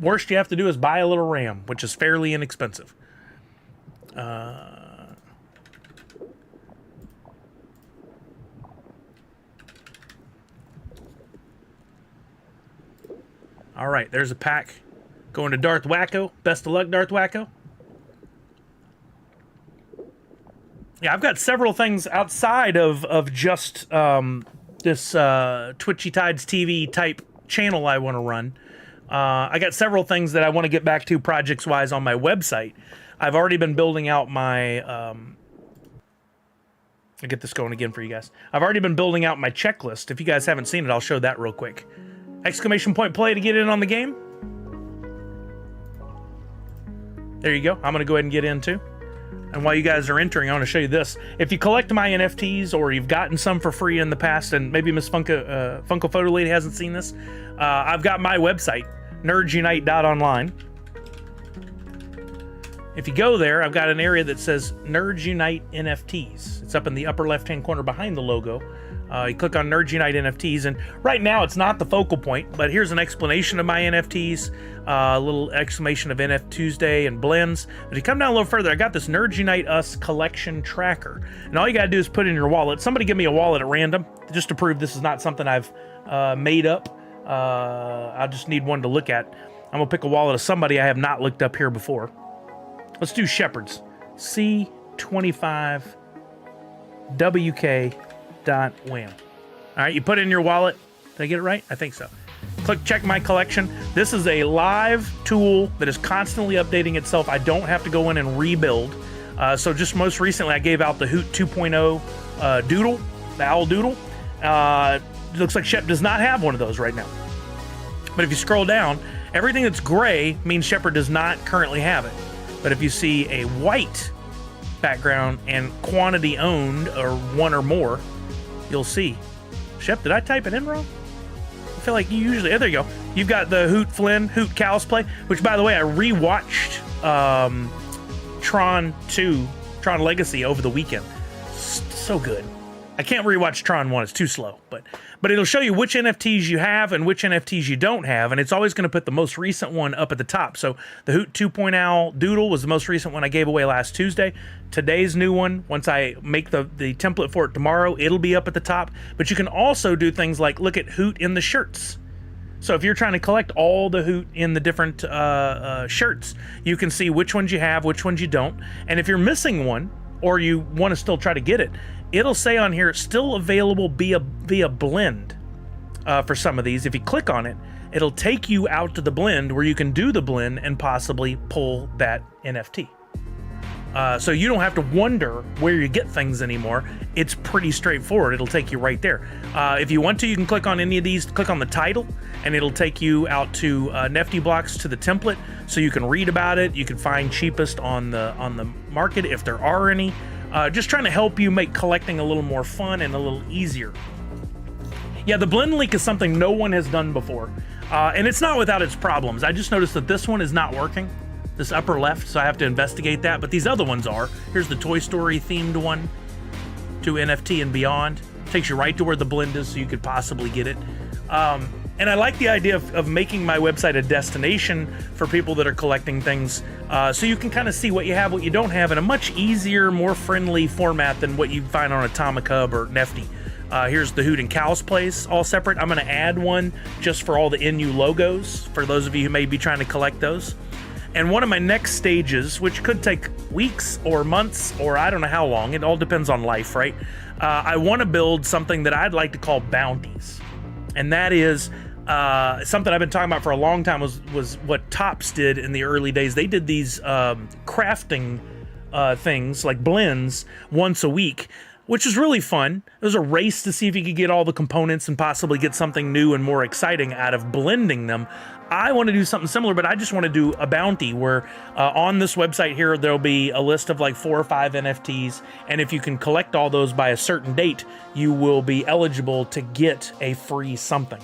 Worst you have to do is buy a little RAM, which is fairly inexpensive. All right, there's a pack going to Darth Wacko. Best of luck, Darth Wacko. Yeah, I've got several things outside of just this Twitchy Tides TV type channel I want to run. I got several things that I want to get back to projects-wise on my website. I've already been building out my... I'll get this going again for you guys. I've already been building out my checklist. If you guys haven't seen it, I'll show that real quick. Exclamation point play to get in on the game. There you go. I'm going to go ahead and get into. And while you guys are entering, I want to show you this. If you collect my NFTs or you've gotten some for free in the past, and maybe Miss Funko Photo Lady hasn't seen this, I've got my website, nerdsunite.online. If you go there, I've got an area that says Nerds Unite NFTs. It's up in the upper left-hand corner behind the logo. You click on Nerds Unite NFTs, and right now it's not the focal point, but here's an explanation of my NFTs, a little exclamation of NFTuesday and blends. But if you come down a little further, I got this Nerds Unite Us collection tracker, and all you gotta do is put in your wallet. Somebody give me a wallet at random, just to prove this is not something I've made up. I just need one to look at. I'm gonna pick a wallet of somebody I have not looked up here before. Let's do Shepard's. C25WK.WAM. All right, you put it in your wallet. Did I get it right? I think so. Click check my collection. This is a live tool that is constantly updating itself. I don't have to go in and rebuild. So just most recently, I gave out the Hoot 2.0 doodle, the owl doodle. Looks like Shep does not have one of those right now. But if you scroll down, everything that's gray means Shepard does not currently have it. But if you see a white background and quantity owned, or one or more, you'll see. Shep, did I type it in wrong? I feel like you usually... Oh, there you go. You've got the Hoot Flynn, Hoot Cows Play, which, by the way, I rewatched Tron 2, Tron Legacy over the weekend. So good. I can't rewatch Tron 1. It's too slow. But it'll show you which NFTs you have and which NFTs you don't have, and it's always going to put the most recent one up at the top. So the Hoot 2.0 Doodle was the most recent one I gave away last Tuesday. Today's new one, once I make the template for it tomorrow, it'll be up at the top. But you can also do things like look at Hoot in the shirts. So if you're trying to collect all the Hoot in the different shirts, you can see which ones you have, which ones you don't. And if you're missing one, or you want to still try to get it, it'll say on here, still available via blend for some of these. If you click on it, it'll take you out to the blend where you can do the blend and possibly pull that NFT. So you don't have to wonder where you get things anymore. It's pretty straightforward. It'll take you right there. If you want to, you can click on any of these, click on the title, and it'll take you out to NFT blocks to the template, so you can read about it. You can find cheapest on the market if there are any. Just trying to help you make collecting a little more fun and a little easier. Yeah, the blend link is something no one has done before, and it's not without its problems. I just noticed that this one is not working. This upper left, so I have to investigate that, but these other ones are. Here's the Toy Story themed one to NFT and beyond. Takes you right to where the blend is, so you could possibly get it. And I like the idea of making my website a destination for people that are collecting things, so you can kind of see what you have, what you don't have, in a much easier, more friendly format than what you'd find on Atomic Hub or Nifty. Here's the Hoot and Cows Place, all separate. I'm going to add one just for all the NU logos, for those of you who may be trying to collect those. And one of my next stages, which could take weeks or months or I don't know how long, it all depends on life, right? I want to build something that I'd like to call bounties. And that is something I've been talking about for a long time, was what Topps did in the early days. They did these crafting things, like blends, once a week, which is really fun. It was a race to see if you could get all the components and possibly get something new and more exciting out of blending them. I want to do something similar, but I just want to do a bounty where on this website here, there'll be a list of like 4 or 5 NFTs. And if you can collect all those by a certain date, you will be eligible to get a free something.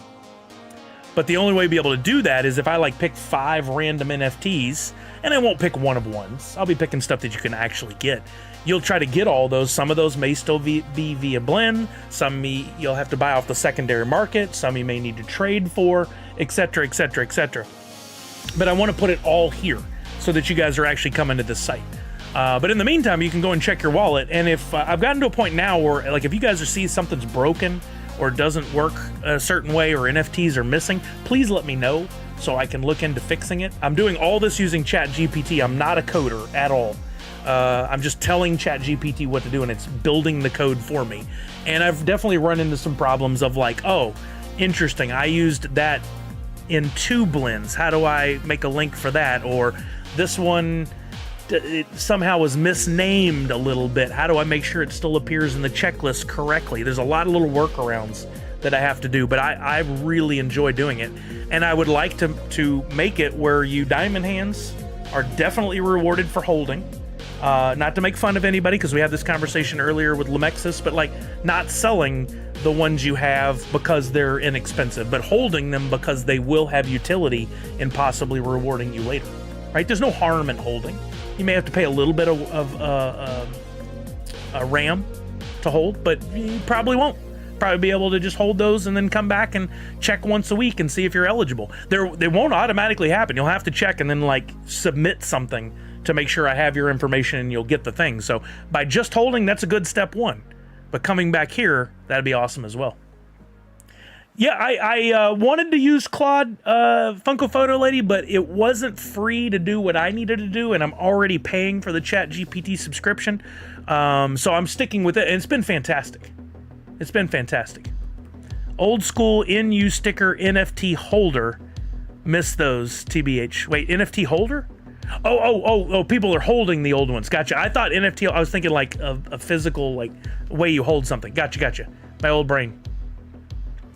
But the only way to be able to do that is if I like pick 5 random NFTs, and I won't pick one of ones. I'll be picking stuff that you can actually get. You'll try to get all those. Some of those may still be via blend. Some you'll have to buy off the secondary market. Some you may need to trade for, etc., etc., etc. But I want to put it all here so that you guys are actually coming to this site. But in the meantime, you can go and check your wallet. And if I've gotten to a point now where, like, if you guys see something's broken or doesn't work a certain way or NFTs are missing, please let me know so I can look into fixing it. I'm doing all this using ChatGPT. I'm not a coder at all. I'm just telling ChatGPT what to do, and it's building the code for me. And I've definitely run into some problems of like, oh, interesting, I used that in 2 blends. How do I make a link for that? Or this one, it somehow was misnamed a little bit. How do I make sure it still appears in the checklist correctly? There's a lot of little workarounds that I have to do, but I really enjoy doing it. And I would like to make it where you diamond hands are definitely rewarded for holding. Not to make fun of anybody, because we had this conversation earlier with Lemexis, but like not selling the ones you have because they're inexpensive, but holding them because they will have utility in possibly rewarding you later, right? There's no harm in holding. You may have to pay a little bit of RAM to hold, but you probably won't. Probably be able to just hold those and then come back and check once a week and see if you're eligible. They won't automatically happen. You'll have to check and then like submit something to make sure I have your information and you'll get the thing. So by just holding, that's a good step one. But coming back here, that'd be awesome as well. Yeah, I wanted to use Claude Funko Photo Lady, but it wasn't free to do what I needed to do, and I'm already paying for the ChatGPT subscription. So I'm sticking with it, and it's been fantastic. It's been fantastic. Old school in-use sticker NFT holder. Miss those, TBH. Wait, NFT holder? Oh, people are holding the old ones. Gotcha. I thought NFT, I was thinking like a physical, like, way you hold something. Gotcha. My old brain.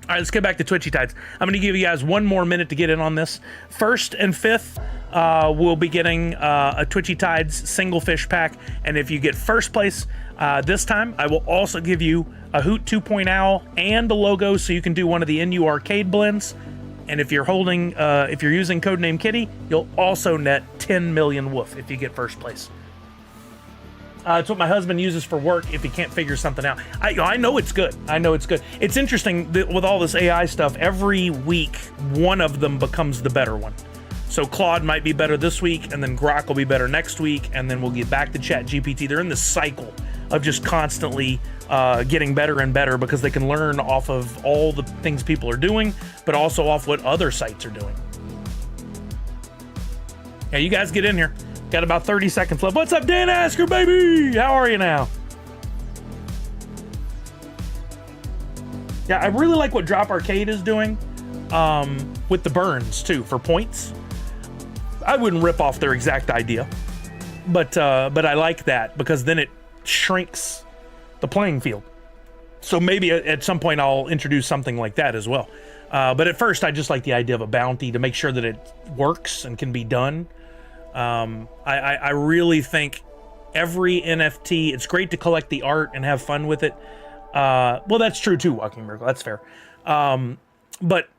All right, let's get back to Twitchy Tides. I'm going to give you guys one more minute to get in on this. 1st and 5th, we'll be getting a Twitchy Tides single fish pack. And if you get first place this time, I will also give you a Hoot 2.0 and a logo so you can do one of the NFTU Arcade blends. And if you're holding, if you're using codename Kitty, you'll also net 10 million woof if you get first place. It's what my husband uses for work if he can't figure something out. I know it's good. I know it's good. It's interesting that with all this AI stuff, every week, one of them becomes the better one. So Claude might be better this week, and then Grok will be better next week, and then we'll get back to ChatGPT. They're in this cycle of just constantly getting better and better because they can learn off of all the things people are doing, but also off what other sites are doing. Yeah, you guys get in here. Got about 30 seconds left. What's up, Dan Asker, baby? How are you now? Yeah, I really like what Droppp Arcade is doing with the burns, too, for points. I wouldn't rip off their exact idea, but I like that because then it shrinks the playing field. So maybe at some point I'll introduce something like that as well. But at first, I just like the idea of a bounty to make sure that it works and can be done. I really think every NFT, it's great to collect the art and have fun with it. Well, that's true too, Walking Miracle. That's fair. But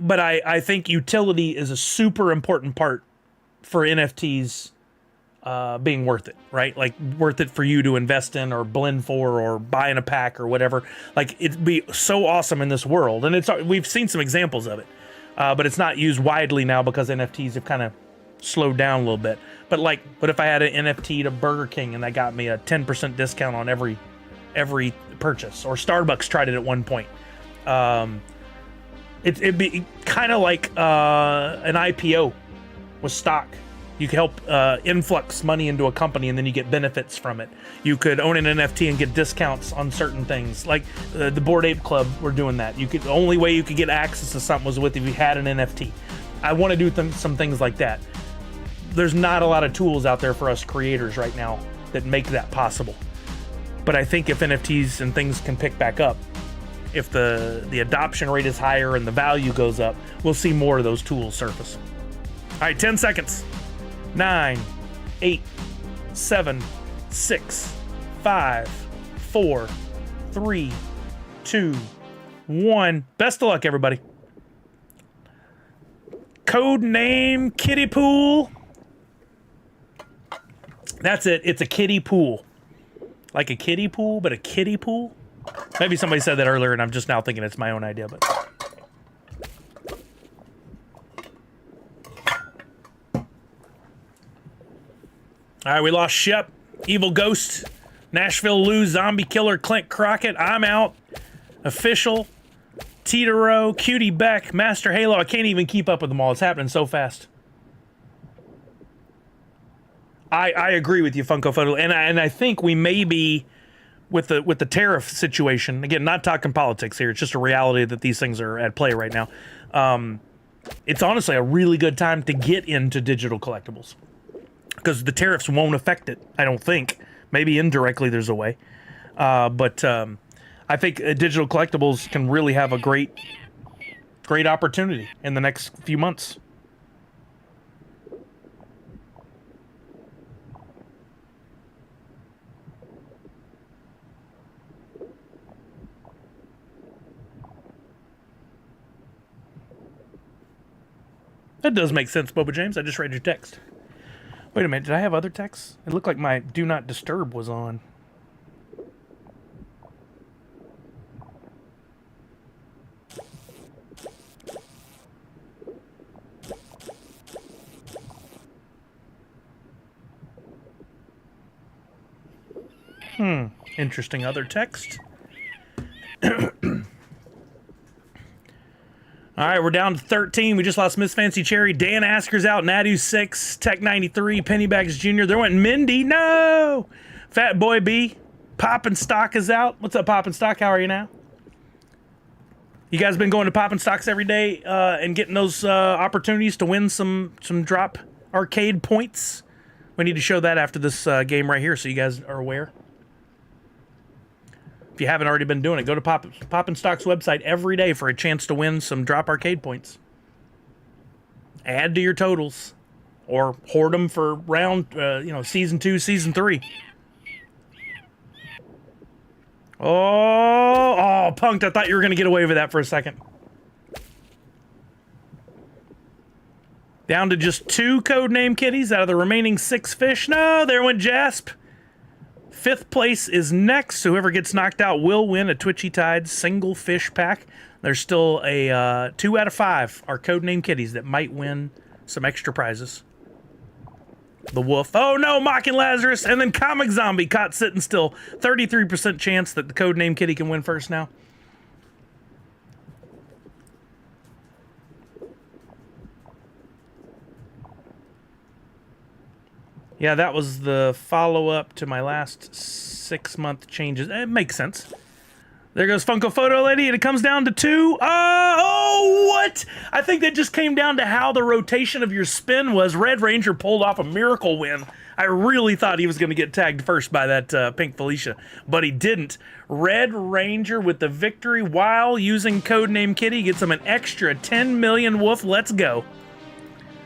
I think utility is a super important part for NFTs being worth it, right? Like worth it for you to invest in or blend for or buy in a pack or whatever. Like it'd be so awesome in this world. And we've seen some examples of it, but it's not used widely now because NFTs have kind of slowed down a little bit. But like, what if I had an NFT to Burger King and that got me a 10% discount on every purchase? Or Starbucks tried it at one point. It'd be kind of like an IPO with stock. You could help influx money into a company and then you get benefits from it. You could own an NFT and get discounts on certain things. Like the Bored Ape Club were doing that. The only way you could get access to something was if you had an NFT. I want to do some things like that. There's not a lot of tools out there for us creators right now that make that possible. But I think if NFTs and things can pick back up, if the adoption rate is higher and the value goes up, we'll see more of those tools surface. All right, 10 seconds. 9, 8, 7, 6, 5, 4, 3, 2, 1. Best of luck, everybody. Code name Kiddie Pool. That's it. It's a kiddie pool. Like a kiddie pool, but a kiddie pool? Maybe somebody said that earlier and I'm just now thinking it's my own idea, but... All right, we lost Shep, Evil Ghost, Nashville Lou, Zombie Killer, Clint Crockett, I'm out, Official, Titaro, Cutie Beck, Master Halo. I can't even keep up with them all. It's happening so fast. I agree with you, Funko Photo, and I think we may be with the tariff situation. Again, not talking politics here. It's just a reality that these things are at play right now. It's honestly a really good time to get into digital collectibles because the tariffs won't affect it. I don't think. Maybe indirectly there's a way, but I think digital collectibles can really have a great opportunity in the next few months. That does make sense, Boba James. I just read your text. Wait a minute, did I have other texts? It looked like my Do Not Disturb was on. Interesting other text. All right, we're down to 13. We just lost Miss Fancy Cherry. Dan Asker's out. Nadu 6. Tech 93. Pennybags Jr. There went Mindy. No! Fat Boy B. Poppin' Stock is out. What's up, Poppin' Stock? How are you now? You guys been going to Poppin' Stocks every day and getting those opportunities to win some Droppp Arcade points? We need to show that after this game right here so you guys are aware. If you haven't already been doing it, go to Poppin' Stock's website every day for a chance to win some Droppp Arcade points. Add to your totals, or hoard them for round, season 2, season 3. Oh, Punked! I thought you were gonna get away with that for a second. Down to just 2 codename kitties out of the remaining 6 fish. No, there went Jasp. 5th place is next. Whoever gets knocked out will win a Twitchy Tides single fish pack. There's still a 2 out of 5 are codename kitties that might win some extra prizes. The Wolf. Oh no, Mocking Lazarus, and then Comic Zombie caught sitting still. 33% chance that the codename kitty can win first now. Yeah, that was the follow-up to my last 6-month changes. It makes sense. There goes Funko Photo Lady, and it comes down to 2. Oh, what? I think that just came down to how the rotation of your spin was. Red Ranger pulled off a miracle win. I really thought he was going to get tagged first by that Pink Felicia, but he didn't. Red Ranger with the victory while using codename Kitty gets him an extra 10 million woof. Let's go.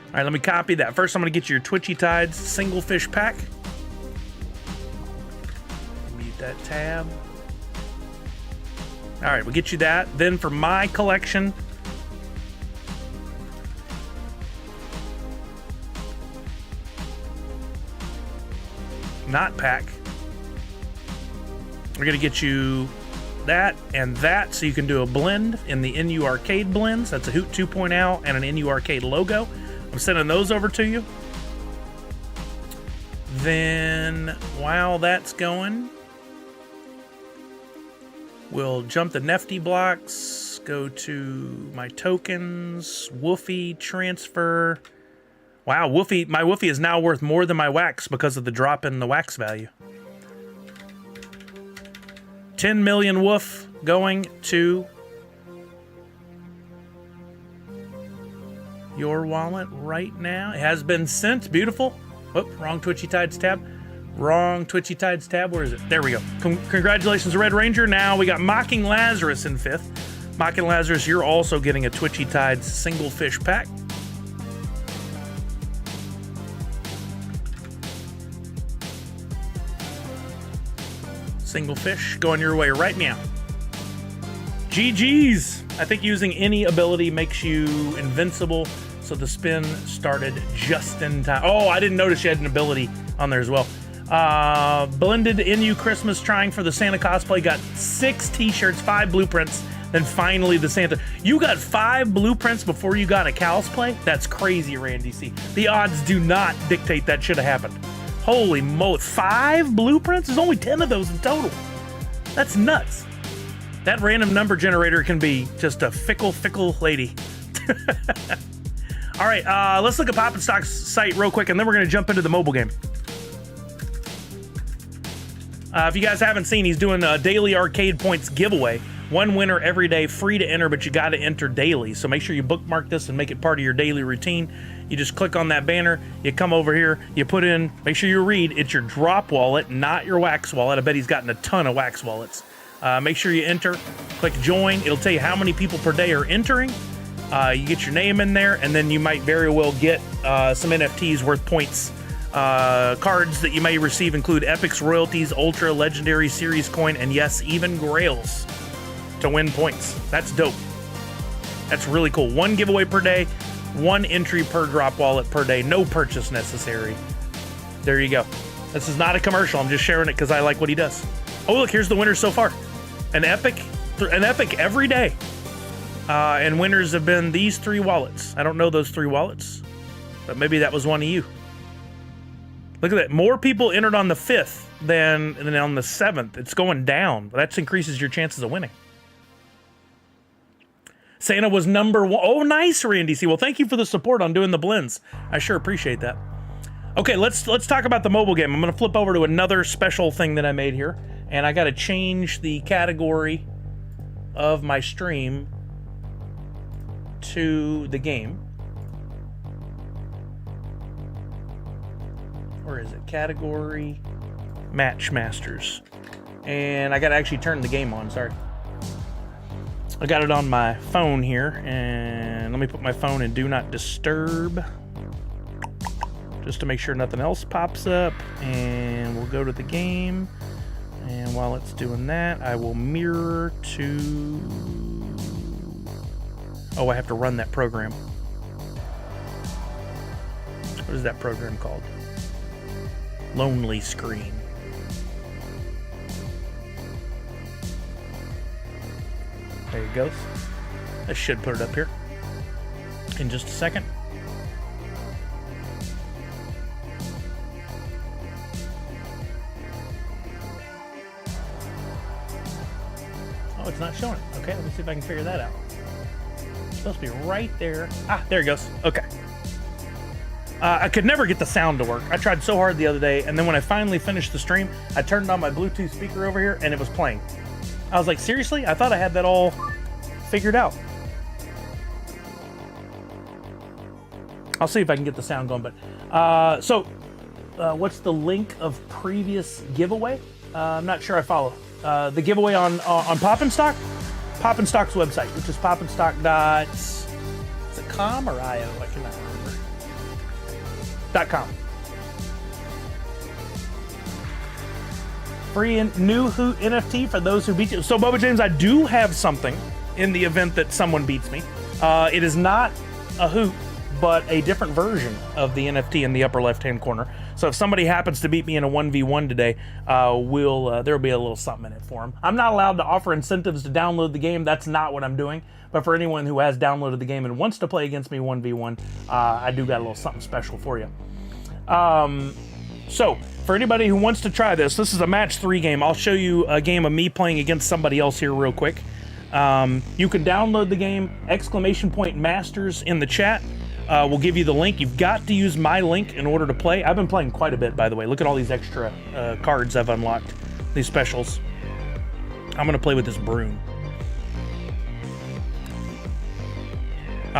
All right, let me copy that. First, I'm going to get you your Twitchy Tides single fish pack. Mute that tab. All right, we'll get you that. Then for my collection, not pack, we're going to get you that and that so you can do a blend in the NU Arcade blends. That's a Hoot 2.0 and an NU Arcade logo. I'm sending those over to you. Then, while that's going, we'll jump the Nefty blocks, go to my tokens, Woofy, transfer. Wow, Woofy, my Woofy is now worth more than my wax because of the drop in the wax value. 10 million woof going to your wallet right now. It has been sent. Beautiful. Whoop, wrong Twitchy Tides tab. Wrong Twitchy Tides tab. Where is it? There we go. Congratulations, Red Ranger. Now we got Mocking Lazarus in 5th. Mocking Lazarus, you're also getting a Twitchy Tides single fish pack. Single fish going your way right now. GG's. I think using any ability makes you invincible, so the spin started just in time. Oh, I didn't notice you had an ability on there as well. Blended NU Christmas trying for the Santa cosplay. Got 6 t-shirts, 5 blueprints, then finally the Santa. You got 5 blueprints before you got a cosplay? That's crazy, Randy C. The odds do not dictate that should have happened. Holy moly, 5 blueprints? There's only 10 of those in total. That's nuts. That random number generator can be just a fickle lady. All right, let's look at Poppin' Stock's site real quick, and then we're going to jump into the mobile game. If you guys haven't seen, he's doing a daily arcade points giveaway. 1 winner every day, free to enter, but you got to enter daily. So make sure you bookmark this and make it part of your daily routine. You just click on that banner, you come over here, you put in, make sure you read, it's your Droppp wallet, not your wax wallet. I bet he's gotten a ton of wax wallets. Make sure you enter, click join. It'll tell you how many people per day are entering. You get your name in there, and then you might very well get some NFTs worth points. Cards that you may receive include Epics, Royalties, Ultra, Legendary, Series Coin, and yes, even Grails to win points. That's dope. That's really cool. 1 giveaway per day, 1 entry per drop wallet per day. No purchase necessary. There you go. This is not a commercial. I'm just sharing it because I like what he does. Oh, look, here's the winners so far. An epic every day. And winners have been these 3 wallets. I don't know those 3 wallets, but maybe that was one of you. Look at that. More people entered on the 5th than on the 7th. It's going down. That increases your chances of winning. Santa was number 1. Oh, nice, Randy C. Well, thank you for the support on doing the blends. I sure appreciate that. Okay, let's talk about the mobile game. I'm going to flip over to another special thing that I made here, and I got to change the category of my stream to the game. Where is it? Category Match Masters. And I got to actually turn the game on, sorry. I got it on my phone here, and let me put my phone in Do Not Disturb just to make sure nothing else pops up, and we'll go to the game. And while it's doing that, I will mirror to... Oh, I have to run that program. What is that program called? Lonely Screen. There it goes. I should put it up here in just a second. Oh, it's not showing it. Okay, let me see if I can figure that out. It's supposed to be right there. Ah, there it goes. Okay. I could never get the sound to work. I tried so hard the other day, and then when I finally finished the stream, I turned on my Bluetooth speaker over here, and it was playing. I was like, seriously? I thought I had that all figured out. I'll see if I can get the sound going. But what's the link of previous giveaway? I'm not sure I follow. The giveaway on Poppin' Stock? Poppin' Stock's website, which is poppinstock. Is it com or io? I cannot remember. .com. Free and new Hoot NFT for those who beat you. So, Bubba James, I do have something in the event that someone beats me. It is not a Hoot, but a different version of the NFT in the upper left-hand corner. So if somebody happens to beat me in a 1v1 today, there'll be a little something in it for them. I'm not allowed to offer incentives to download the game. That's not what I'm doing. But for anyone who has downloaded the game and wants to play against me 1v1, I do got a little something special for you. So, for anybody who wants to try this is a match 3 game. I'll show you a game of me playing against somebody else here real quick. You can download the game, !Masters in the chat. We'll give you the link. You've got to use my link in order to play. I've been playing quite a bit, by the way. Look at all these extra cards I've unlocked, these specials. I'm going to play with this broom.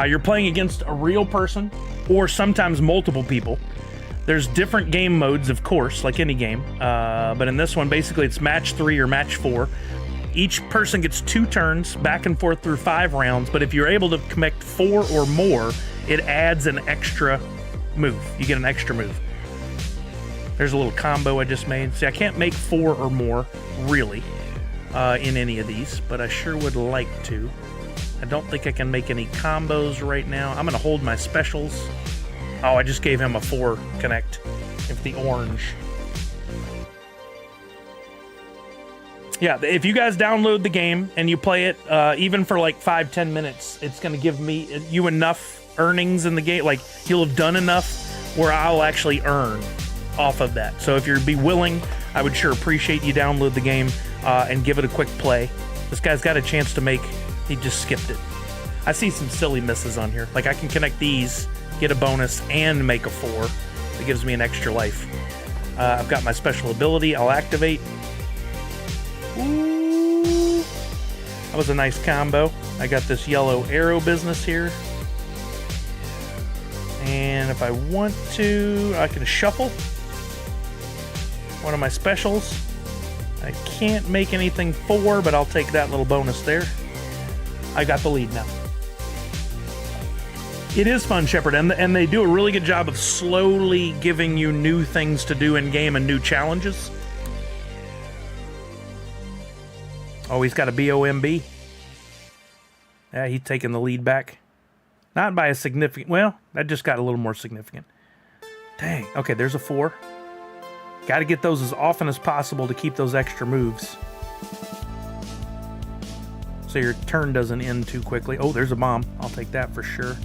You're playing against a real person or sometimes multiple people. There's different game modes, of course, like any game. But in this one, basically, it's match 3 or match 4. Each person gets 2 turns, back and forth through 5 rounds. But if you're able to connect 4 or more, it adds an extra move. You get an extra move. There's a little combo I just made. See, I can't make 4 or more, really, in any of these, but I sure would like to. I don't think I can make any combos right now. I'm going to hold my specials. Oh, I just gave him a 4 connect. If the orange. Yeah, if you guys download the game and you play it, even for like 5-10 minutes, it's going to give you enough earnings in the game. Like, you'll have done enough where I'll actually earn off of that. So if you'd be willing, I would sure appreciate you download the game and give it a quick play. This guy's got a chance to make... He just skipped it. I see some silly misses on here. Like, I can connect these, get a bonus, and make a 4. It gives me an extra life. I've got my special ability. I'll activate. Ooh. That was a nice combo. I got this yellow arrow business here. And if I want to, I can shuffle one of my specials. I can't make anything 4, but I'll take that little bonus there. I got the lead now. It is fun, Shepard, and they do a really good job of slowly giving you new things to do in game and new challenges. Oh, he's got a BOMB. Yeah, he's taking the lead back. Not by a significant... Well, that just got a little more significant. Dang. Okay, there's a 4. Got to get those as often as possible to keep those extra moves. So your turn doesn't end too quickly. Oh, there's a bomb. I'll take that for sure.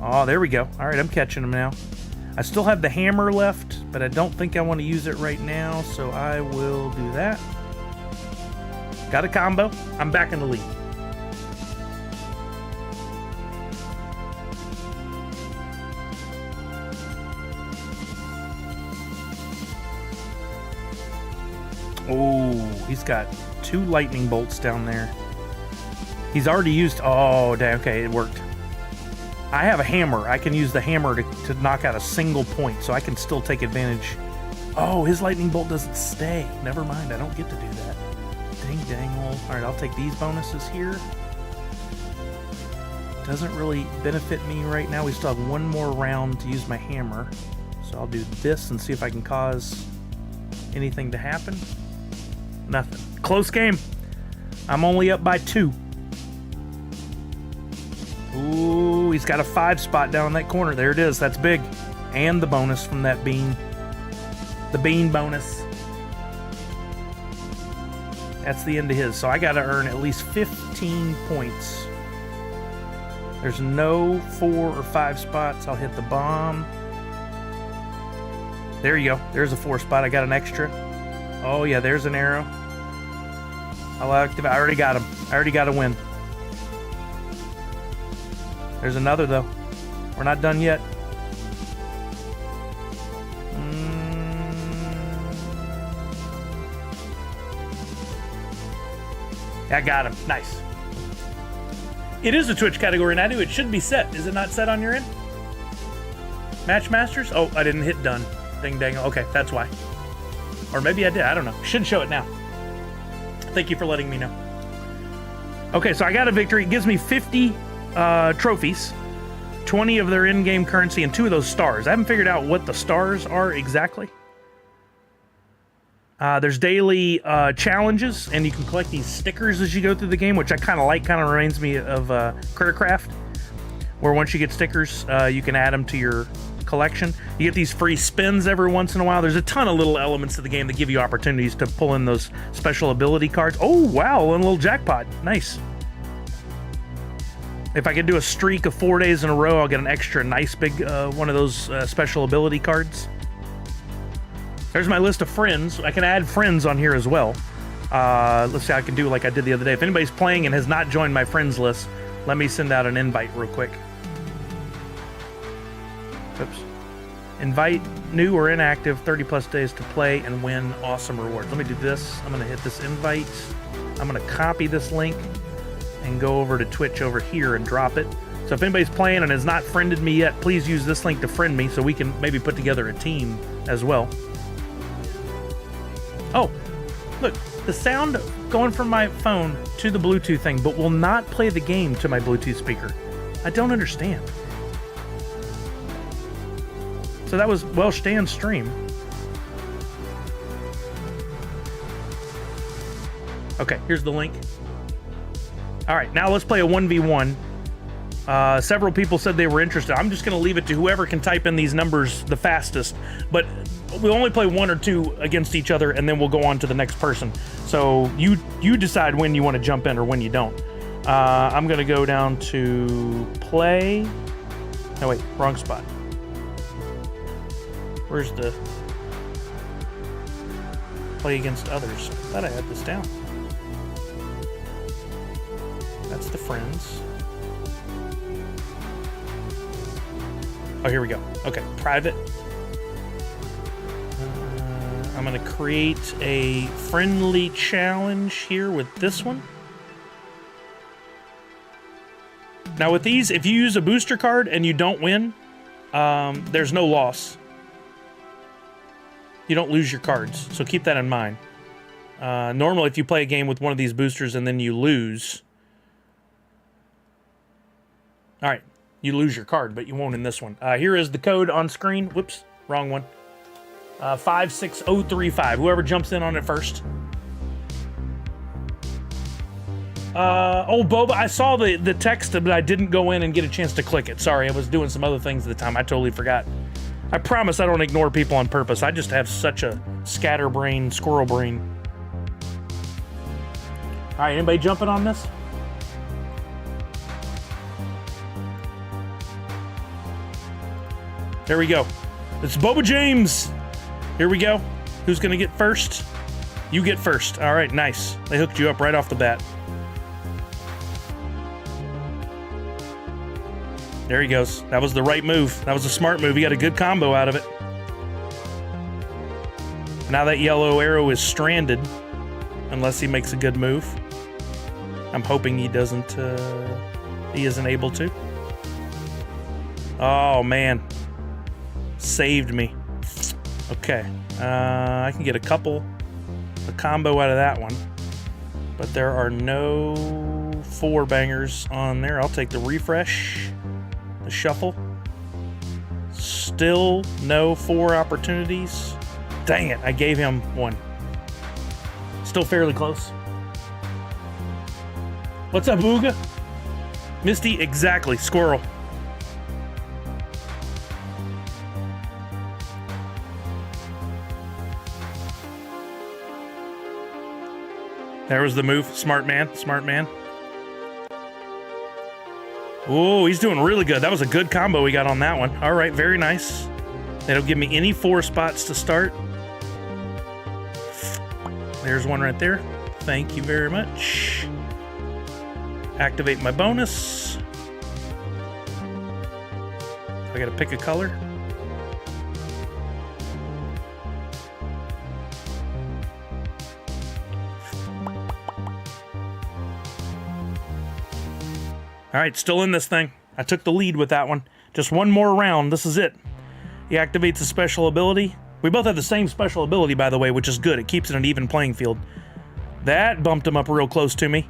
Oh, there we go. All right, I'm catching them now. I still have the hammer left, but I don't think I want to use it right now, so I will do that. Got a combo. I'm back in the lead. Oh, he's got 2 lightning bolts down there. He's already used... Oh, damn. Okay, it worked. I have a hammer. I can use the hammer to knock out a single point, so I can still take advantage. Oh, his lightning bolt doesn't stay. Never mind. I don't get to do that. Dang, dangle. All right, I'll take these bonuses here. Doesn't really benefit me right now. We still have 1 more round to use my hammer. So I'll do this and see if I can cause anything to happen. Nothing. Close game. I'm only up by 2. Ooh, he's got a 5 spot down in that corner. There it is. That's big. And the bonus from that bean. The bean bonus. That's the end of his. So I got to earn at least 15 points. There's no 4 or 5 spots. I'll hit the bomb. There you go. There's a 4 spot. I got an extra. Oh, yeah, there's an arrow. I'll activate. I already got him. I already got a win. There's another, though. We're not done yet. I got him. Nice. It is a Twitch category, and I do. It should be set. Is it not set on your end? Match Masters? Oh, I didn't hit done. Ding dang. Okay, that's why. Or maybe I did. I don't know. Should show it now. Thank you for letting me know. Okay, so I got a victory. It gives me 50 trophies, 20 of their in-game currency, and 2 of those stars. I haven't figured out what the stars are exactly. There's daily challenges, and you can collect these stickers as you go through the game, which I kind of like. Kind of reminds me of Crittercraft, where once you get stickers, you can add them to your collection. You get these free spins every once in a while. There's a ton of little elements to the game that give you opportunities to pull in those special ability cards. Oh, wow, a little jackpot. Nice. If I can do a streak of 4 days in a row, I'll get an extra nice big one of those special ability cards. There's my list of friends. I can add friends on here as well. Let's see how I can do like I did the other day. If anybody's playing and has not joined my friends list, let me send out an invite real quick. Oops. Invite new or inactive, 30 plus days to play and win awesome rewards. Let me do this. I'm going to hit this invite. I'm going to copy this link and go over to Twitch over here and drop it. So if anybody's playing and has not friended me yet, please use this link to friend me so we can maybe put together a team as well. Oh, look, the sound going from my phone to the Bluetooth thing, but will not play the game to my Bluetooth speaker. I don't understand. So that was Welsh Dan's stream. Okay, here's the link. All right, now let's play a 1v1. Several people said they were interested. I'm just going to leave it to whoever can type in these numbers the fastest. But we'll only play 1 or 2 against each other, and then we'll go on to the next person. So you decide when you want to jump in or when you don't. I'm going to go down to play. No, wait, wrong spot. Where's the play against others? I thought I had this down. That's the friends. Oh, here we go. Okay, private. I'm going to create a friendly challenge here with this one. Now with these, if you use a booster card and you don't win, there's no loss. You don't lose your cards, so keep that in mind. Normally, if you play a game with one of these boosters and then you lose... All right, you lose your card, but you won't in this one. Here is the code on screen. Whoops, wrong one. 56035. Whoever jumps in on it first. Oh, Boba, I saw the text, but I didn't go in and get a chance to click it. Sorry, I was doing some other things at the time. I totally forgot. I promise I don't ignore people on purpose. I just have such a scatterbrain, squirrel brain. All right, anybody jumping on this? There we go. It's Boba James. Here we go. Who's gonna get first? You get first. All right, nice. They hooked you up right off the bat. There he goes. That was the right move. That was a smart move. He got a good combo out of it. Now that yellow arrow is stranded, unless he makes a good move. I'm hoping he doesn't, he isn't able to. Oh, man. Saved me. Okay. I can get a combo out of that one. But there are no 4 bangers on there. I'll take the refresh. The shuffle. Still no 4 opportunities. Dang it, I gave him 1. Still fairly close. What's up, Booga? Misty, exactly. Squirrel. There was the move. Smart man. Smart man. Oh, he's doing really good. That was a good combo we got on that one. All right, very nice. They don't give me any 4 spots to start. There's one right there. Thank you very much. Activate my bonus. I gotta pick a color. All right, still in this thing. I took the lead with that one. Just one more round. This is it. He activates a special ability. We both have the same special ability, by the way, which is good. It keeps it an even playing field. That bumped him up real close to me.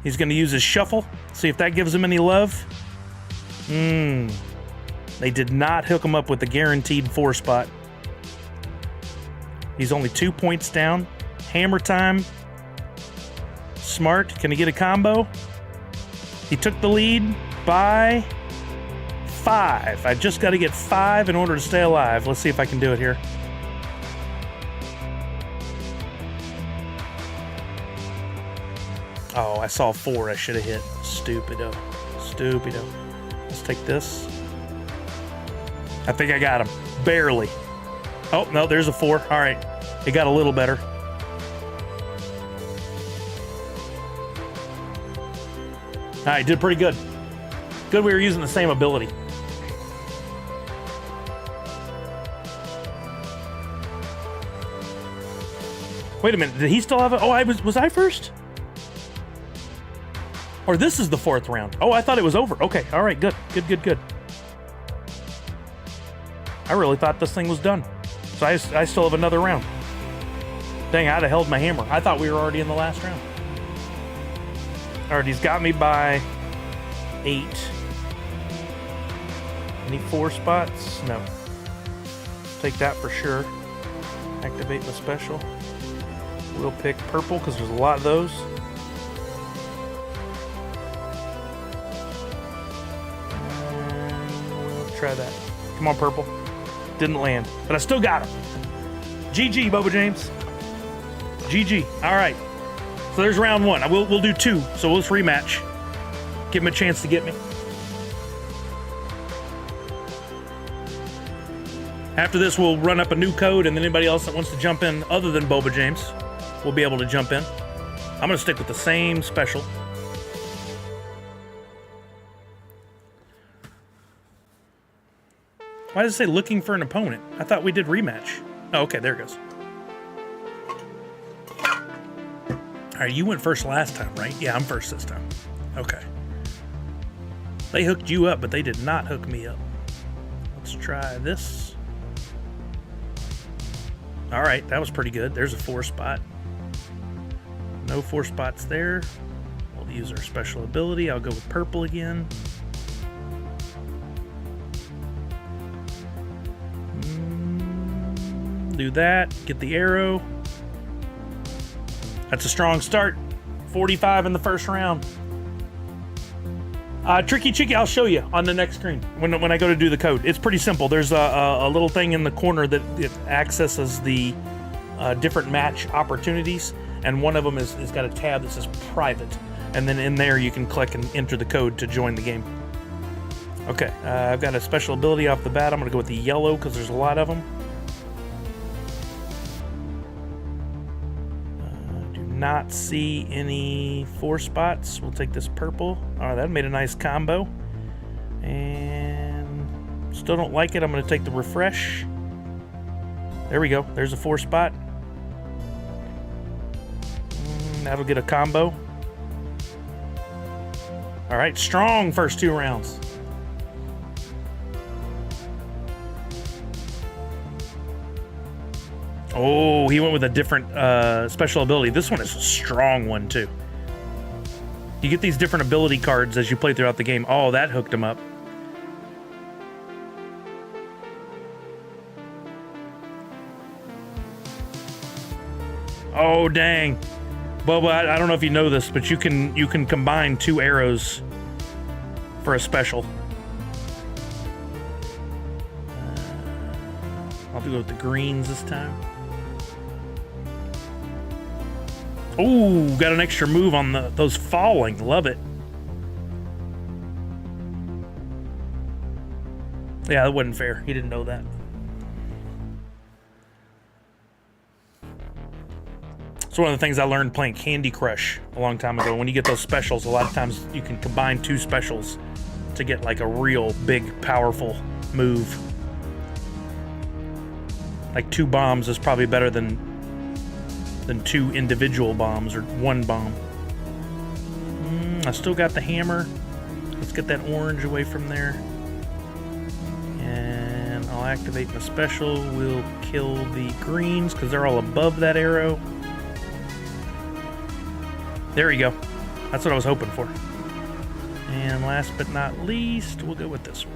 He's going to use his shuffle. See if that gives him any love. They did not hook him up with the guaranteed 4 spot. He's only 2 points down. Hammer time. Smart. Can he get a combo? He took the lead by 5. I just got to get 5 in order to stay alive. Let's see if I can do it here. Oh, I saw 4 I should have hit. Stupido. Stupido. Let's take this. I think I got him. Barely. Oh, no, there's a 4. All right. It got a little better. All right, did pretty good. Good we were using the same ability. Wait a minute, did he still have it? Oh, was I first? Or this is the 4th round. Oh, I thought it was over. Okay, all right, good. Good. I really thought this thing was done. So I still have another round. Dang, I'd have held my hammer. I thought we were already in the last round. All right, he's got me by 8. Any 4 spots? No. Take that for sure. Activate the special. We'll pick purple because there's a lot of those. And we'll try that. Come on, purple. Didn't land, but I still got him. GG, Boba James. GG. All right. So there's round 1. We'll do 2, so we'll just rematch. Give him a chance to get me. After this, we'll run up a new code, and then anybody else that wants to jump in other than Boba James will be able to jump in. I'm going to stick with the same special. Why does it say looking for an opponent? I thought we did rematch. Oh, okay, there it goes. All right, you went first last time, right? Yeah, I'm first this time. Okay. They hooked you up, but they did not hook me up. Let's try this. All right, that was pretty good. There's a 4 spot. No 4 spots there. We'll use our special ability. I'll go with purple again. Do that. Get the arrow. That's a strong start. 45 in the first round. Tricky Chicky, I'll show you on the next screen when I go to do the code. It's pretty simple. There's a little thing in the corner that it accesses the different match opportunities, and one of them is got a tab that says private, and then in there you can click and enter the code to join the game. Okay, I've got a special ability off the bat. I'm gonna go with the yellow because there's a lot of them. Not see any 4 spots. We'll take this purple. All right, that made a nice combo. And still don't like it. I'm going to take the refresh. There we go. There's a 4 spot. That'll get a combo. All right, strong first 2 rounds. Oh, he went with a different special ability. This one is a strong one, too. You get these different ability cards as you play throughout the game. Oh, that hooked him up. Oh, dang. Bubba, I don't know if you know this, but you can combine 2 arrows for a special. I'll go with the greens this time. Oh, got an extra move on those falling. Love it. Yeah, that wasn't fair. He didn't know that. It's one of the things I learned playing Candy Crush a long time ago. When you get those specials, a lot of times you can combine 2 specials to get like a real big, powerful move. Like 2 bombs is probably better than 2 individual bombs or 1 bomb. I still got the hammer. Let's get that orange away from there. And I'll activate my special. We'll kill the greens because they're all above that arrow. There we go. That's what I was hoping for. And last but not least, we'll go with this one.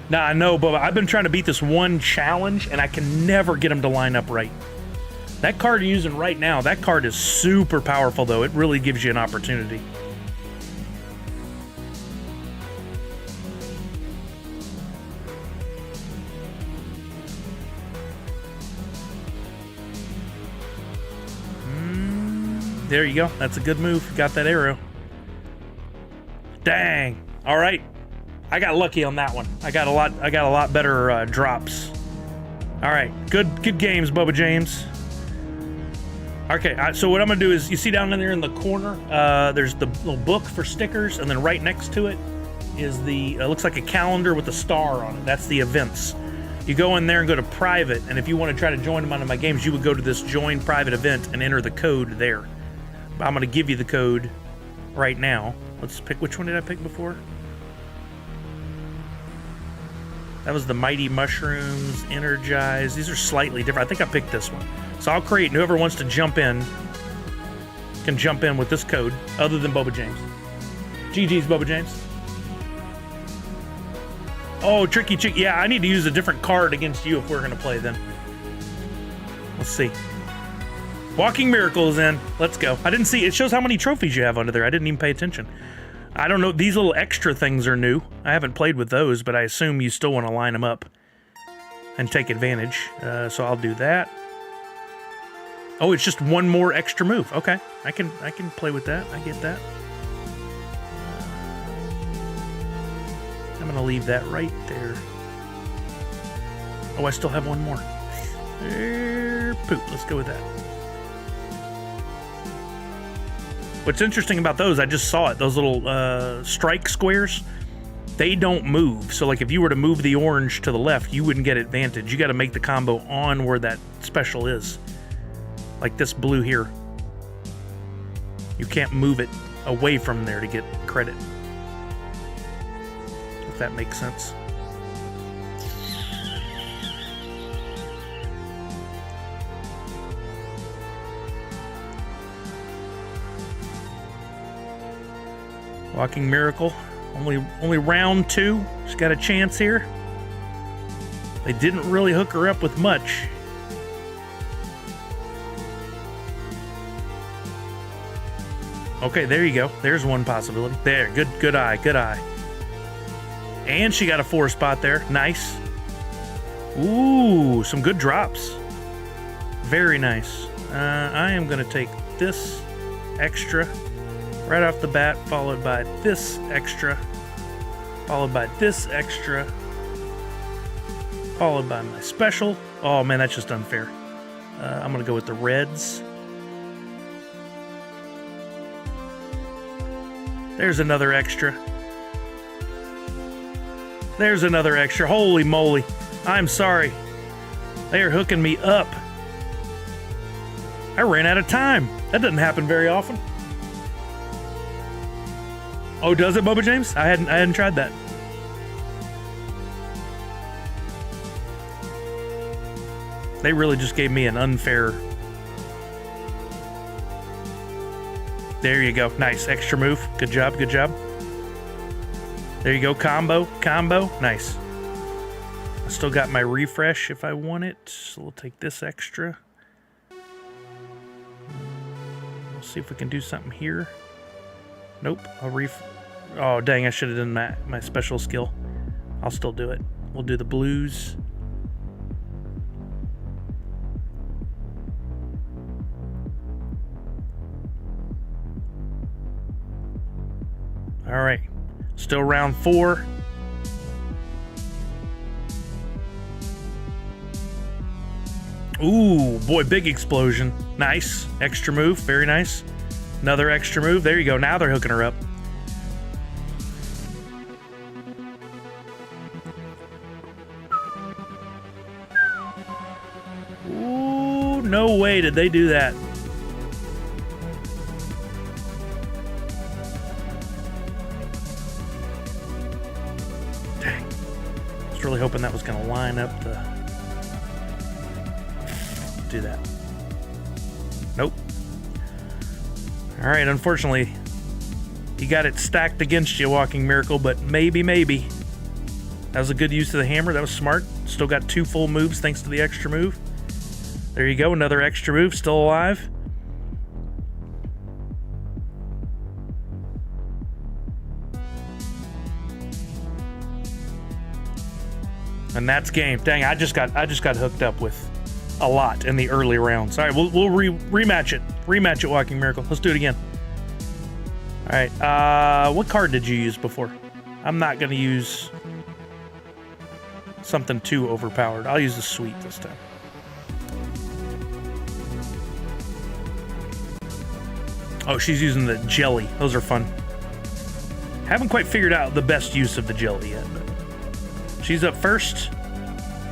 Now, I know, Bubba, I've been trying to beat this one challenge, and I can never get them to line up right. That card you're using right now, that card is super powerful, though. It really gives you an opportunity. There you go. That's a good move. Got that arrow. Dang. All right. I got lucky on that one. I got a lot better drops. All right, good games, Bubba James. Okay, so what I'm gonna do is, you see down in there in the corner, there's the little book for stickers, and then right next to it is the looks like a calendar with a star on it. That's the events. You go in there and go to private, and if you want to try to join one of my games, you would go to this join private event and enter the code there. I'm gonna give you the code right now. Let's pick, which one did I pick before? That was the Mighty Mushrooms, Energize. These are slightly different. I think I picked this one. So I'll create, and whoever wants to jump in can jump in with this code, other than Bubba James. GG's, Bubba James. Oh, Tricky Chick. Yeah, I need to use a different card against you if we're going to play then. Let's see. Walking Miracle is in. Let's go. I didn't see. It shows how many trophies you have under there. I didn't even pay attention. I don't know. These little extra things are new. I haven't played with those, but I assume you still want to line them up and take advantage. So I'll do that. Oh, it's just one more extra move. Okay, I can play with that. I get that. I'm gonna leave that right there. Oh, I still have one more. Poop. Let's go with that. What's interesting about those, I just saw it, those little strike squares, they don't move. So like if you were to move the orange to the left, you wouldn't get advantage. You got to make the combo on where that special is. Like this blue here. You can't move it away from there to get credit. If that makes sense. Walking Miracle, only round 2. She's got a chance here. They didn't really hook her up with much. Okay, there you go. There's one possibility. There, good eye, good eye. And she got a 4 spot there. Nice. Ooh, some good drops. Very nice. I am going to take this extra right off the bat, followed by this extra, followed by this extra, followed by my special. Oh man, that's just unfair. I'm going to go with the reds. There's another extra. There's another extra. Holy moly. I'm sorry. They are hooking me up. I ran out of time. That doesn't happen very often. Oh, does it, Bubba James? I hadn't tried that. They really just gave me an unfair. There you go. Nice. Extra move. Good job. Good job. There you go. Combo. Combo. Nice. I still got my refresh if I want it. So we'll take this extra. We'll see if we can do something here. Nope. Oh, dang. I should have done my special skill. I'll still do it. We'll do the blues. All right. Still round 4. Ooh, boy, big explosion. Nice. Extra move. Very nice. Another extra move. There you go. Now they're hooking her up. Ooh, no way did they do that. Dang. I was really hoping that was going to line up the... do that. Nope. All right, unfortunately, you got it stacked against you, Walking Miracle, but maybe. That was a good use of the hammer. That was smart. Still got 2 full moves thanks to the extra move. There you go, another extra move, still alive. And that's game. Dang, I just got hooked up with a lot in the early rounds. All right, we'll rematch it. Rematch it, Walking Miracle. Let's do it again. All right, what card did you use before? I'm not going to use something too overpowered. I'll use the sweet this time. Oh, she's using the jelly. Those are fun. Haven't quite figured out the best use of the jelly yet, but she's up first.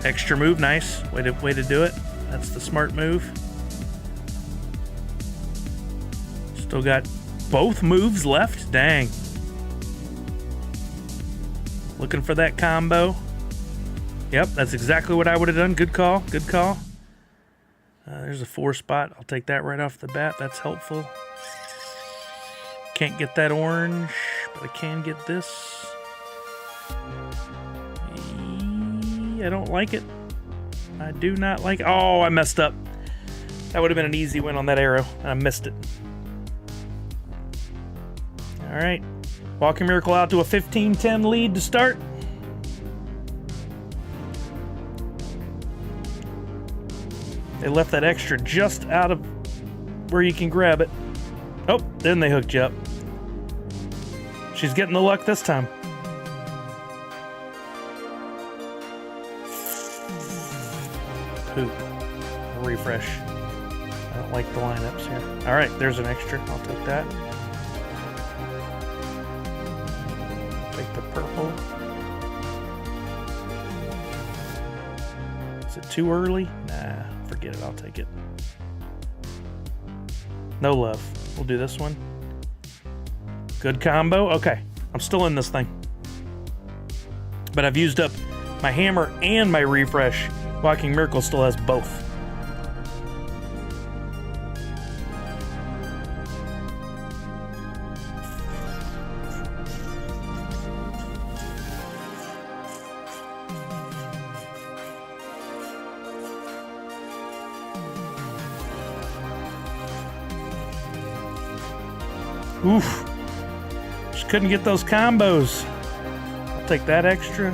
Extra move, nice. Way to do it. That's the smart move. Still got both moves left. Dang. Looking for that combo. Yep, that's exactly what I would have done. Good call. Good call. There's a 4 spot. I'll take that right off the bat. That's helpful. Can't get that orange, but I can get this. I don't like it. I do not like it. Oh, I messed up. That would have been an easy win on that arrow. I missed it. All right. Walking Miracle out to a 15-10 lead to start. They left that extra just out of where you can grab it. Oh, then they hooked you up. She's getting the luck this time. Poop. Refresh. I don't like the lineups here. All right, there's an extra. I'll take that. Take the purple. Is it too early? Nah, forget it. I'll take it. No love. We'll do this one. Good combo. Okay, I'm still in this thing. But I've used up my hammer and my refresh. Walking Miracle still has both. Oof. Just couldn't get those combos. I'll take that extra.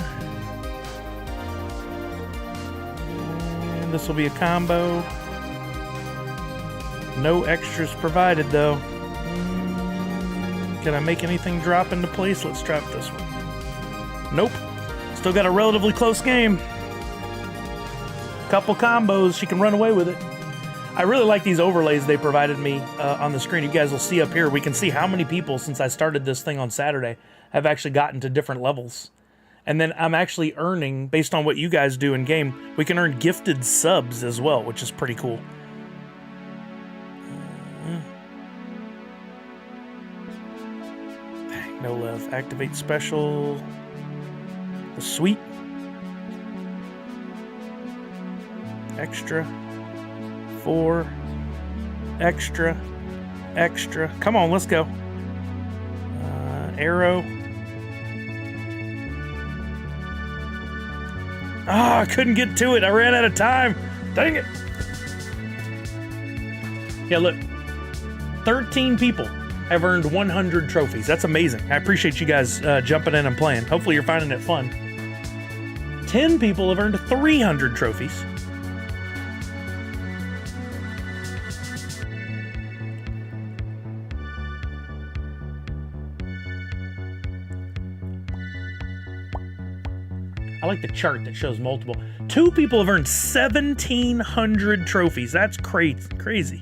And this will be a combo. No extras provided, though. Can I make anything drop into place? Let's drop this one. Nope. Still got a relatively close game. Couple combos. She can run away with it. I really like these overlays they provided me on the screen. You guys will see up here. We can see how many people, since I started this thing on Saturday, have actually gotten to different levels. And then I'm actually earning, based on what you guys do in game, we can earn gifted subs as well, which is pretty cool. No love. Activate special. The suite. Extra. 4. Extra. Extra. Come on, let's go. Arrow. Ah, I couldn't get to it. I ran out of time. Dang it. Yeah, look. 13 people have earned 100 trophies. That's amazing. I appreciate you guys jumping in and playing. Hopefully you're finding it fun. 10 people have earned 300 trophies. I like the chart that shows multiple. 2 people have earned 1,700 trophies. That's crazy.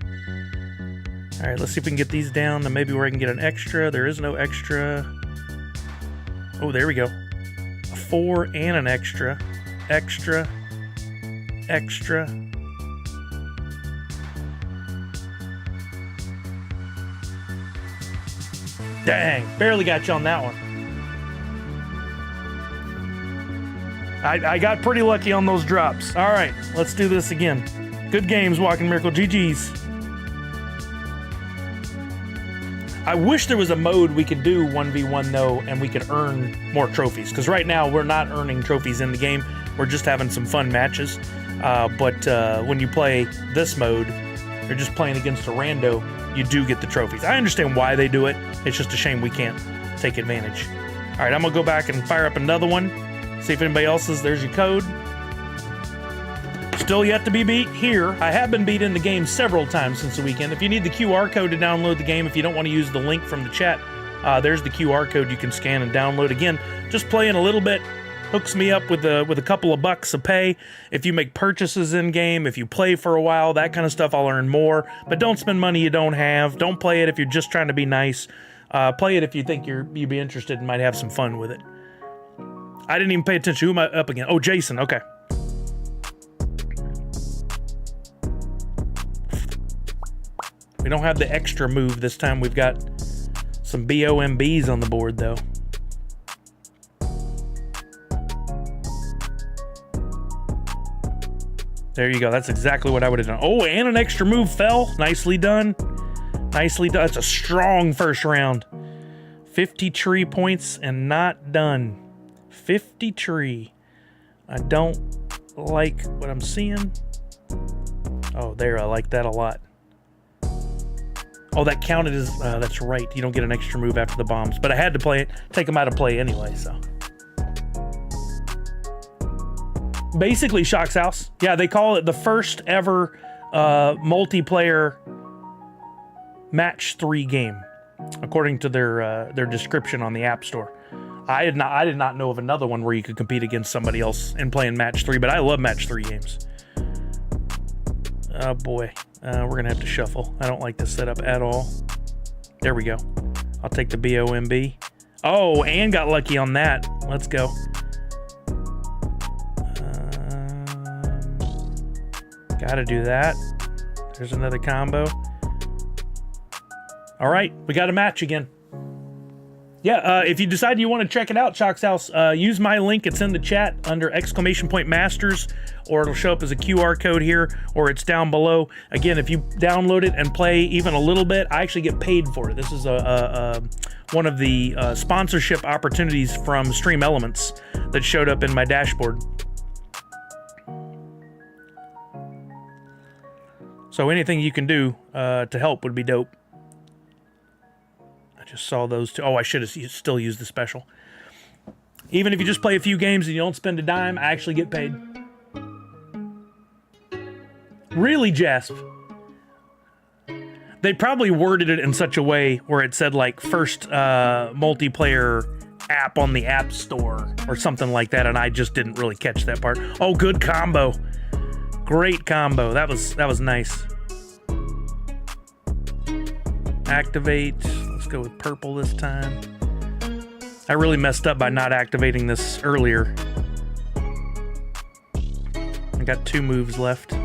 All right, let's see if we can get these down to maybe where I can get an extra. There is no extra. Oh, there we go. A 4 and an extra. Extra. Extra. Dang, barely got you on that one. I got pretty lucky on those drops. All right, let's do this again. Good games, Walking Miracle. GG's. I wish there was a mode we could do 1v1 though, and we could earn more trophies. Because right now we're not earning trophies in the game. We're just having some fun matches. But when you play this mode, you're just playing against a rando, you do get the trophies. I understand why they do it. It's just a shame we can't take advantage. All right, I'm gonna go back and fire up another one. See if anybody else is. There's your code. Still yet to be beat here. I have been beat in the game several times since the weekend. If you need the QR code to download the game, if you don't want to use the link from the chat, there's the QR code you can scan and download. Again, just playing a little bit hooks me up with a couple of bucks of pay. If you make purchases in game, if you play for a while, that kind of stuff, I'll earn more. But don't spend money you don't have. Don't play it if you're just trying to be nice. Play it if you think you'd be interested and might have some fun with it. I didn't even pay attention. Who am I up against? Oh, Jason. Okay. We don't have the extra move this time. We've got some BOMBs on the board, though. There you go. That's exactly what I would have done. Oh, and an extra move fell. Nicely done. Nicely done. That's a strong first round. 50 tree points and not done. 50 tree. I don't like what I'm seeing. Oh, there. I like that a lot. Oh, that counted as... that's right. You don't get an extra move after the bombs. But I had to play it. Take them out of play anyway, so... Basically, Shock's House. Yeah, they call it the first ever multiplayer match 3 game, according to their description on the App Store. I did not know of another one where you could compete against somebody else and play in match 3, but I love match 3 games. Oh boy, we're gonna have to shuffle. I don't like this setup at all. There we go. I'll take the BOMB. Oh, and got lucky on that. Let's go. Gotta do that. There's another combo. All right, we got a match again. Yeah, if you decide you want to check it out, Shock's House, use my link. It's in the chat under !Masters, or it'll show up as a QR code here, or it's down below. Again, if you download it and play even a little bit, I actually get paid for it. This is one of the sponsorship opportunities from Stream Elements that showed up in my dashboard. So anything you can do to help would be dope. just saw those two. Oh, I should have still used the special. Even if you just play a few games and you don't spend a dime, I actually get paid. Really, Jasp? They probably worded it in such a way where it said like first multiplayer app on the App Store or something like that, and I just didn't really catch that part. Oh, good combo. Great combo. That was nice. Activate. Let's go with purple this time. I really messed up by not activating this earlier. I got 2 moves left.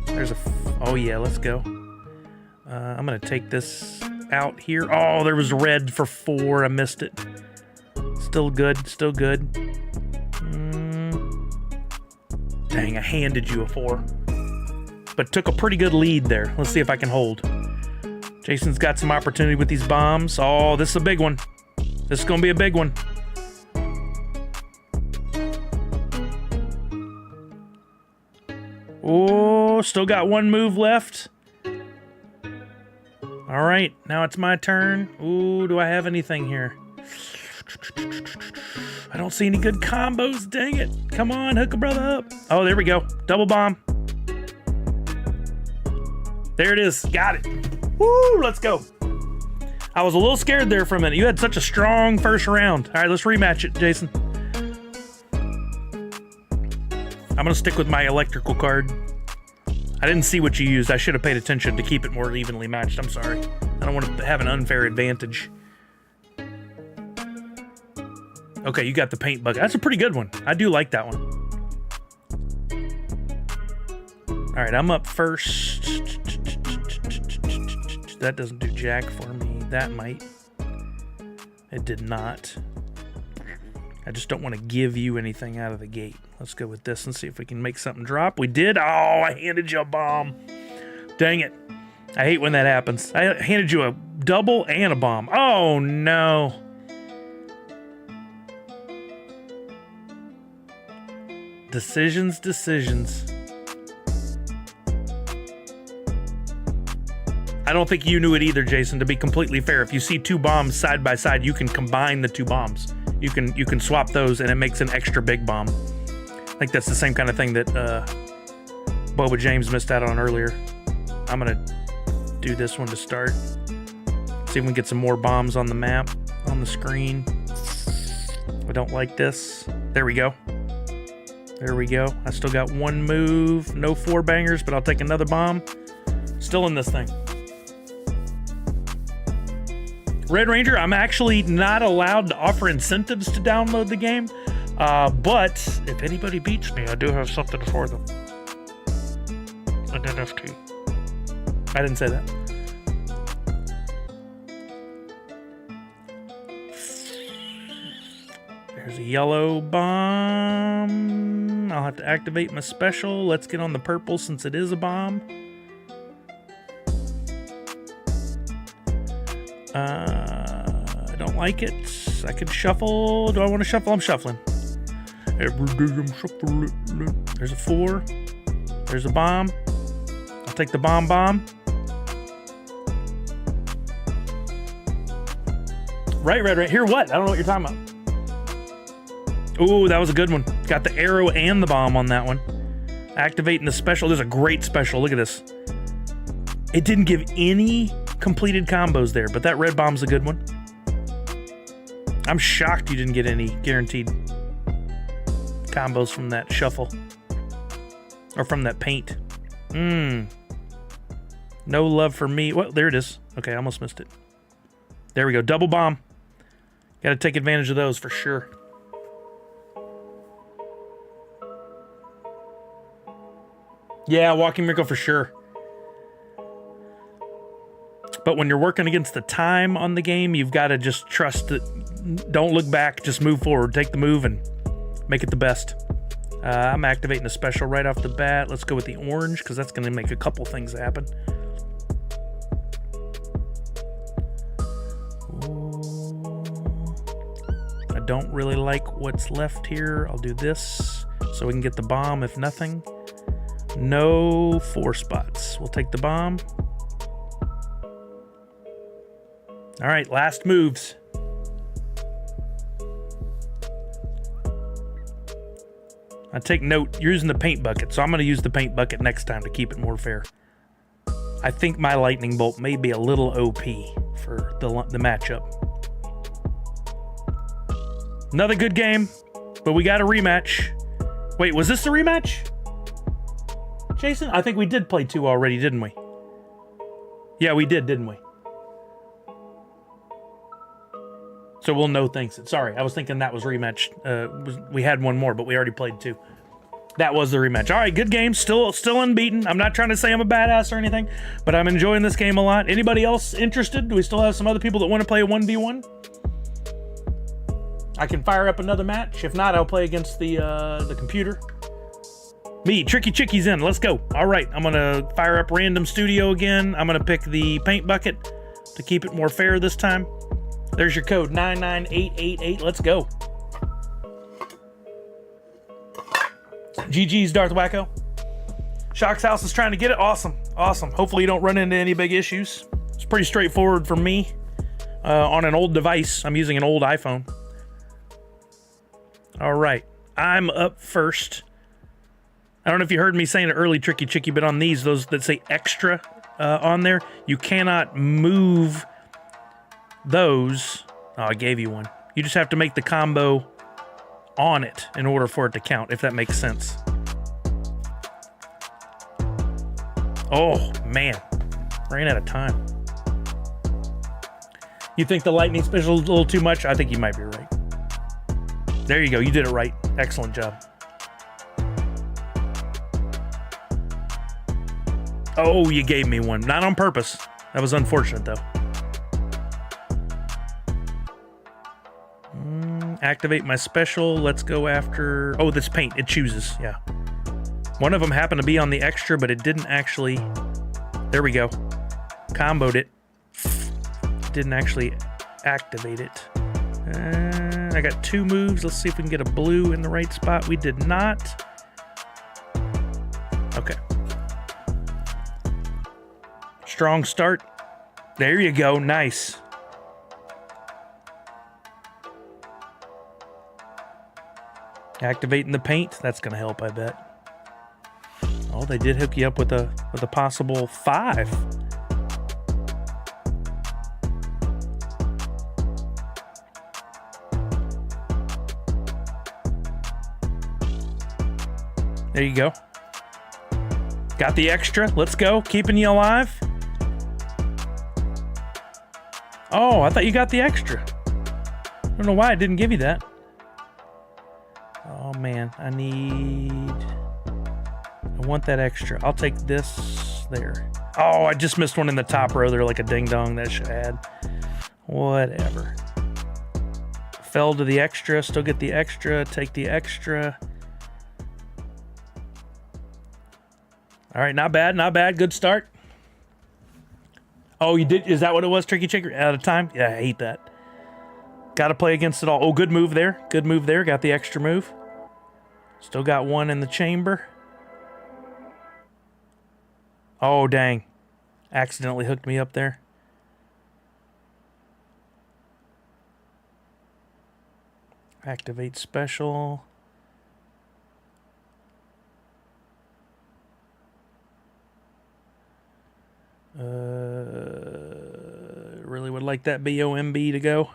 There's a... Oh yeah, let's go. I'm gonna take this out here. Oh, there was red for 4. I missed it. Still good. Still good. Dang, I handed you a 4. But took a pretty good lead there. Let's see if I can hold. Jason's got some opportunity with these bombs. Oh, this is a big one. This is gonna be a big one. Oh, still got 1 move left. All right, now it's my turn. Ooh, do I have anything here? I don't see any good combos, dang it. Come on, hook a brother up. Oh, there we go. Double bomb. There it is, got it. Woo, let's go. I was a little scared there for a minute. You had such a strong first round. All right, let's rematch it, Jason. I'm gonna stick with my electrical card. I didn't see what you used. I should have paid attention to keep it more evenly matched. I'm sorry. I don't want to have an unfair advantage. Okay, you got the paint bucket. That's a pretty good one. I do like that one. All right, I'm up first. That doesn't do jack for me. That might. It did not. I just don't want to give you anything out of the gate. Let's go with this and see if we can make something drop. We did. Oh, I handed you a bomb. Dang it. I hate when that happens. I handed you a double and a bomb. Oh, no. Decisions, decisions. I don't think you knew it either, Jason, to be completely fair. If you see 2 bombs side by side, you can combine the 2 bombs. You can swap those and it makes an extra big bomb. I think that's the same kind of thing that Boba James missed out on earlier. I'm gonna do this one to start. See if we can get some more bombs on the map, on the screen. I don't like this. There we go. There we go. I still got 1 move. No 4 bangers, but I'll take another bomb. Still in this thing. Red Ranger, I'm actually not allowed to offer incentives to download the game, but if anybody beats me, I do have something for them. An NFT. I didn't say that. There's a yellow bomb. I'll have to activate my special. Let's get on the purple since it is a bomb. I don't like it. I could shuffle. Do I want to shuffle? I'm shuffling. Every day I'm shuffling. There's a 4. There's a bomb. I'll take the bomb. Right. Here, what? I don't know what you're talking about. Ooh, that was a good one. Got the arrow and the bomb on that one. Activating the special. There's a great special. Look at this. It didn't give any completed combos there, but that red bomb's a good one. I'm shocked you didn't get any guaranteed combos from that shuffle. Or from that paint. No love for me. Well, there it is. Okay, I almost missed it. There we go. Double bomb. Gotta take advantage of those for sure. Yeah, walking miracle for sure. But when you're working against the time on the game, you've got to just trust that. Don't look back, just move forward. Take the move and make it the best. I'm activating a special right off the bat. Let's go with the orange, because that's going to make a couple things happen. Ooh. I don't really like what's left here. I'll do this so we can get the bomb, if nothing. No 4 spots. We'll take the bomb. All right, last moves. I take note, you're using the paint bucket, so I'm going to use the paint bucket next time to keep it more fair. I think my lightning bolt may be a little OP for the matchup. Another good game, but we got a rematch. Wait, was this the rematch? Jason? I think we did play 2 already, didn't we? Yeah, we did, didn't we? So we'll know thanks. Sorry, I was thinking that was rematch. We had one more, but we already played 2. That was the rematch. All right, good game. Still unbeaten. I'm not trying to say I'm a badass or anything, but I'm enjoying this game a lot. Anybody else interested? Do we still have some other people that want to play a 1v1? I can fire up another match. If not, I'll play against the computer. Me, Tricky Chicky's in. Let's go. All right, I'm going to fire up Random Studio again. I'm going to pick the paint bucket to keep it more fair this time. There's your code, 99888. Let's go. GG's, Darth Wacko. Shock's House is trying to get it. Awesome. Awesome. Hopefully you don't run into any big issues. It's pretty straightforward for me on an old device. I'm using an old iPhone. All right. I'm up first. I don't know if you heard me saying it early, Tricky Chicky, but on these, those that say extra on there, you cannot move those. Oh, I gave you one. You just have to make the combo on it in order for it to count, if that makes sense. Oh, man. Ran out of time. You think the lightning special is a little too much? I think you might be right. There you go. You did it right. Excellent job. Oh, you gave me one. Not on purpose. That was unfortunate, though. Activate my special. Let's go after... Oh, this paint. It chooses. Yeah. One of them happened to be on the extra, but it didn't actually... There we go. Comboed it. Didn't actually activate it. I got 2 moves. Let's see if we can get a blue in the right spot. We did not. Okay. Strong start. There you go. Nice. Activating the paint. That's going to help, I bet. Oh, they did hook you up with a possible 5. There you go. Got the extra. Let's go. Keeping you alive. Oh, I thought you got the extra. I don't know why I didn't give you that. Oh, man. I want that extra. I'll take this there. Oh, I just missed one in the top row there like a ding-dong. That should add. Whatever. Fell to the extra. Still get the extra. Take the extra. All right, not bad, not bad. Good start. Oh, you did? Is that what it was, Tricky Chicker? Out of time? Yeah, I hate that. Got to play against it all. Oh, good move there. Good move there. Got the extra move. Still got one in the chamber. Oh, dang. Accidentally hooked me up there. Activate special. Really would like that BOMB to go.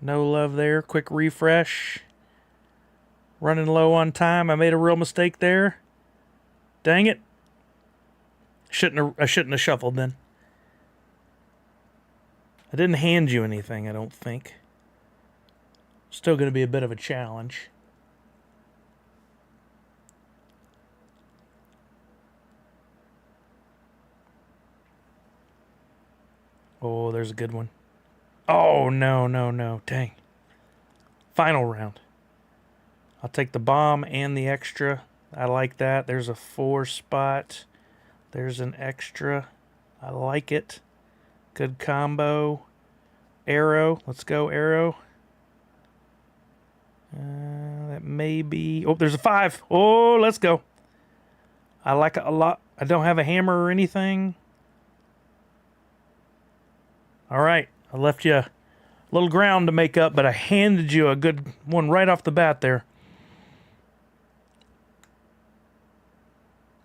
No love there. Quick refresh. Running low on time. I made a real mistake there. Dang it. I shouldn't have shuffled then. I didn't hand you anything, I don't think. Still going to be a bit of a challenge. Oh, there's a good one. Oh, no, no, no. Dang. Final round. I'll take the bomb and the extra. I like that. There's a 4 spot. There's an extra. I like it. Good combo. Arrow. Let's go, arrow. That may be... Oh, there's a 5. Oh, let's go. I like it a lot. I don't have a hammer or anything. All right. I left you a little ground to make up, but I handed you a good one right off the bat there.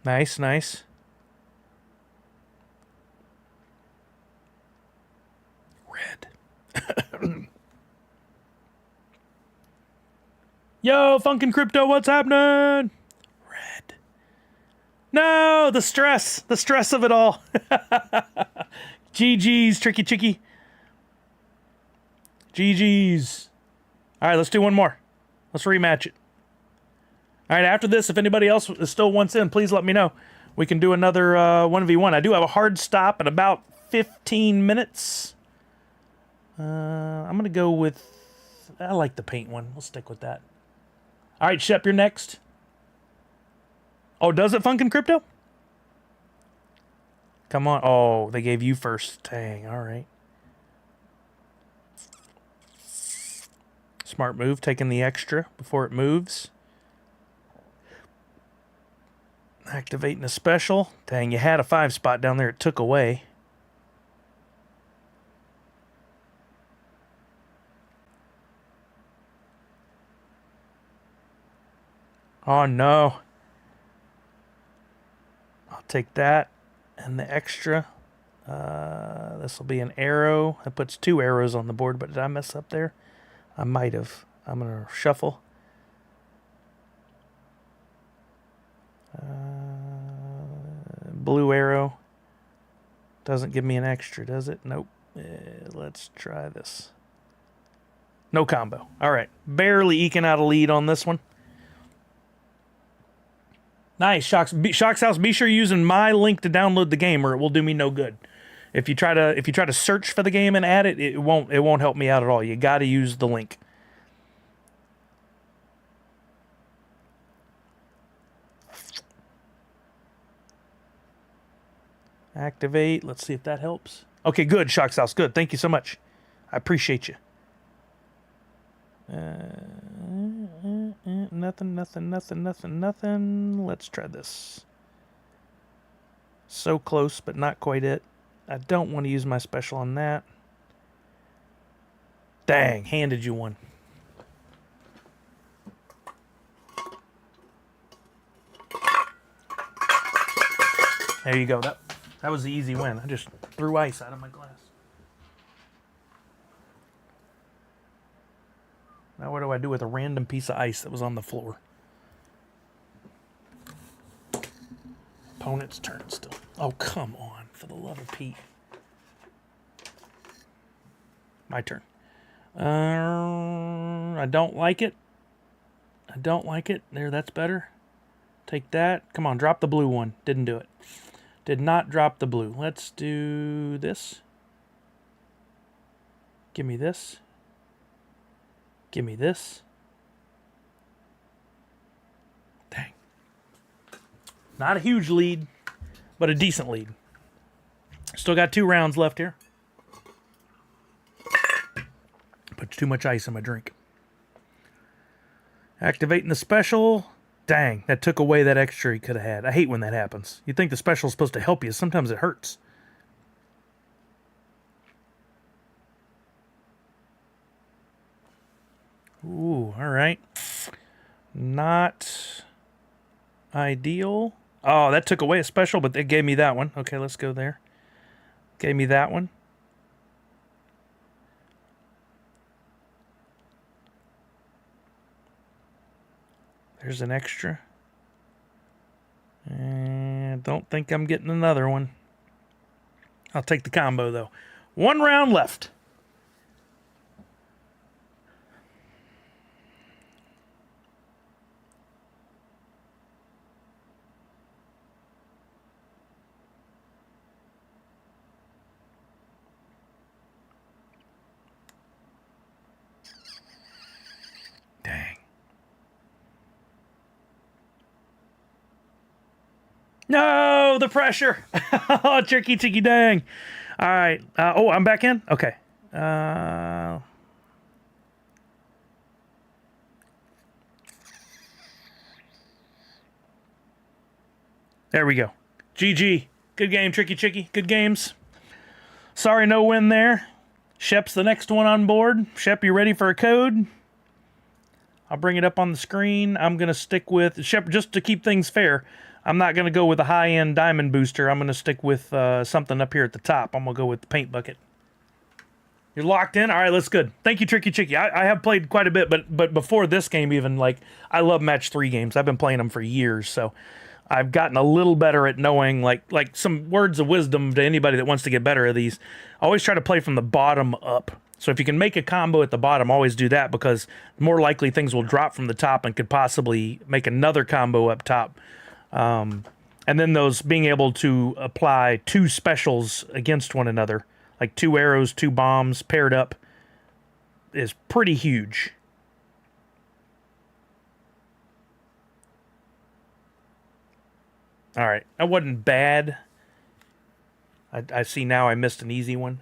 Nice, nice. Red. Yo, Funkin' Crypto, what's happening? Red. No, the stress of it all. GG's, Tricky Chicky. GG's. All right, let's do one more. Let's rematch it. All right, after this, if anybody else still wants in, please let me know. We can do another 1v1. I do have a hard stop in about 15 minutes. I'm going to go with... I like the paint one. We'll stick with that. All right, Shep, you're next. Oh, does it Funkin' Crypto? Come on. Oh, they gave you first. Dang, all right. Smart move, taking the extra before it moves. Activating a special. Dang, you had a 5 spot down there. It took away. Oh, no. I'll take that and the extra. This will be an arrow. That puts 2 arrows on the board, but did I mess up there? I might have. I'm going to shuffle. Blue arrow. Doesn't give me an extra, does it? Nope. Let's try this. No combo. All right. Barely eking out a lead on this one. Nice, Shock's House. Be sure you're using my link to download the game, or it will do me no good. If you try to search for the game and add it, it won't help me out at all. You got to use the link. Activate. Let's see if that helps. Okay, good, Shock's House. Good. Thank you so much. I appreciate you. Nothing. Let's try this. So close, but not quite it. I don't want to use my special on that. Dang, handed you one. There you go. That was the easy win. I just threw ice out of my glass. Now what do I do with a random piece of ice that was on the floor? Opponent's turn still. Oh, come on. For the love of Pete. My turn. I don't like it. I don't like it. There, that's better. Take that. Come on, drop the blue one. Didn't do it. Did not drop the blue. Let's do this. Give me this. Give me this. Dang. Not a huge lead, but a decent lead. Still got 2 rounds left here. Put too much ice in my drink. Activating the special. Dang, that took away that extra he could have had. I hate when that happens. You'd think the special is supposed to help you. Sometimes it hurts. Ooh, all right. Not ideal. Oh, that took away a special, but they gave me that one. Okay, let's go there. Gave me that one. There's an extra. And don't think I'm getting another one. I'll take the combo, though. 1 round left. Dang. No, the pressure. Oh, tricky, dang. All right. Oh, I'm back in? Okay. There we go. GG. Good game, Tricky Chicky. Good games. Sorry, no win there. Shep's the next one on board. Shep, you ready for a code? I'll bring it up on the screen. I'm going to stick with... Shep, just to keep things fair, I'm not going to go with a high-end diamond booster. I'm going to stick with something up here at the top. I'm going to go with the paint bucket. You're locked in? All right, that's good. Thank you, Tricky Chicky. I have played quite a bit, but before this game even, like, I love match 3 games. I've been playing them for years, so I've gotten a little better at knowing, like some words of wisdom to anybody that wants to get better at these. I always try to play from the bottom up. So if you can make a combo at the bottom, always do that, because more likely things will drop from the top and could possibly make another combo up top. And then those being able to apply 2 specials against one another, like 2 arrows, 2 bombs paired up, is pretty huge. All right, that wasn't bad. I see now I missed an easy one.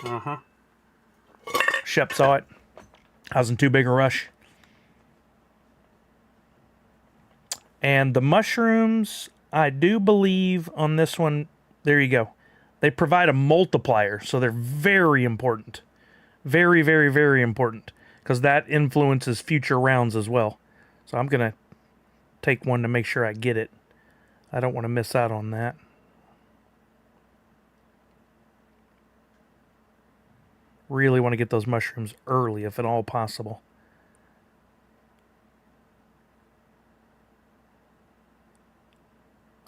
Uh-huh. Shep saw it. I was in too big a rush. And the mushrooms, I do believe on this one, there you go. They provide a multiplier, so they're very important. Very, very, very important, because that influences future rounds as well. So I'm going to take one to make sure I get it. I don't want to miss out on that. Really want to get those mushrooms early, if at all possible.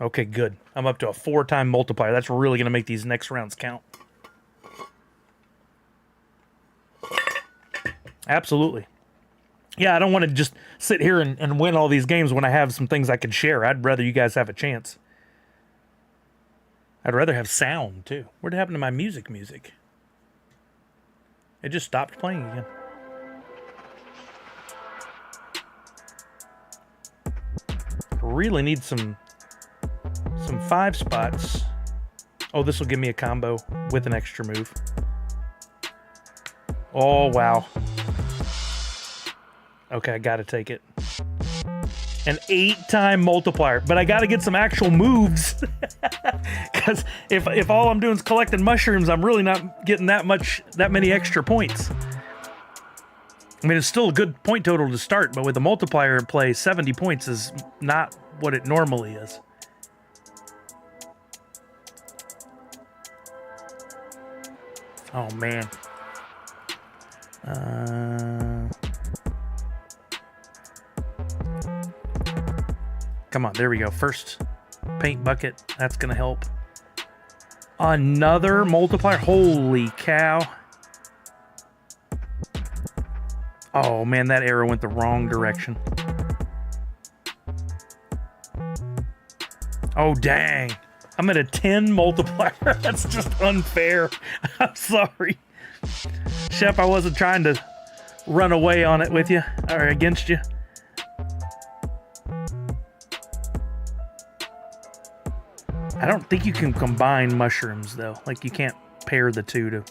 Okay, good. I'm up to a 4-time multiplier. That's really going to make these next rounds count. Absolutely. Yeah, I don't want to just sit here and win all these games when I have some things I can share. I'd rather you guys have a chance. I'd rather have sound, too. What happened to my music? It just stopped playing again. Really need some 5 spots. Oh, this will give me a combo with an extra move. Oh, wow. Okay, I gotta take it. An 8-time multiplier, but I gotta get some actual moves. Because if all I'm doing is collecting mushrooms, I'm really not getting that many extra points. I mean, it's still a good point total to start, but with the multiplier in play, 70 points is not what it normally is. Oh, man. Come on, there we go. First paint bucket. That's going to help. Another multiplier. Holy cow. Oh, man, that arrow went the wrong direction. Oh, dang. I'm at a 10 multiplier. That's just unfair. I'm sorry. Shep, I wasn't trying to run away on it with you or against you. I don't think you can combine mushrooms, though. Like, you can't pair the two to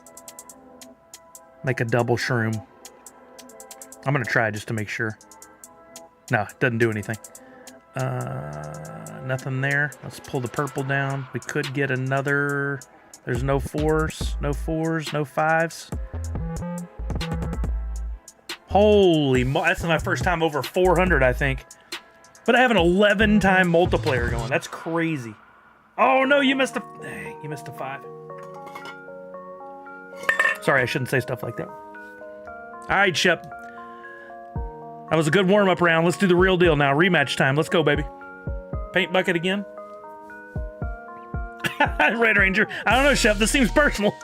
make a double shroom. I'm going to try just to make sure. No, it doesn't do anything. Nothing there. Let's pull the purple down. We could get another... There's no 4s, no 4s, no 5s. Holy... That's my first time over 400, I think. But I have an 11-time multiplier going. That's crazy. Oh, no, you missed a... Dang, you missed a 5. Sorry, I shouldn't say stuff like that. All right, Shep. That was a good warm-up round. Let's do the real deal now. Rematch time. Let's go, baby. Paint bucket again. Red Ranger. I don't know, Shep. This seems personal.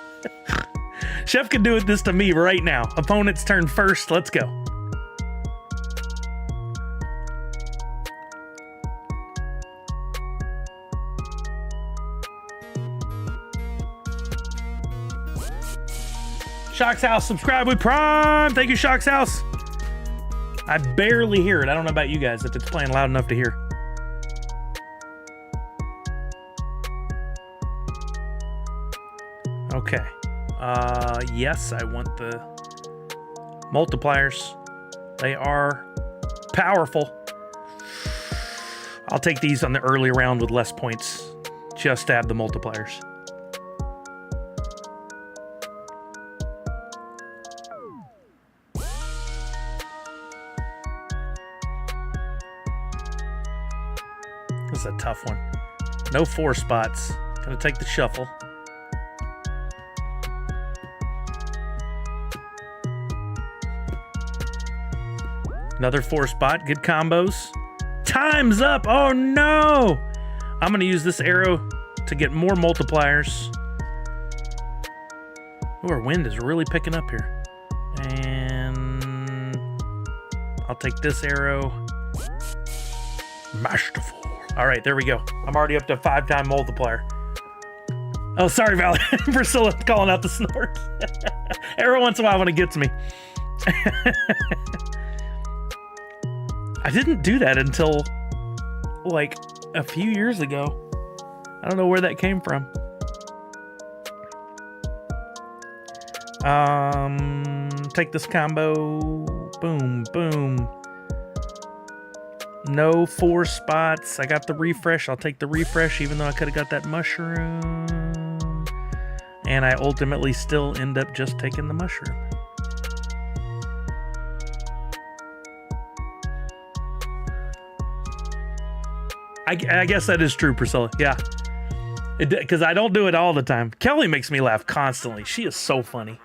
Shep could do this to me right now. Opponent's turn first. Let's go. Shock's House, subscribe with Prime. Thank you, Shock's House. I barely hear it. I don't know about you guys if it's playing loud enough to hear. Okay. Yes, I want the multipliers. They are powerful. I'll take these on the early round with less points. Just to have the multipliers. This is a tough one. No 4 spots. Gonna take the shuffle. Another 4 spot. Good combos. Time's up. Oh no! I'm gonna use this arrow to get more multipliers. Oh, our wind is really picking up here. And I'll take this arrow. Masterful. All right, there we go. I'm already up to 5-time multiplier. Oh, sorry, Valerie. Priscilla calling out the snort. Every once in a while when it gets me. I didn't do that until like a few years ago. I don't know where that came from. Take this combo. Boom, boom. No 4 spots. I got the refresh. I'll take the refresh, even though I could have got that mushroom. And I ultimately still end up just taking the mushroom. I guess that is true, Priscilla. Yeah. Because I don't do it all the time. Kelly makes me laugh constantly. She is so funny.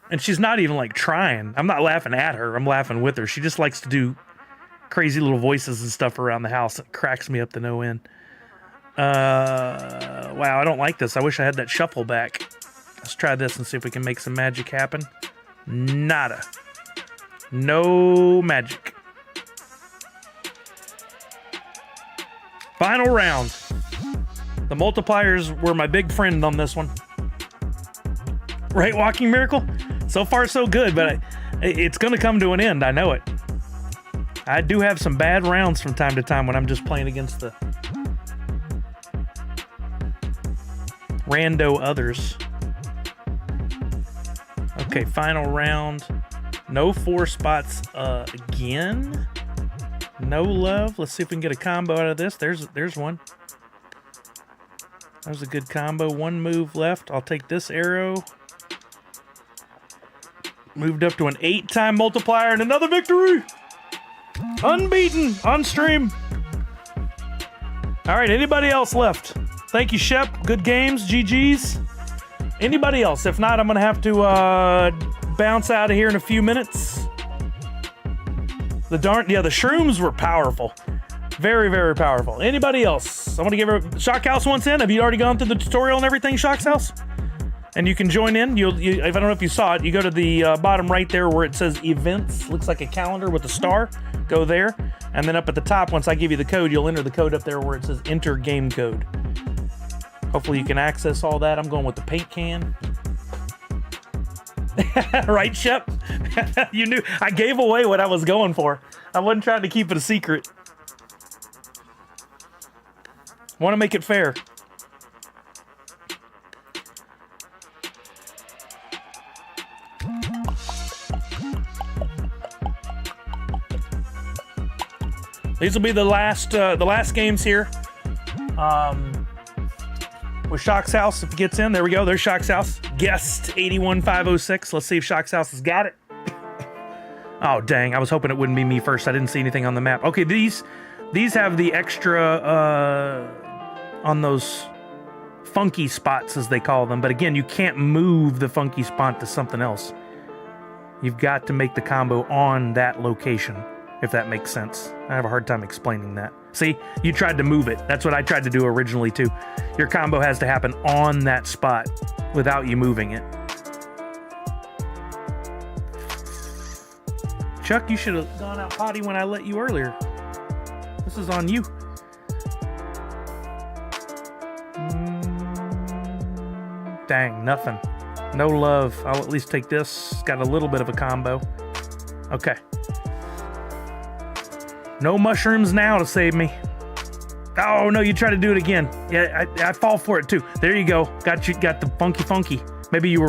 And she's not even like trying. I'm not laughing at her. I'm laughing with her. She just likes to do crazy little voices and stuff around the house. It cracks me up to no end. Wow, I don't like this. I wish I had that shuffle back. Let's try this and see if we can make some magic happen. Nada. No magic. Final round. The multipliers were my big friend on this one. Right, Walking Miracle? So far, so good, but it's going to come to an end. I know it. I do have some bad rounds from time to time when I'm just playing against the rando others. Okay, final round. No 4 spots again. No love. Let's see if we can get a combo out of this. There's one. That was a good combo. 1 move left. I'll take this arrow. Moved up to an 8-time multiplier and another victory. Unbeaten on stream. All right, anybody else left? Thank you, Shep. Good games. GG's. Anybody else? If not, I'm going to have to bounce out of here in a few minutes. The shrooms were powerful. Very, very powerful. Anybody else? I want to give her Shock House once in. Have you already gone through the tutorial and everything, Shock House? And you can join in. If I don't know if you saw it, you go to the bottom right there where it says events. Looks like a calendar with a star. Go there. And then up at the top, once I give you the code, you'll enter the code up there where it says enter game code. Hopefully you can access all that. I'm going with the paint can. Right, Shep? You knew. I gave away what I was going for. I wasn't trying to keep it a secret. Want to make it fair. These will be the last games here. With Shock's House, if it gets in, there we go. There's Shock's House. Guest 81506. Let's see if Shock's House has got it. Oh dang! I was hoping it wouldn't be me first. I didn't see anything on the map. Okay, these have the extra on those funky spots as they call them. But again, you can't move the funky spot to something else. You've got to make the combo on that location. If that makes sense. I have a hard time explaining that. See, you tried to move it. That's what I tried to do originally too. Your combo has to happen on that spot without you moving it. Chuck, you should have gone out potty when I let you earlier. This is on you. Dang, nothing. No love. I'll at least take this. It's got a little bit of a combo. Okay. No mushrooms now to save me. Oh no, you try to do it again. Yeah, I fall for it too. There you go. Got the funky. Maybe you're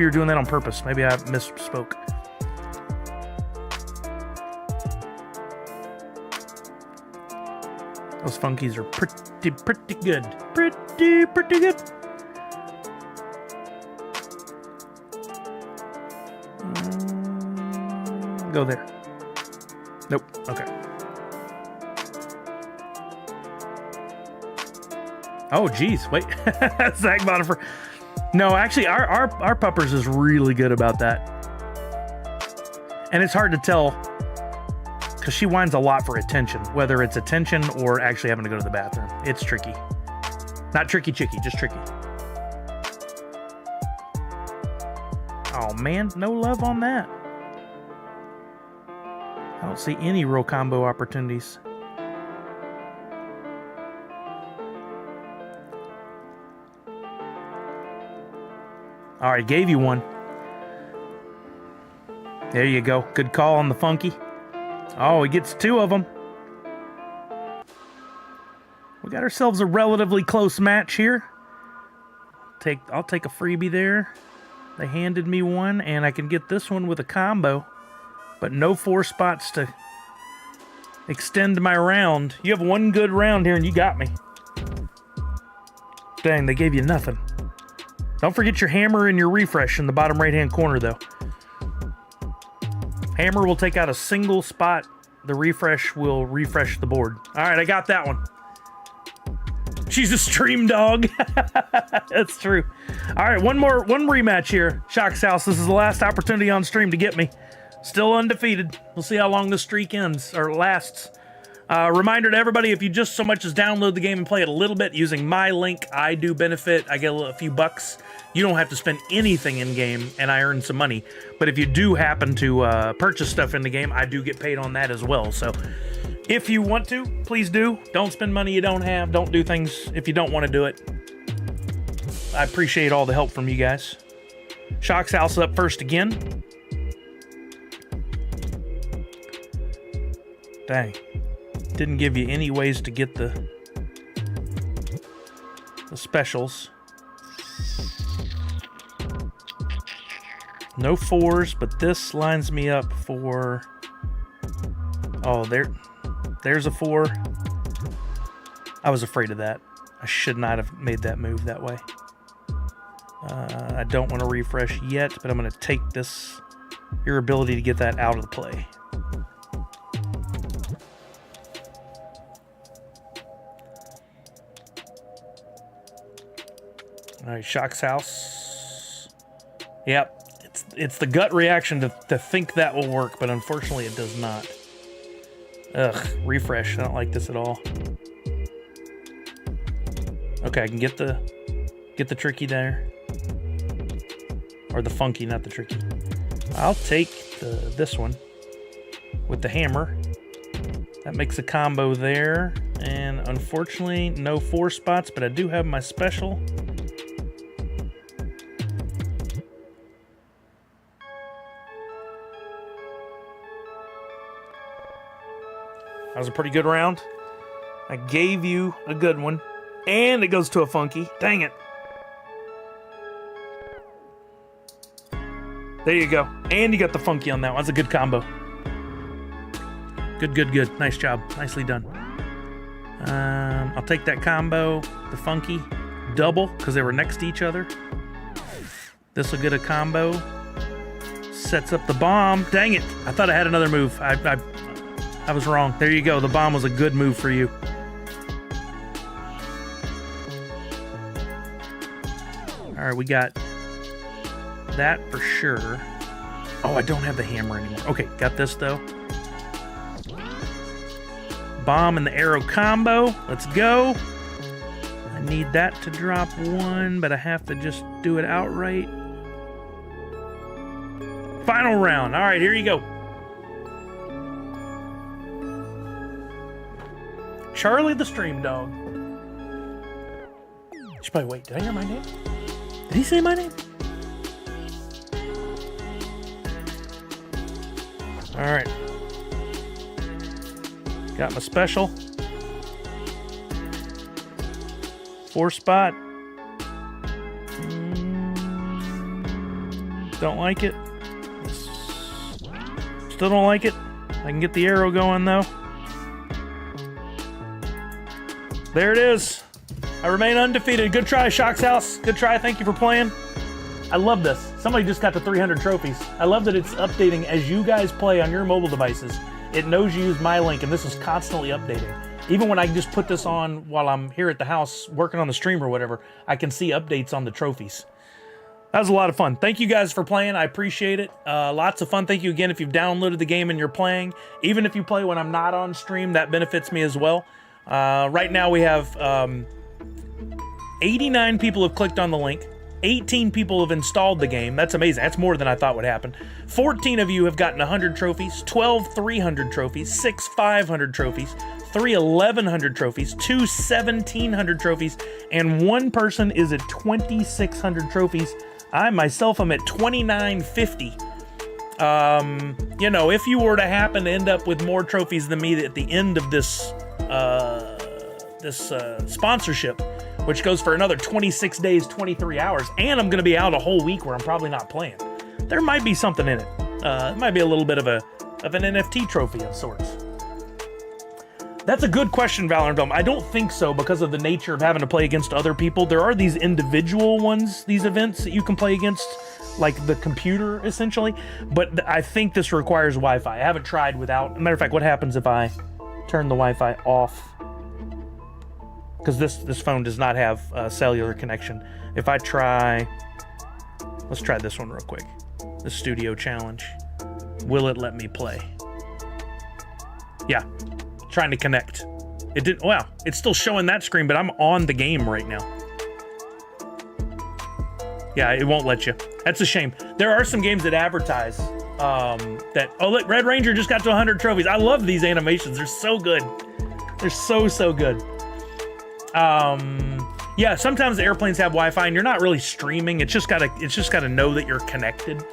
doing that on purpose. Maybe I misspoke. Those funkies are pretty good. Pretty good. Go there. Nope. Okay. Oh, geez. Wait. Zach bought it for... No, actually, our puppers is really good about that. And it's hard to tell because she whines a lot for attention, whether it's attention or actually having to go to the bathroom. It's tricky. Not tricky chicky, just tricky. Oh, man. No love on that. I don't see any real combo opportunities. All right, gave you one. There you go. Good call on the funky. Oh, he gets two of them. We got ourselves a relatively close match here. I'll take a freebie there. They handed me one, and I can get this one with a combo, but no 4 spots to extend my round. You have one good round here, and you got me. Dang, they gave you nothing. Don't forget your hammer and your refresh in the bottom right-hand corner, though. Hammer will take out a single spot. The refresh will refresh the board. All right, I got that one. She's a stream dog. That's true. All right, one rematch here. Shock's House, this is the last opportunity on stream to get me. Still undefeated. We'll see how long this streak ends, or lasts. Reminder to everybody, if you just so much as download the game and play it a little bit using my link, I do benefit. I get a few bucks. You don't have to spend anything in game, and I earn some money. But if you do happen to purchase stuff in the game, I do get paid on that as well. So if you want to, please do. Don't spend money you don't have. Don't do things if you don't want to do it. I appreciate all the help from you guys. Shock's House up first again. Dang. Didn't give you any ways to get the specials. No 4s, but this lines me up for... Oh, there's a 4. I was afraid of that. I should not have made that move that way. I don't want to refresh yet, but I'm going to take your ability to get that out of the play. All right, Shock's House. Yep, it's the gut reaction to think that will work, but unfortunately it does not. Ugh, refresh. I don't like this at all. Okay, I can get the tricky there. Or the funky, not the tricky. I'll take this one with the hammer. That makes a combo there. And unfortunately, no 4 spots, but I do have my special. That was a pretty good round. I gave you a good one. And it goes to a funky. Dang it. There you go. And you got the funky on that one. That's a good combo. Good, good, good. Nice job. Nicely done. I'll take that combo, the funky, double, because they were next to each other. This will get a combo. Sets up the bomb. Dang it. I thought I had another move. I was wrong. There you go. The bomb was a good move for you. All right, we got that for sure. Oh, I don't have the hammer anymore. Okay, got this though. Bomb and the arrow combo. Let's go. I need that to drop 1, but I have to just do it outright. Final round. All right, here you go. Charlie the Stream Dog. Should probably wait. Did I hear my name? Did he say my name? All right. Got my special. 4 spot. Don't like it. Still don't like it. I can get the arrow going though. There it is. I remain undefeated. Good try, Shock's House. Good try. Thank you for playing. I love this. Somebody just got to 300 trophies. I love that it's updating as you guys play on your mobile devices. It knows you use my link, and this is constantly updating. Even when I just put this on while I'm here at the house working on the stream or whatever, I can see updates on the trophies. That was a lot of fun. Thank you guys for playing. I appreciate it. Lots of fun. Thank you again if you've downloaded the game and you're playing. Even if you play when I'm not on stream, that benefits me as well. Right now we have 89 people have clicked on the link. 18 people have installed the game. That's amazing. That's more than I thought would happen. 14 of you have gotten 100 trophies, 12 300 trophies, 6 500 trophies, 3 1100 trophies, 2 1700 trophies, and 1 person is at 2600 trophies. I myself am at 2950. You know, if you were to happen to end up with more trophies than me at the end of this sponsorship, which goes for another 26 days, 23 hours, and I'm going to be out a whole week where I'm probably not playing, there might be something in it. It might be a little bit of an NFT trophy of sorts. That's a good question, Valorant Dome. I don't think so, because of the nature of having to play against other people. There are these individual ones, these events that you can play against, like the computer, essentially. But I think this requires Wi-Fi. I haven't tried without. Matter of fact, what happens if I turn the Wi-Fi off? Because this phone does not have a cellular connection. If I try, let's try this one real quick. The studio challenge. Will it let me play? Yeah. Trying to connect. It didn't. Wow, it's still showing that screen, but I'm on the game right now. Yeah, it won't let you. That's a shame. There are some games that advertise that. Oh, look, Red Ranger just got to 100 trophies. I love these animations. They're so good. They're so good. Yeah, sometimes the airplanes have Wi-Fi and you're not really streaming. It's just gotta know that you're connected.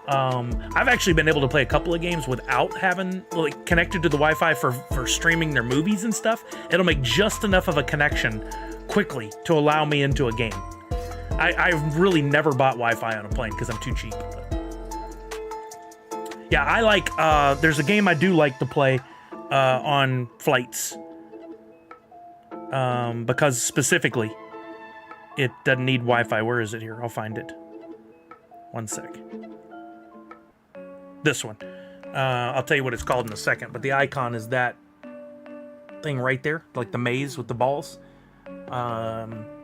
I've actually been able to play a couple of games without having like connected to the Wi-Fi for streaming their movies and stuff. It'll make just enough of a connection quickly to allow me into a game. I've really never bought Wi-Fi on a plane because I'm too cheap. But yeah, I like, there's a game I do like to play on flights. Because specifically, it doesn't need Wi-Fi. Where is it here? I'll find it. One sec. This one. I'll tell you what it's called in a second, but the icon is that thing right there, like the maze with the balls.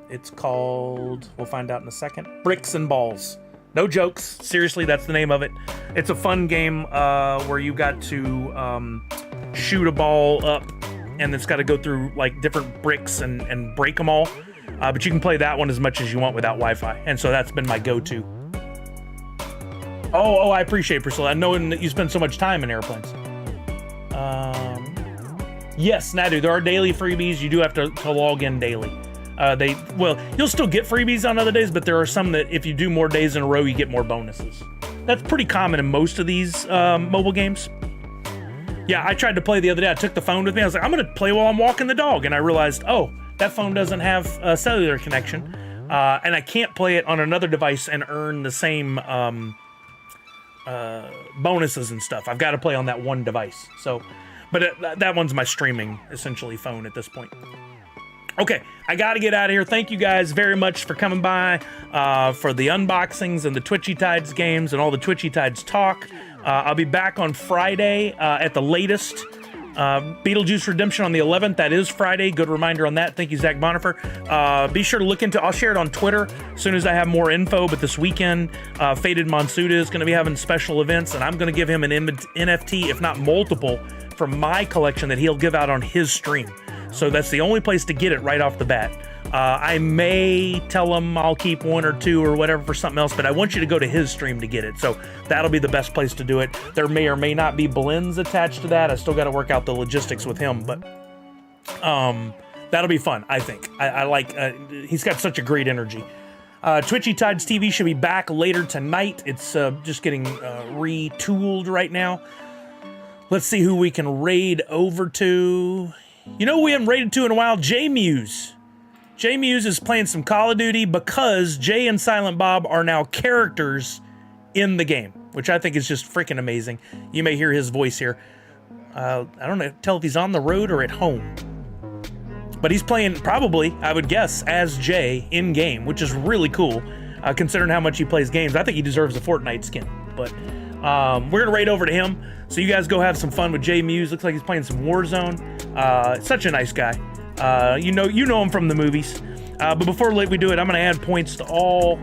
It's called, we'll find out in a second, Bricks and Balls. No jokes. Seriously, that's the name of it. It's a fun game where you got to shoot a ball up, and it's got to go through like different bricks and break them all. But you can play that one as much as you want without Wi-Fi, and so that's been my go-to. Oh, I appreciate it, Priscilla. Knowing that you spend so much time in airplanes. Yes, Nadu, there are daily freebies. You do have to log in daily. Well, you'll still get freebies on other days, but there are some that if you do more days in a row, you get more bonuses. That's pretty common in most of these mobile games. Yeah, I tried to play the other day. I took the phone with me. I was like, I'm going to play while I'm walking the dog. And I realized, oh, that phone doesn't have a cellular connection. And I can't play it on another device and earn the same bonuses and stuff. I've got to play on that one device. So, but that one's my streaming, essentially, phone at this point. Okay, I got to get out of here. Thank you guys very much for coming by for the unboxings and the Twitchy Tides games and all the Twitchy Tides talk. I'll be back on Friday at the latest. Beetlejuice Redemption on the 11th. That is Friday. Good reminder on that. Thank you, Zach Bonifer. Be sure to look into, I'll share it on Twitter as soon as I have more info, but this weekend, Faded Monsuda is going to be having special events, and I'm going to give him an NFT, if not multiple, from my collection that he'll give out on his stream. So that's the only place to get it right off the bat. I may tell him I'll keep one or two or whatever for something else, but I want you to go to his stream to get it. So that'll be the best place to do it. There may or may not be blends attached to that. I still got to work out the logistics with him, but that'll be fun, I think. I like, he's got such a great energy. Twitchy Tides TV should be back later tonight. It's just getting retooled right now. Let's see who we can raid over to. You know who we haven't raided to in a while? J-Muse. J-Muse is playing some Call of Duty because Jay and Silent Bob are now characters in the game, which I think is just freaking amazing. You may hear his voice here. I don't know, tell if he's on the road or at home. But he's playing, probably, I would guess, as Jay in-game, which is really cool, considering how much he plays games. I think he deserves a Fortnite skin. But we're going to raid over to him. So you guys go have some fun with J-Muse. Looks like he's playing some Warzone. Such a nice guy. You know him from the movies. But before we do it, I'm going to add points to all...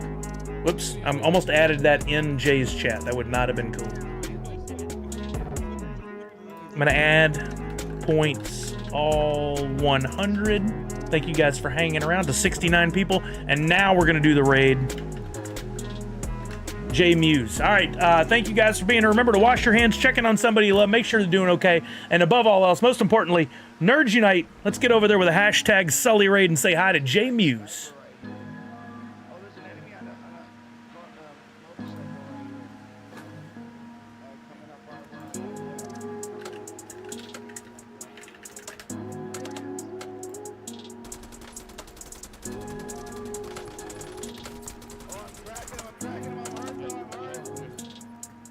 Whoops, I almost added that in Jay's chat. That would not have been cool. I'm going to add points all 100. Thank you guys for hanging around, to 69 people. And now we're going to do the raid. J Muse. All right, thank you guys for being here. Remember to wash your hands, check in on somebody you love, make sure they're doing okay. And above all else, most importantly, Nerds Unite. Let's get over there with a hashtag Sully Raid and say hi to J Muse.